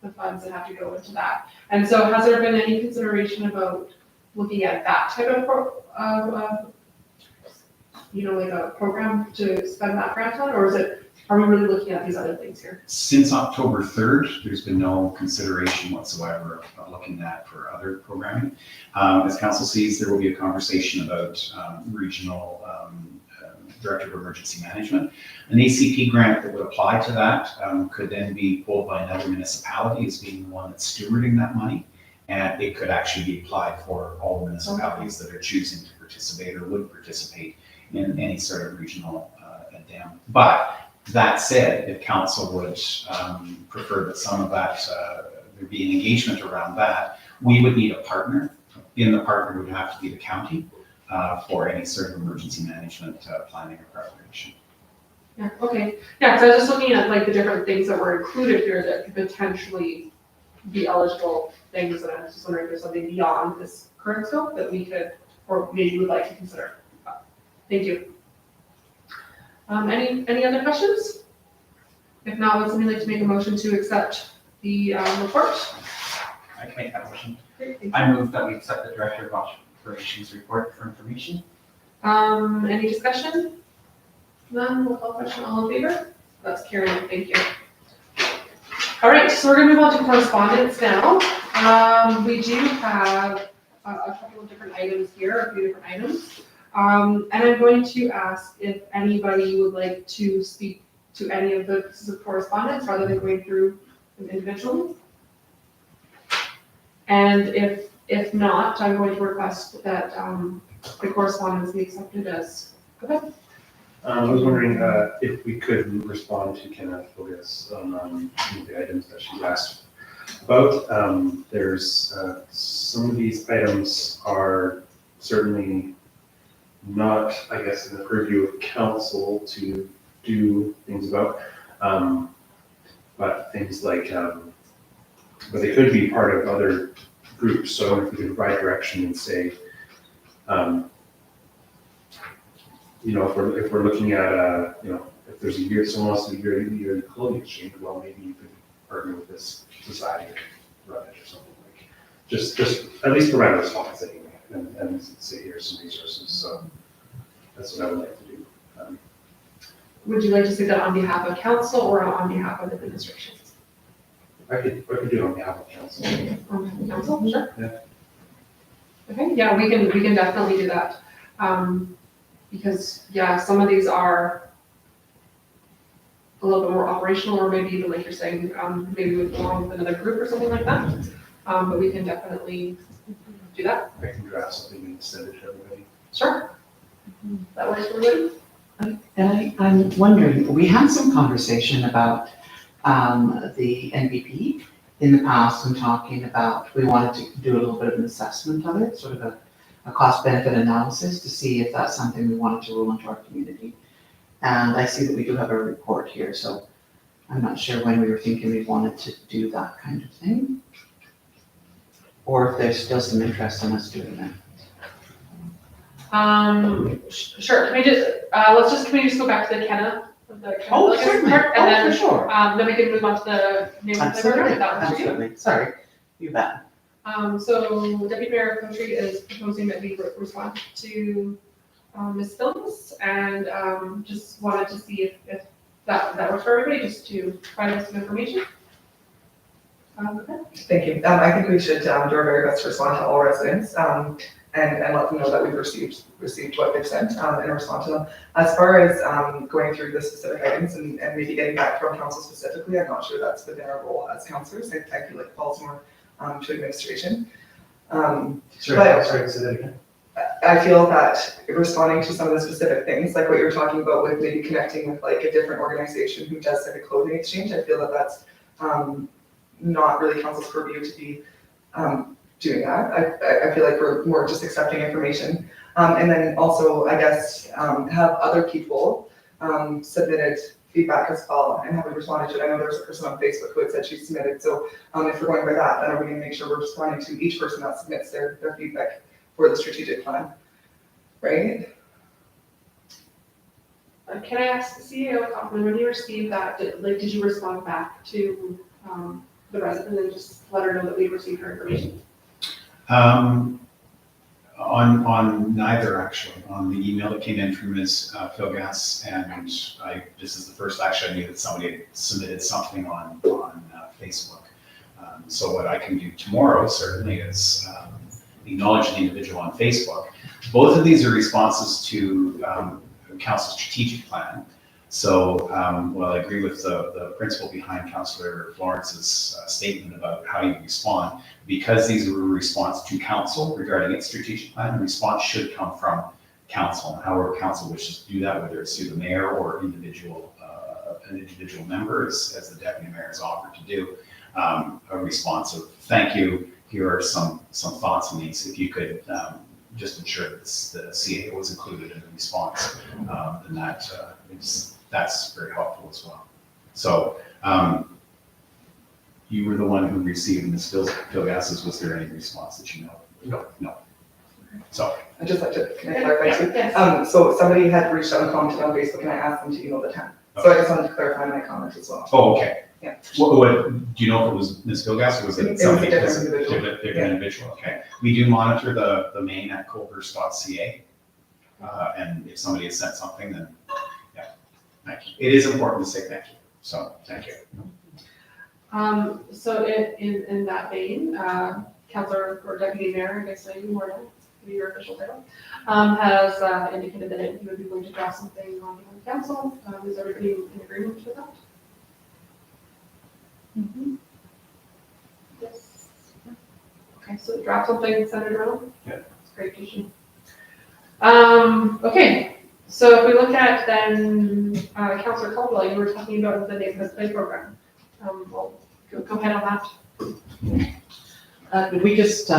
the funds that have to go into that. And so has there been any consideration about looking at that type of like a program to spend that grant on, or are we really looking at these other things here? Since October 3rd, there's been no consideration whatsoever of looking at for other programming. As council sees, there will be a conversation about regional Director of Emergency Management. An ACP grant that would apply to that could then be pulled by another municipality as being the one that's stewarding that money. And it could actually be applied for all the municipalities that are choosing to participate or would participate in any sort of regional dam. But that said, if council would prefer that some of that, there be an engagement around that, we would need a partner. In the partner would have to be the county for any sort of emergency management planning or preparation. Yeah, okay. Yeah, so I was just looking at like the different things that were included here that could potentially be eligible things, and I was just wondering if there's something beyond this current scope that we could, or maybe would like to consider. Thank you. Any other questions? If not, would somebody like to make a motion to accept the report? I can make that motion. Great, thank you. I move that we accept the Director of Operations report for information. Any discussion? None, we'll call question, all in favor? That's carried, thank you. All right, so we're gonna move on to correspondence now. We do have a couple of different items here, a few different items. And I'm going to ask if anybody would like to speak to any of the pieces of correspondence rather than going through them individually. And if not, I'm going to request that the correspondence be accepted as, okay? I was wondering if we could respond to Kenneth Bogus on some of the items that she asked about. There's some of these items are certainly not, I guess, in the purview of council to do things about, but things like, but they could be part of other groups. So if we could provide direction and say, if we're looking at, if there's a year, someone wants to do yearly clothing exchange, well, maybe you could partner with this society or Rutledge or something like, just at least provide a response anyway, and say here's some resources. So that's what I would like to do. Would you like to say that on behalf of council or on behalf of administration? I could do it on behalf of council. On behalf of council, sure. Yeah. Okay, yeah, we can definitely do that. Because, yeah, some of these are a little bit more operational, or maybe even like you're saying, maybe we belong with another group or something like that. But we can definitely do that. I can draft something and send it to everybody. Sure. That works for everybody? And I'm wondering, we had some conversation about the NBP in the past and talking about, we wanted to do a little bit of an assessment of it, sort of a cost benefit analysis to see if that's something we wanted to roll into our community. And I see that we do have a report here, so I'm not sure when we were thinking we wanted to do that kind of thing. Or if there's still some interest in us doing that. Sure, can we just go back to the Kenna? Oh, certainly, And oh, then, for sure. then we can move on to the neighborhood program, if that works for you. Absolutely, sorry, you bet. So Deputy Mayor Country is proposing that we respond to Ms. Phillips, and just wanted to see if that works for everybody, just to provide us some information. Okay. Thank you. I think we should do our very best to respond to all residents, and let them know that we've received what they've sent, and respond to them. As far as going through the specific items and maybe getting back from council specifically, I'm not sure that's within our role as councillors. I feel like it falls more to administration. Sorry, say that again. I feel that responding to some of the specific things, like what you're talking about with maybe connecting with like a different organization who does like a clothing exchange, I feel that that's not really council's purview to be doing that. I feel like we're more just accepting information. And then also, I guess, have other people submitted feedback as well and have we responded to it. I know there's a person on Facebook who had said she submitted. So if we're going by that, then are we going to make sure we're responding to each person that submits their feedback for the strategic plan, right? Can I ask CEO Kaufman, when you received that, did you respond back to the resident and just let her know that we received her information? On neither, actually. On the email that came in from Ms. Philgas, and this is the first actually I knew that somebody had submitted something on Facebook. So what I can do tomorrow certainly is acknowledge the individual on Facebook. Both of these are responses to council's strategic plan. So while I agree with the principle behind Councillor Florence's statement about how you respond, because these are a response to council regarding its strategic plan, the response should come from council. And however council wishes to do that, whether it's through the mayor or an individual member, as the deputy mayor has offered to do, a response of thank you. Here are some thoughts on these. If you could just ensure that the CA was included in the response, then that's very helpful as well. So you were the one who received Ms. Philgas's. Was there any response that you know? No. So I'd just like to, can I clarify too? Yes. So somebody had reached out and commented on Facebook and I asked them to email the town. So I just wanted to clarify my comment as well. Oh, okay. Yeah. What, do you know if it was Ms. Philgas or was It it was a somebody? different individual. Different individual, okay. We do monitor the main at colhurst.ca. And if somebody has sent something, then yeah, thank you. It is important to say thank you. So thank you. So in that vein, Councillor or Deputy Mayor, I guess I more than your official title, has indicated that he would be willing to draw something on the council. Is everybody in agreement with that? Yes. Okay, so draft something, send it around? Yeah. It's great, Kishan. Okay, so if we look at then, Councillor Caldwell, you were talking about the neighborhood play program. Well, go ahead on that. We just,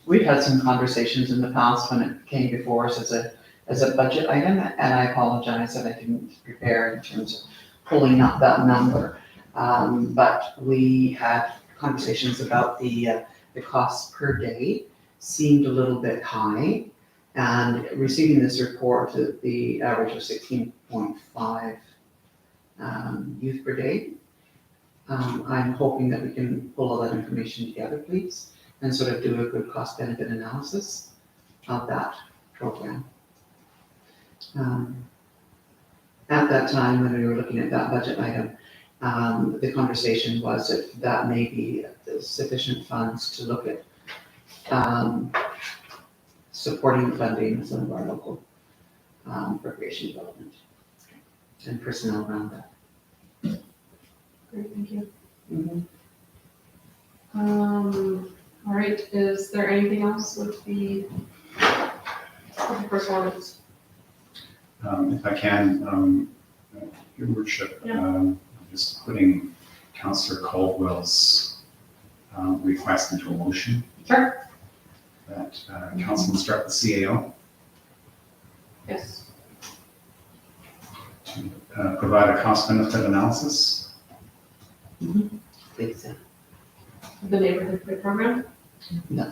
we've had some conversations in the past when it came before us as a budget item, and I apologize that I didn't prepare in terms of pulling up that number. But we had conversations about the cost per day seemed a little bit high, and receiving this report at the average of 16.5 youth per day. I'm hoping that we can pull all that information together, please, and sort of do a good cost benefit analysis of that program. At that time, when we were looking at that budget item, the conversation was that may be sufficient funds to look at supporting the funding of some of our local recreation development and personnel around that. Great, thank you. Mm-hmm. All right, is there anything else with the Correspondence. If I can, Your Worship, Yeah. I'm just putting Councillor Caldwell's request into a motion. Sure. That council instruct the CAO Yes. to provide a cost benefit analysis. Exactly. The neighborhood play program. No.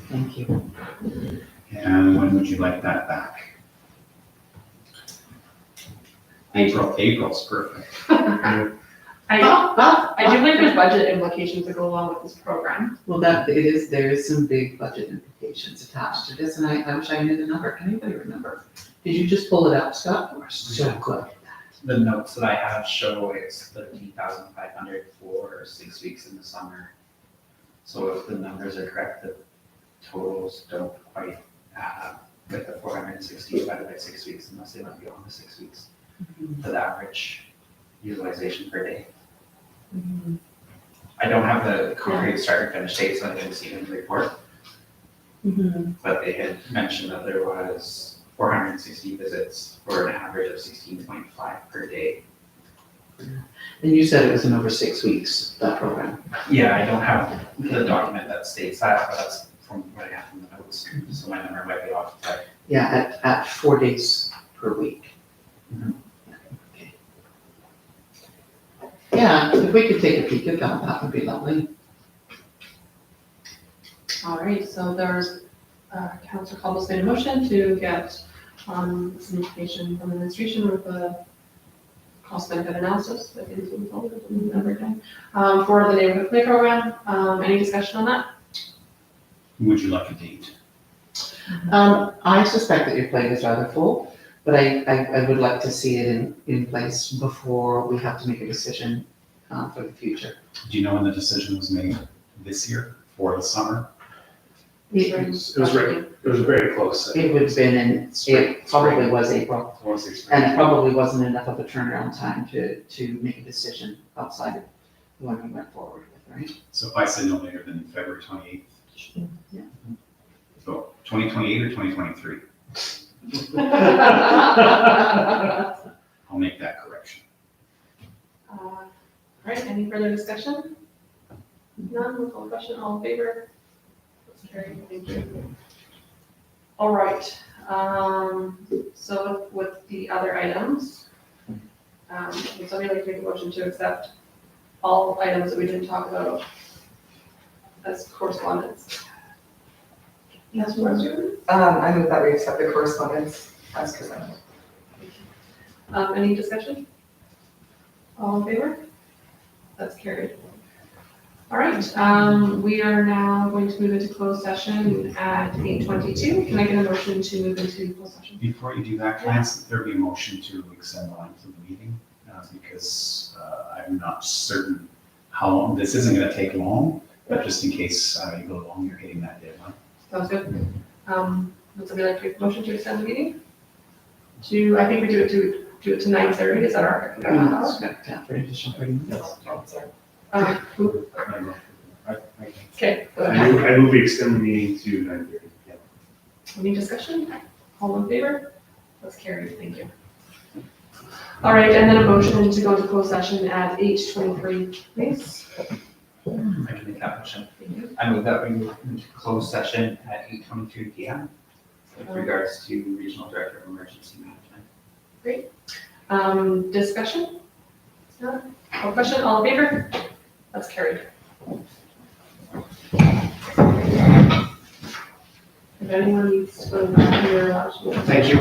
Thank you. And when would you like that back? April's perfect. I do believe there's budget implications that go along with this program. Well, there is some big budget implications attached to this, and I wish I knew the number. Can anybody remember? Did you just pull it up, Scott? We're so good. The notes that I have show it's 13,500 for 6 weeks in the summer. So if the numbers are correct, the totals don't quite add up with the 460 divided by 6 weeks unless they went beyond the 6 weeks for the average utilization per day. I don't have the concrete start and finish dates, so I didn't see it in the report, but they had mentioned that there was 460 visits for an average of 16.5 per day. And you said it was in over 6 weeks, that program. Yeah, I don't have the document that states that, but that's from what I have from the notes, so my number might be off, but Yeah, at 4 days per week. Okay. Yeah, if we could take a peek at that, that would be lovely. All right, so there's, Councilor Caldwell's made a motion to get, some information from the administration with the cost benefit analysis, I think it's what we call it, everything, for the neighborhood play program. Any discussion on that? Would you like a date? I suspect that your plate is rather full, but I would like to see it in place before we have to make a decision for the future. Do you know when the decision was made this year for the summer? It was very close. It would have been it probably was April, I want to say and it probably wasn't enough of a turnaround time to make a decision outside of the one we went forward with, right? So if I say no later than February 28th, Yeah. so 2028 or 2023, I'll make that correction. All right, any further discussion? None, we'll call the question, all in favor? That's carried, thank you. All right, so with the other items, would somebody like to make a motion to accept all items that we didn't talk about as correspondence? Yes, Marjorie? I move that we accept the correspondence as presented. Any discussion? All in favor? That's carried. All right, we are now going to move into closed session at 8:22. Can I get a motion to move into closed session? Before you do that, can I ask that there be a motion to extend the length of the meeting? Because I'm not certain how long, this isn't gonna take long, but just in case you go long, you're hitting that deadline. Sounds good. Would somebody like to make a motion to extend the meeting? I think we do it to 9:30, is that our? Yeah, for an additional 30 minutes. Okay, go I ahead. move we extend the meeting to 9:30 p.m. Any discussion? All in favor? That's carried, thank you. All right, and then a motion to go into closed session at 8:23, please. I can make that motion. I move that we move into closed session at 8:22 p.m. with regards to Regional Director of Emergency Management. Discussion? No? All question, all in favor? That's carried. If anyone needs to go back here, Thank you.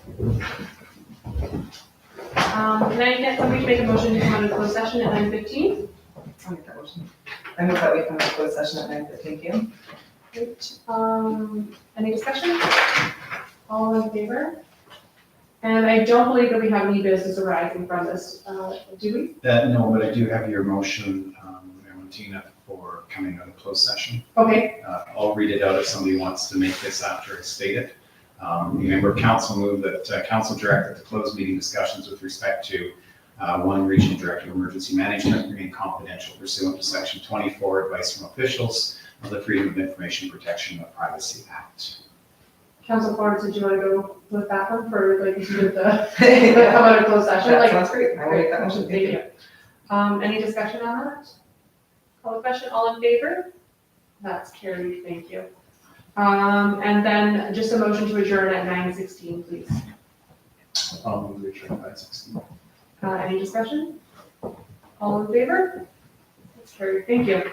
Can I get somebody to make a motion to come out of closed session at 9:15? I'll make that motion. I move that we come to closed session at 9:15 p.m. Great. Any discussion? All in favor? And I don't believe that we have any business arising from this, do we? No, but I do have your motion, Tina, for coming out of closed session. Okay, I'll read it out if somebody wants to make this after I state it. Member council move that council direct that the closed meeting discussions with respect to one regional director of emergency management remain confidential pursuant to section 24, advice from officials of the Freedom of Information Protection and Privacy Act. Council Florence, did you want to go with that one for like you did the come out of closed session? That Like, sounds great. I will make that motion. thank you. Any discussion on that? Call the question, all in favor? That's carried, thank you. And then just a motion to adjourn at 9:16, please. I'll move the adjourn by 16. Any discussion? All in favor? That's carried, thank you.